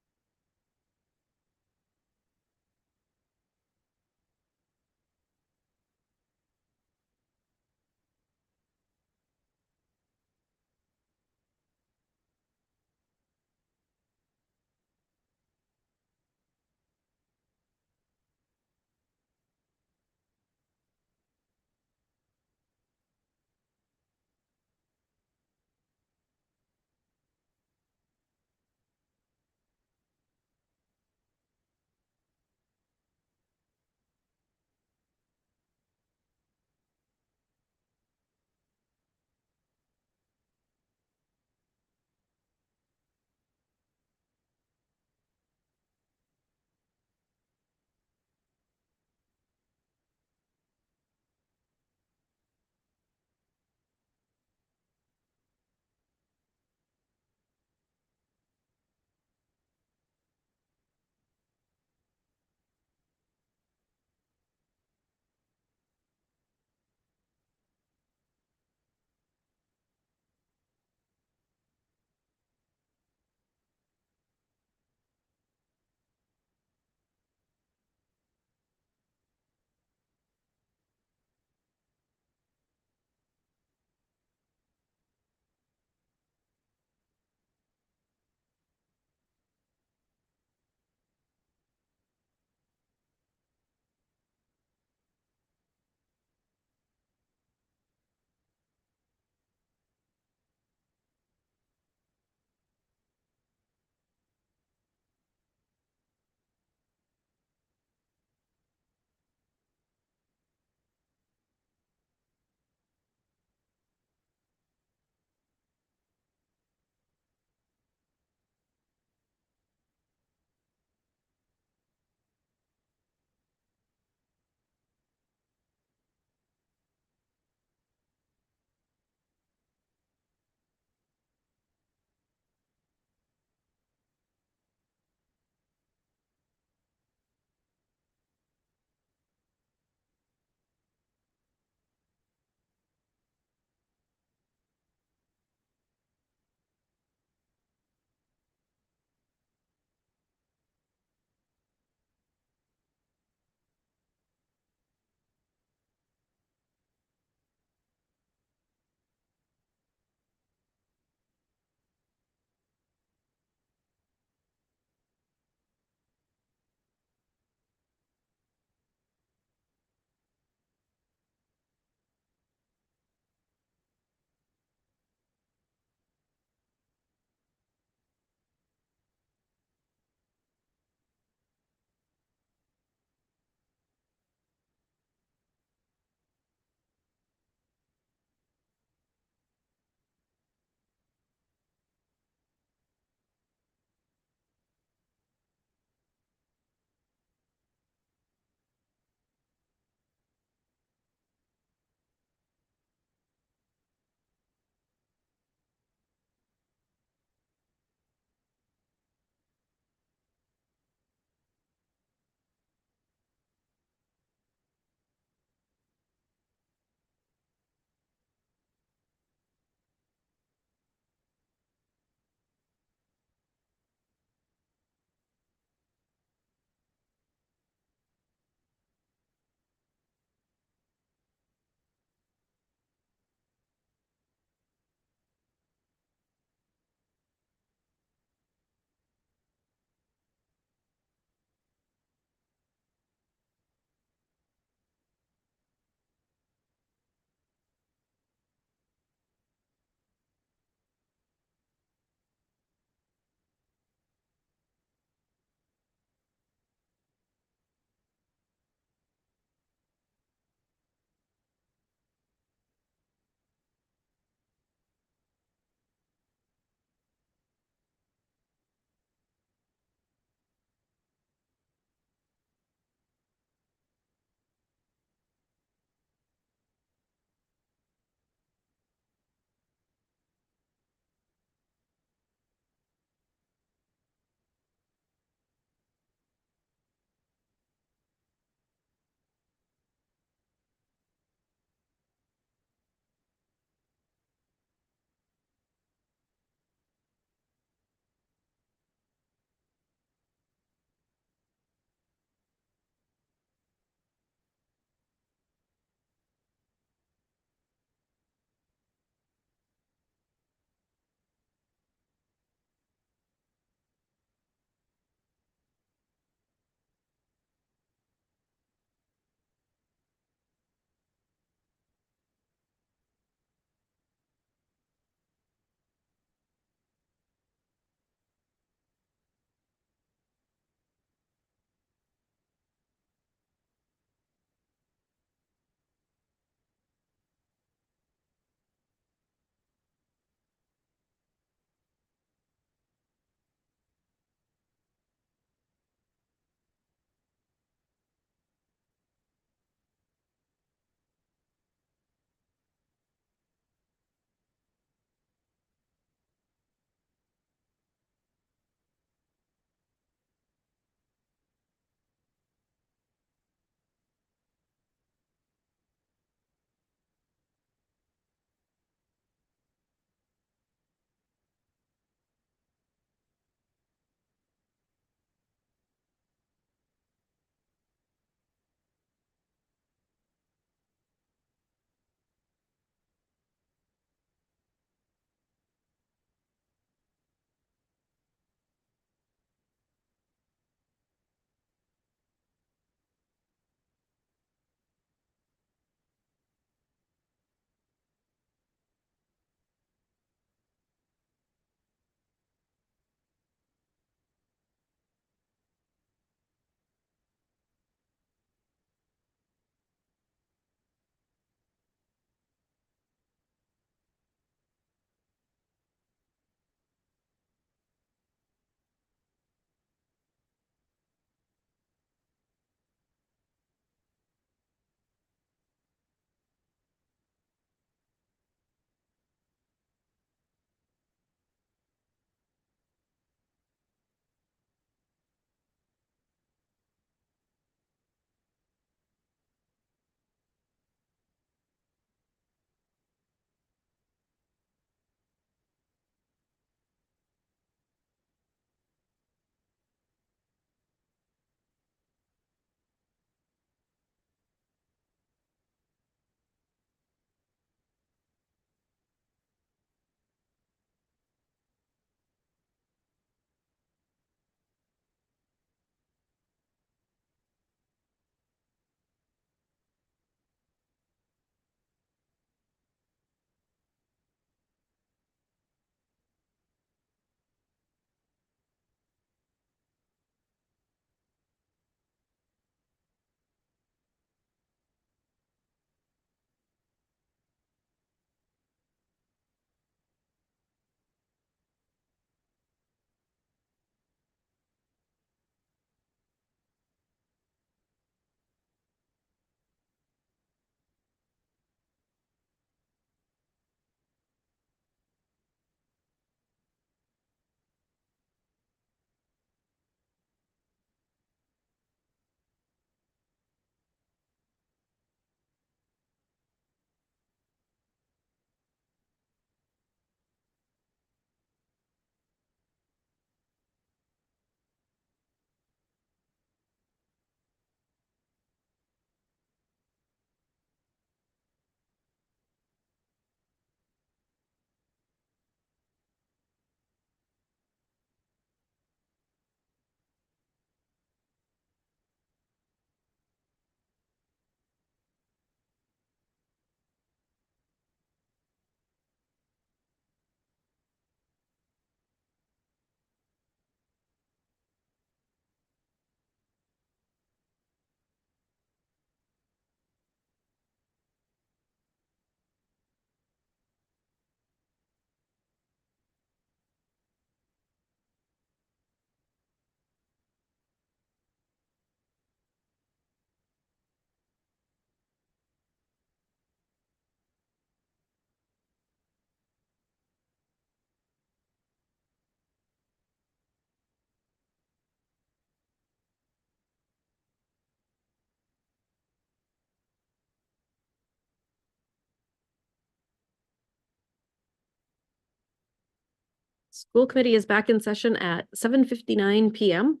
Speaker 2: School committee is back in session at 7:59 PM.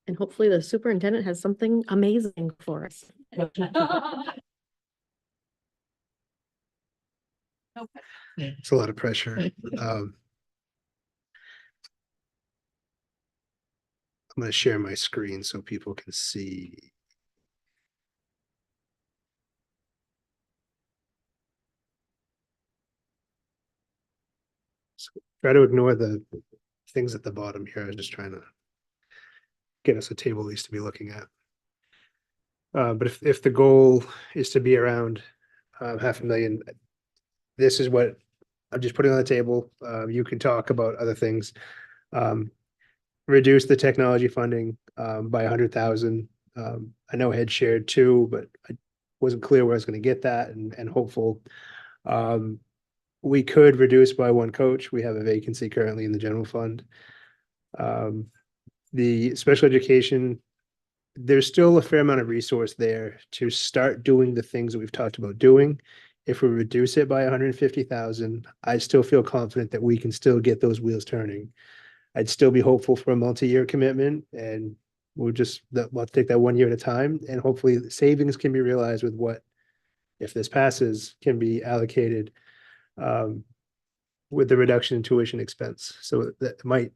Speaker 2: And hopefully the superintendent has something amazing for us.
Speaker 8: It's a lot of pressure. I'm going to share my screen so people can see. So try to ignore the things at the bottom here. I'm just trying to get us a table at least to be looking at. But if the goal is to be around $500,000, this is what I'm just putting on the table. You can talk about other things. Reduce the technology funding by 100,000. I know Ed shared two, but I wasn't clear where I was going to get that and hopeful. We could reduce by one coach. We have a vacancy currently in the general fund. The special education, there's still a fair amount of resource there to start doing the things that we've talked about doing. If we reduce it by 150,000, I still feel confident that we can still get those wheels turning. I'd still be hopeful for a multi-year commitment, and we'll take that 1 year at a time, and hopefully the savings can be realized with what, if this passes, can be allocated with the reduction in tuition expense. So that might,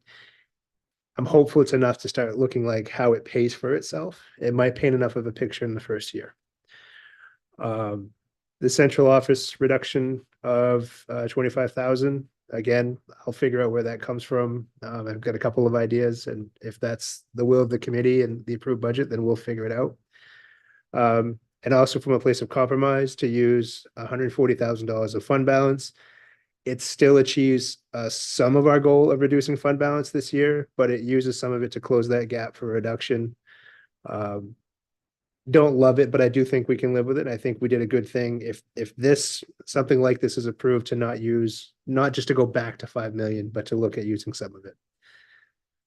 Speaker 8: I'm hopeful it's enough to start looking like how it pays for itself. It might paint enough of a picture in the first year. The central office reduction of 25,000. Again, I'll figure out where that comes from. I've got a couple of ideas, and if that's the will of the committee and the approved budget, then we'll figure it out. And also from a place of compromise to use $140,000 of fund balance. It still achieves some of our goal of reducing fund balance this year, but it uses some of it to close that gap for reduction. Don't love it, but I do think we can live with it. I think we did a good thing. If something like this is approved, to not just to go back to 5 million, but to look at using some of it.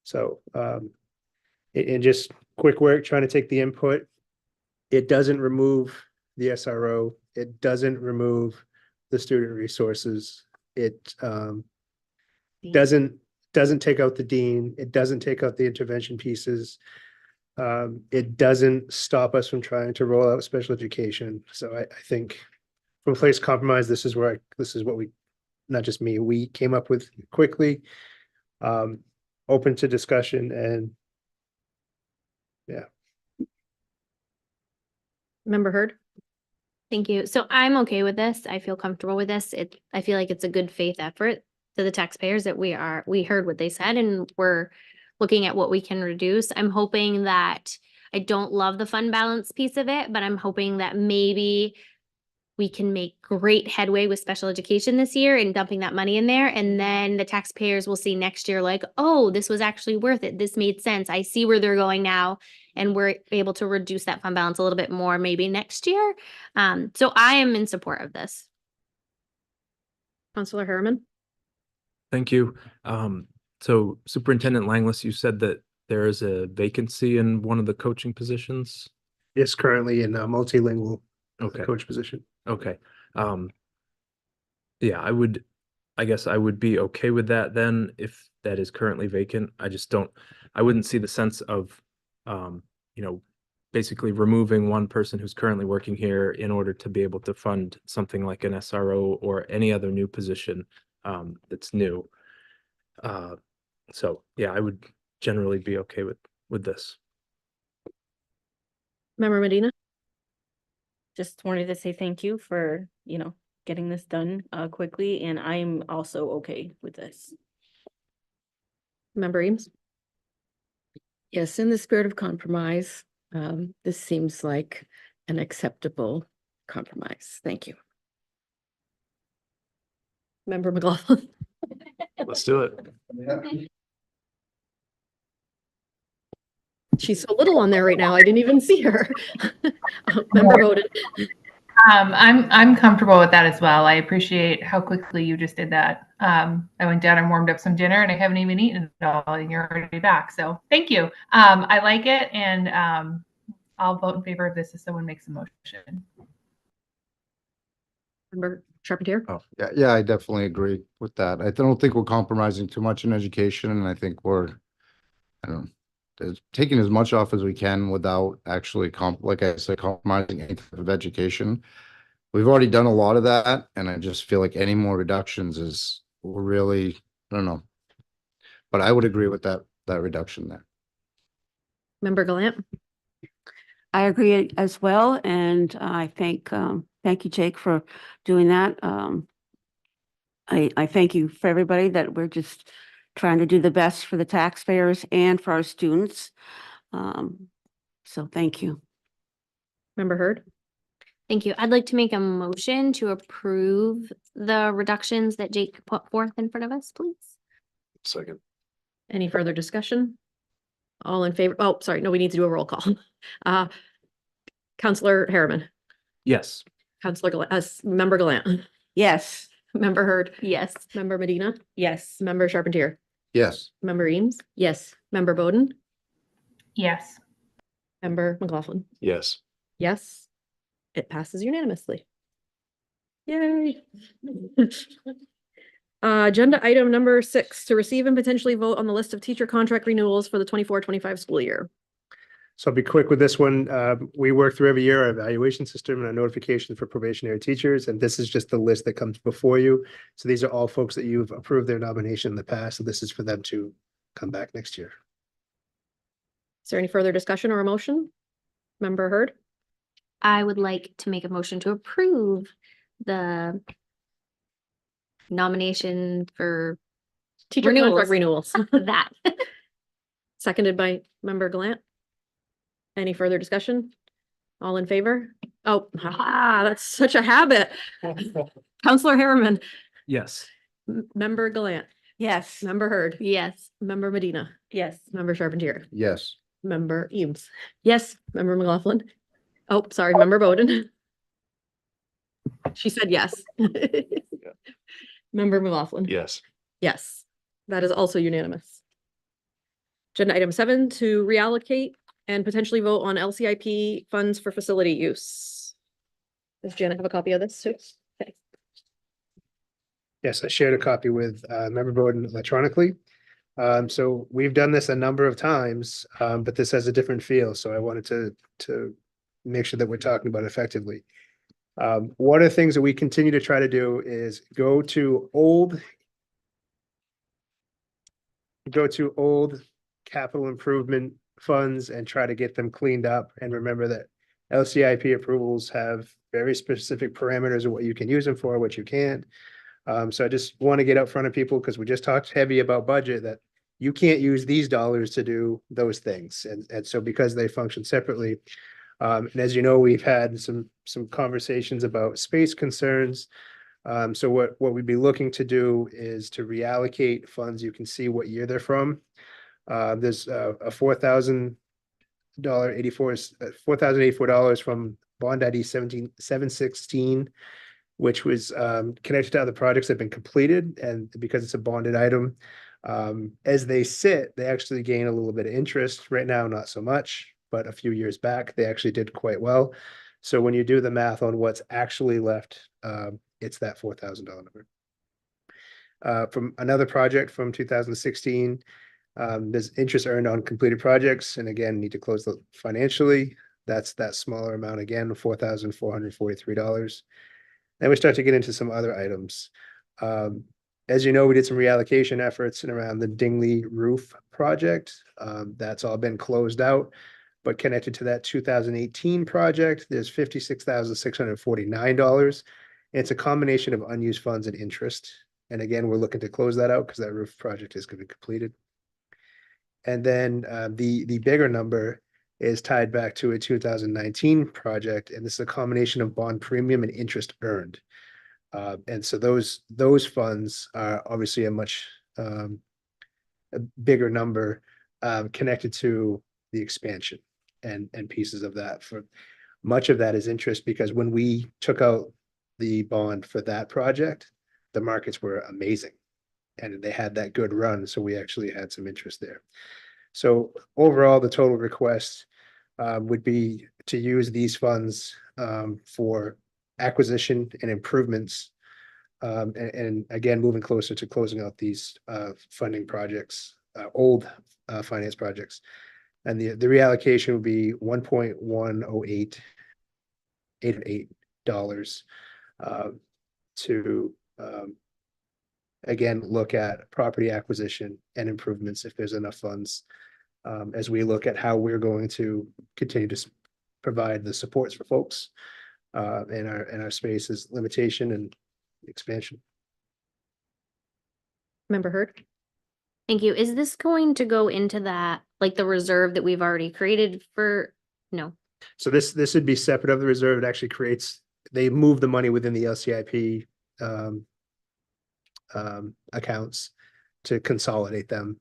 Speaker 8: So, and just quick work, trying to take the input. It doesn't remove the SRO. It doesn't remove the student resources. It doesn't take out the dean. It doesn't take out the intervention pieces. It doesn't stop us from trying to roll out special education. So I think from a place of compromise, this is what we, not just me, we came up with quickly, open to discussion, and yeah.
Speaker 2: Member Hurd?
Speaker 10: Thank you. So I'm okay with this. I feel comfortable with this. I feel like it's a good faith effort to the taxpayers that we heard what they said and we're looking at what we can reduce. I'm hoping that I don't love the fund balance piece of it, but I'm hoping that maybe we can make great headway with special education this year and dumping that money in there. And then the taxpayers will see next year like, oh, this was actually worth it. This made sense. I see where they're going now. And we're able to reduce that fund balance a little bit more maybe next year. So I am in support of this.
Speaker 2: Counselor Harriman?
Speaker 9: Thank you. So Superintendent Langlis, you said that there is a vacancy in one of the coaching positions?
Speaker 8: Yes, currently in a multilingual
Speaker 9: Okay.
Speaker 8: coach position.
Speaker 9: Okay. Yeah, I guess I would be okay with that then if that is currently vacant. I wouldn't see the sense of, basically removing one person who's currently working here in order to be able to fund something like an SRO or any other new position that's new. So yeah, I would generally be okay with this.
Speaker 2: Member Medina?
Speaker 5: Just wanted to say thank you for, getting this done quickly, and I'm also okay with this.
Speaker 2: Member Eames?
Speaker 12: Yes, in the spirit of compromise, this seems like an acceptable compromise. Thank you.
Speaker 2: Member McLaughlin?
Speaker 11: Let's do it.
Speaker 2: She's so little on there right now. I didn't even see her. Member voted.
Speaker 4: I'm comfortable with that as well. I appreciate how quickly you just did that. I went down and warmed up some dinner and I haven't even eaten it all and you're already back. So thank you. I like it, and I'll vote in favor of this if someone makes a motion.
Speaker 2: Charpentier?
Speaker 6: Oh, yeah, I definitely agree with that. I don't think we're compromising too much in education, and I think I don't taking as much off as we can without actually like I said, compromising any type of education. We've already done a lot of that, and I just feel like any more reductions is really, I don't know. But I would agree with that reduction there.
Speaker 2: Member Galant?
Speaker 7: I agree as well, and I thank you, Jake, for doing that. I thank you for everybody that we're just trying to do the best for the taxpayers and for our students. So thank you.
Speaker 2: Member Hurd?
Speaker 10: Thank you. I'd like to make a motion to approve the reductions that Jake put forth in front of us, please.
Speaker 11: Second.
Speaker 2: Any further discussion? All in favor? Oh, sorry. No, we need to do a roll call. Counselor Harriman,
Speaker 9: Yes.
Speaker 2: Member Galant,
Speaker 7: Yes.
Speaker 2: Member Hurd,
Speaker 10: Yes.
Speaker 2: Member Medina,
Speaker 5: Yes.
Speaker 2: Member Charpentier,
Speaker 6: Yes.
Speaker 2: Member Eames,
Speaker 5: Yes.
Speaker 2: Member Bowden,
Speaker 4: Yes.
Speaker 2: Member McLaughlin.
Speaker 11: Yes.
Speaker 2: Yes, it passes unanimously. Yay. Agenda item number 6, to receive and potentially vote on the list of teacher contract renewals for the 24-25 school year.
Speaker 8: So I'll be quick with this one. We work through every year our evaluation system and our notifications for probationary teachers, and this is just the list that comes before you. So these are all folks that you've approved their nomination in the past, so this is for them to come back next year.
Speaker 2: Is there any further discussion or a motion? Member Hurd?
Speaker 10: I would like to make a motion to approve the nomination for
Speaker 2: Teacher contract renewals.
Speaker 10: that.
Speaker 2: Seconded by Member Galant. Any further discussion? All in favor? Oh, that's such a habit. Counselor Harriman,
Speaker 9: Yes.
Speaker 2: Member Galant,
Speaker 7: Yes.
Speaker 2: Member Hurd,
Speaker 10: Yes.
Speaker 2: Member Medina,
Speaker 5: Yes.
Speaker 2: Member Charpentier,
Speaker 6: Yes.
Speaker 2: Member Eames,
Speaker 5: Yes.
Speaker 2: Member McLaughlin. Oh, sorry, Member Bowden. She said yes. Member McLaughlin.
Speaker 11: Yes.
Speaker 2: Yes, that is also unanimous. Agenda item 7, to reallocate and potentially vote on LCIP funds for facility use. Does Janet have a copy of this too? Okay.
Speaker 8: Yes, I shared a copy with Member Bowden electronically. So we've done this a number of times, but this has a different feel, so I wanted to make sure that we're talking about it effectively. One of the things that we continue to try to do is go to old capital improvement funds and try to get them cleaned up. And remember that LCIP approvals have very specific parameters of what you can use them for, what you can't. So I just want to get out front of people, because we just talked heavy about budget, that you can't use these dollars to do those things. And so because they function separately, and as you know, we've had some conversations about space concerns. So what we'd be looking to do is to reallocate funds. You can see what year they're from. There's a $4,084 from bond ID 716, which was connected to other projects that have been completed, and because it's a bonded item, as they sit, they actually gain a little bit of interest. Right now, not so much, but a few years back, they actually did quite well. So when you do the math on what's actually left, it's that $4,000 number. From another project from 2016, there's interest earned on completed projects, and again, need to close the financially. That's that smaller amount again, $4,443. Then we start to get into some other items. As you know, we did some reallocation efforts and around the Dingley roof project. That's all been closed out, but connected to that 2018 project, there's $56,649. It's a combination of unused funds and interest. And again, we're looking to close that out because that roof project is going to be completed. And then the bigger number is tied back to a 2019 project, and this is a combination of bond premium and interest earned. And so those funds are obviously a much a bigger number connected to the expansion and pieces of that. For much of that is interest, because when we took out the bond for that project, the markets were amazing and they had that good run. So we actually had some interest there. So overall, the total request would be to use these funds for acquisition and improvements and again, moving closer to closing out these funding projects, old finance projects. And the reallocation would be $1.10888 to again, look at property acquisition and improvements if there's enough funds. As we look at how we're going to continue to provide the supports for folks in our spaces, limitation and expansion.
Speaker 2: Member Hurd?
Speaker 10: Thank you. Is this going to go into that, like the reserve that we've already created for, no?
Speaker 8: So this would be separate of the reserve. It actually creates, they move the money within the LCIP accounts to consolidate them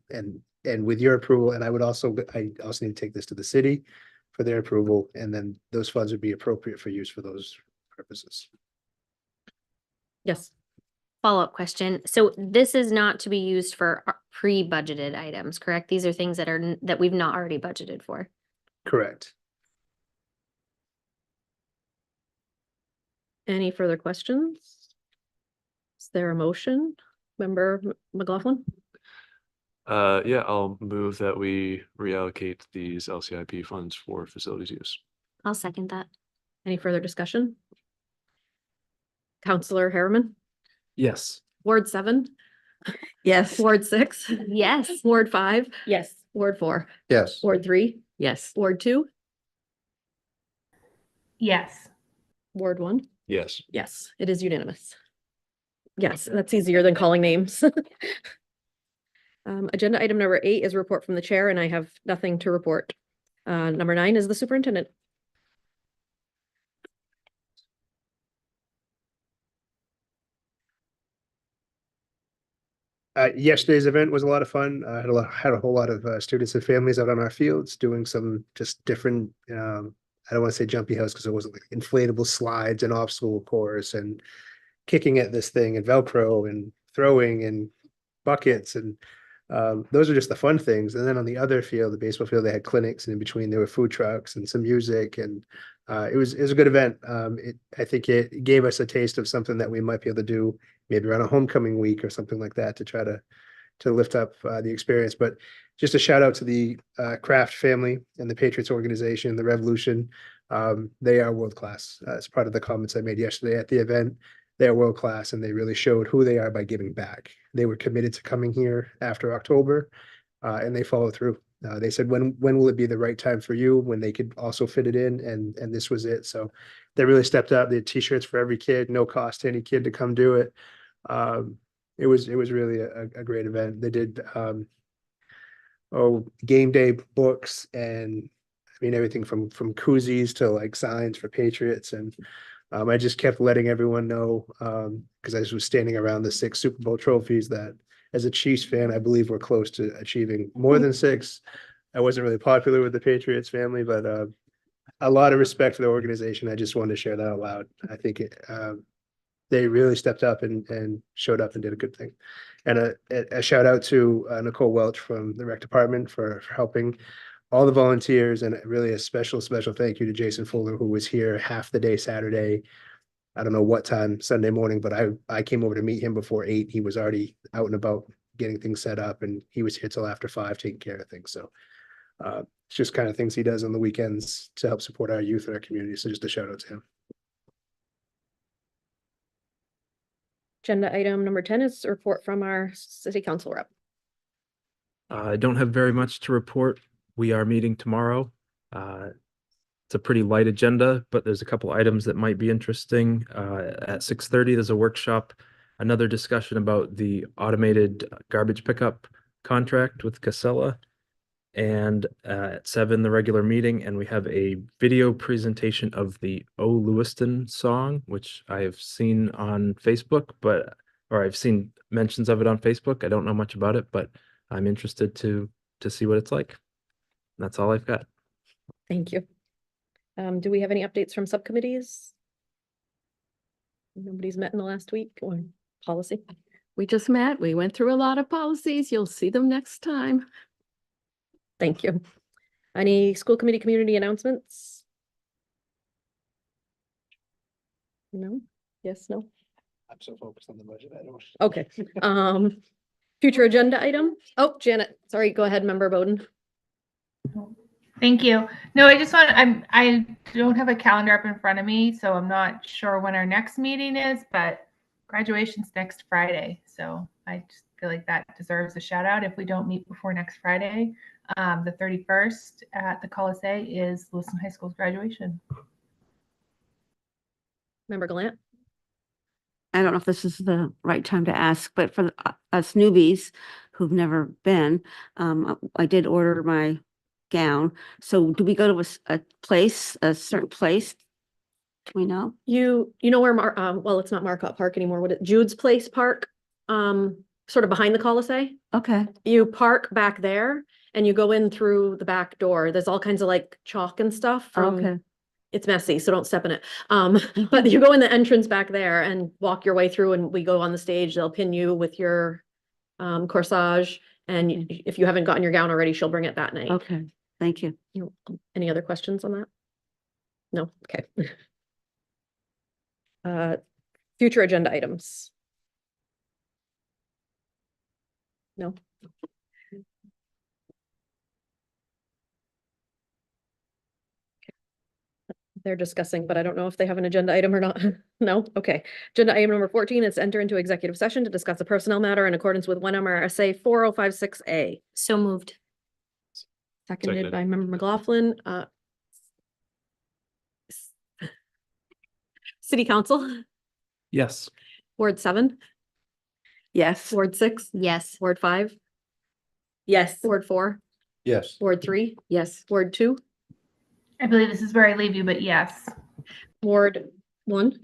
Speaker 8: and with your approval, and I also need to take this to the city for their approval, and then those funds would be appropriate for use for those purposes.
Speaker 2: Yes.
Speaker 10: Follow-up question. So this is not to be used for pre-budgeted items, correct? These are things that we've not already budgeted for.
Speaker 8: Correct.
Speaker 2: Any further questions? Is there a motion? Member McLaughlin?
Speaker 11: Yeah, I'll move that we reallocate these LCIP funds for facilities use.
Speaker 10: I'll second that.
Speaker 2: Any further discussion? Counselor Harriman?
Speaker 9: Yes.
Speaker 2: Ward 7?
Speaker 7: Yes.
Speaker 2: Ward 6?
Speaker 10: Yes.
Speaker 2: Ward 5?
Speaker 5: Yes.
Speaker 2: Ward 4?
Speaker 6: Yes.
Speaker 2: Ward 3?
Speaker 12: Yes.
Speaker 2: Ward 2?
Speaker 4: Yes.
Speaker 2: Ward 1?
Speaker 11: Yes.
Speaker 2: Yes, it is unanimous. Yes, that's easier than calling names. Agenda item number 8 is report from the chair, and I have nothing to report. Number 9 is the superintendent.
Speaker 8: Yesterday's event was a lot of fun. I had a whole lot of students and families out on our fields doing some just different, I don't want to say jumpy house because it wasn't like inflatable slides and obstacle course and kicking at this thing and Velcro and throwing and buckets. And those are just the fun things. And then on the other field, the baseball field, they had clinics, and in between there were food trucks and some music. And it was a good event. I think it gave us a taste of something that we might be able to do maybe around a homecoming week or something like that to try to lift up the experience. But just a shout out to the Kraft family and the Patriots organization, the Revolution. They are world class. As part of the comments I made yesterday at the event, they are world class, and they really showed who they are by giving back. They were committed to coming here after October, and they followed through. They said, when will it be the right time for you, when they could also fit it in, and this was it. So they really stepped up. They had t-shirts for every kid, no cost to any kid to come do it. It was really a great event. They did game day books, and I mean everything from koozies to like signs for Patriots. And I just kept letting everyone know, because I was standing around the 6 Super Bowl trophies, that as a Chiefs fan, I believe we're close to achieving more than 6. I wasn't really popular with the Patriots family, but a lot of respect for the organization. I just wanted to share that out loud. I think they really stepped up and showed up and did a good thing. And a shout out to Nicole Welch from the rec department for helping all the volunteers, and really a special thank you to Jason Fuller, who was here half the day Saturday. I don't know what time Sunday morning, but I came over to meet him before 8. He was already out and about getting things set up, and he was here till after 5 taking care of things. So it's just kind of things he does on the weekends to help support our youth and our community. So just a shout out to him.
Speaker 2: Agenda item number 10 is a report from our city council rep.
Speaker 9: I don't have very much to report. We are meeting tomorrow. It's a pretty light agenda, but there's a couple items that might be interesting. At 6:30, there's a workshop, another discussion about the automated garbage pickup contract with Casella. And at 7, the regular meeting, and we have a video presentation of the O Lewiston song, which I have seen on Facebook, or I've seen mentions of it on Facebook. I don't know much about it, but I'm interested to see what it's like. That's all I've got.
Speaker 2: Thank you. Do we have any updates from subcommittees? Nobody's met in the last week or policy?
Speaker 12: We just met. We went through a lot of policies. You'll see them next time.
Speaker 2: Thank you. Any school committee community announcements? No? Yes, no?
Speaker 8: I'm so focused on the budget, I don't.
Speaker 2: Okay, future agenda item? Oh, Janet, sorry, go ahead, Member Bowden.
Speaker 4: Thank you. No, I just I don't have a calendar up in front of me, so I'm not sure when our next meeting is, but graduation's next Friday. So I just feel like that deserves a shout out if we don't meet before next Friday. The 31st at the Colisée is Lewiston High School's graduation.
Speaker 2: Member Glant?
Speaker 7: I don't know if this is the right time to ask, but for us newbies who've never been, I did order my gown. So do we go to a place, a certain place? Do we know?
Speaker 2: You know where well, it's not Marcotte Park anymore, what it, Jude's Place Park, sort of behind the Colisée?
Speaker 7: Okay,
Speaker 2: You park back there and you go in through the back door. There's all kinds of like chalk and stuff from,
Speaker 7: okay.
Speaker 2: it's messy, so don't step in it. But you go in the entrance back there and walk your way through and we go on the stage, they'll pin you with your corsage. And if you haven't gotten your gown already, she'll bring it that night.
Speaker 7: Okay, thank you.
Speaker 2: Any other questions on that? No, okay. Future agenda items? No. They're discussing, but I don't know if they have an agenda item or not. No, okay. Agenda item number 14 is to enter into executive session to discuss a personnel matter in accordance with 1 MRSA 4056A.
Speaker 10: So moved.
Speaker 2: Seconded
Speaker 11: Seconded.
Speaker 2: by Member McLaughlin. City Council,
Speaker 9: Yes.
Speaker 2: Ward 7,
Speaker 7: Yes.
Speaker 2: Ward 6,
Speaker 10: Yes.
Speaker 2: Ward 5,
Speaker 10: Yes.
Speaker 2: Ward 4,
Speaker 6: Yes.
Speaker 2: Ward 3,
Speaker 5: Yes.
Speaker 2: Ward 2,
Speaker 4: I believe this is where I leave you, but yes.
Speaker 2: Ward 1.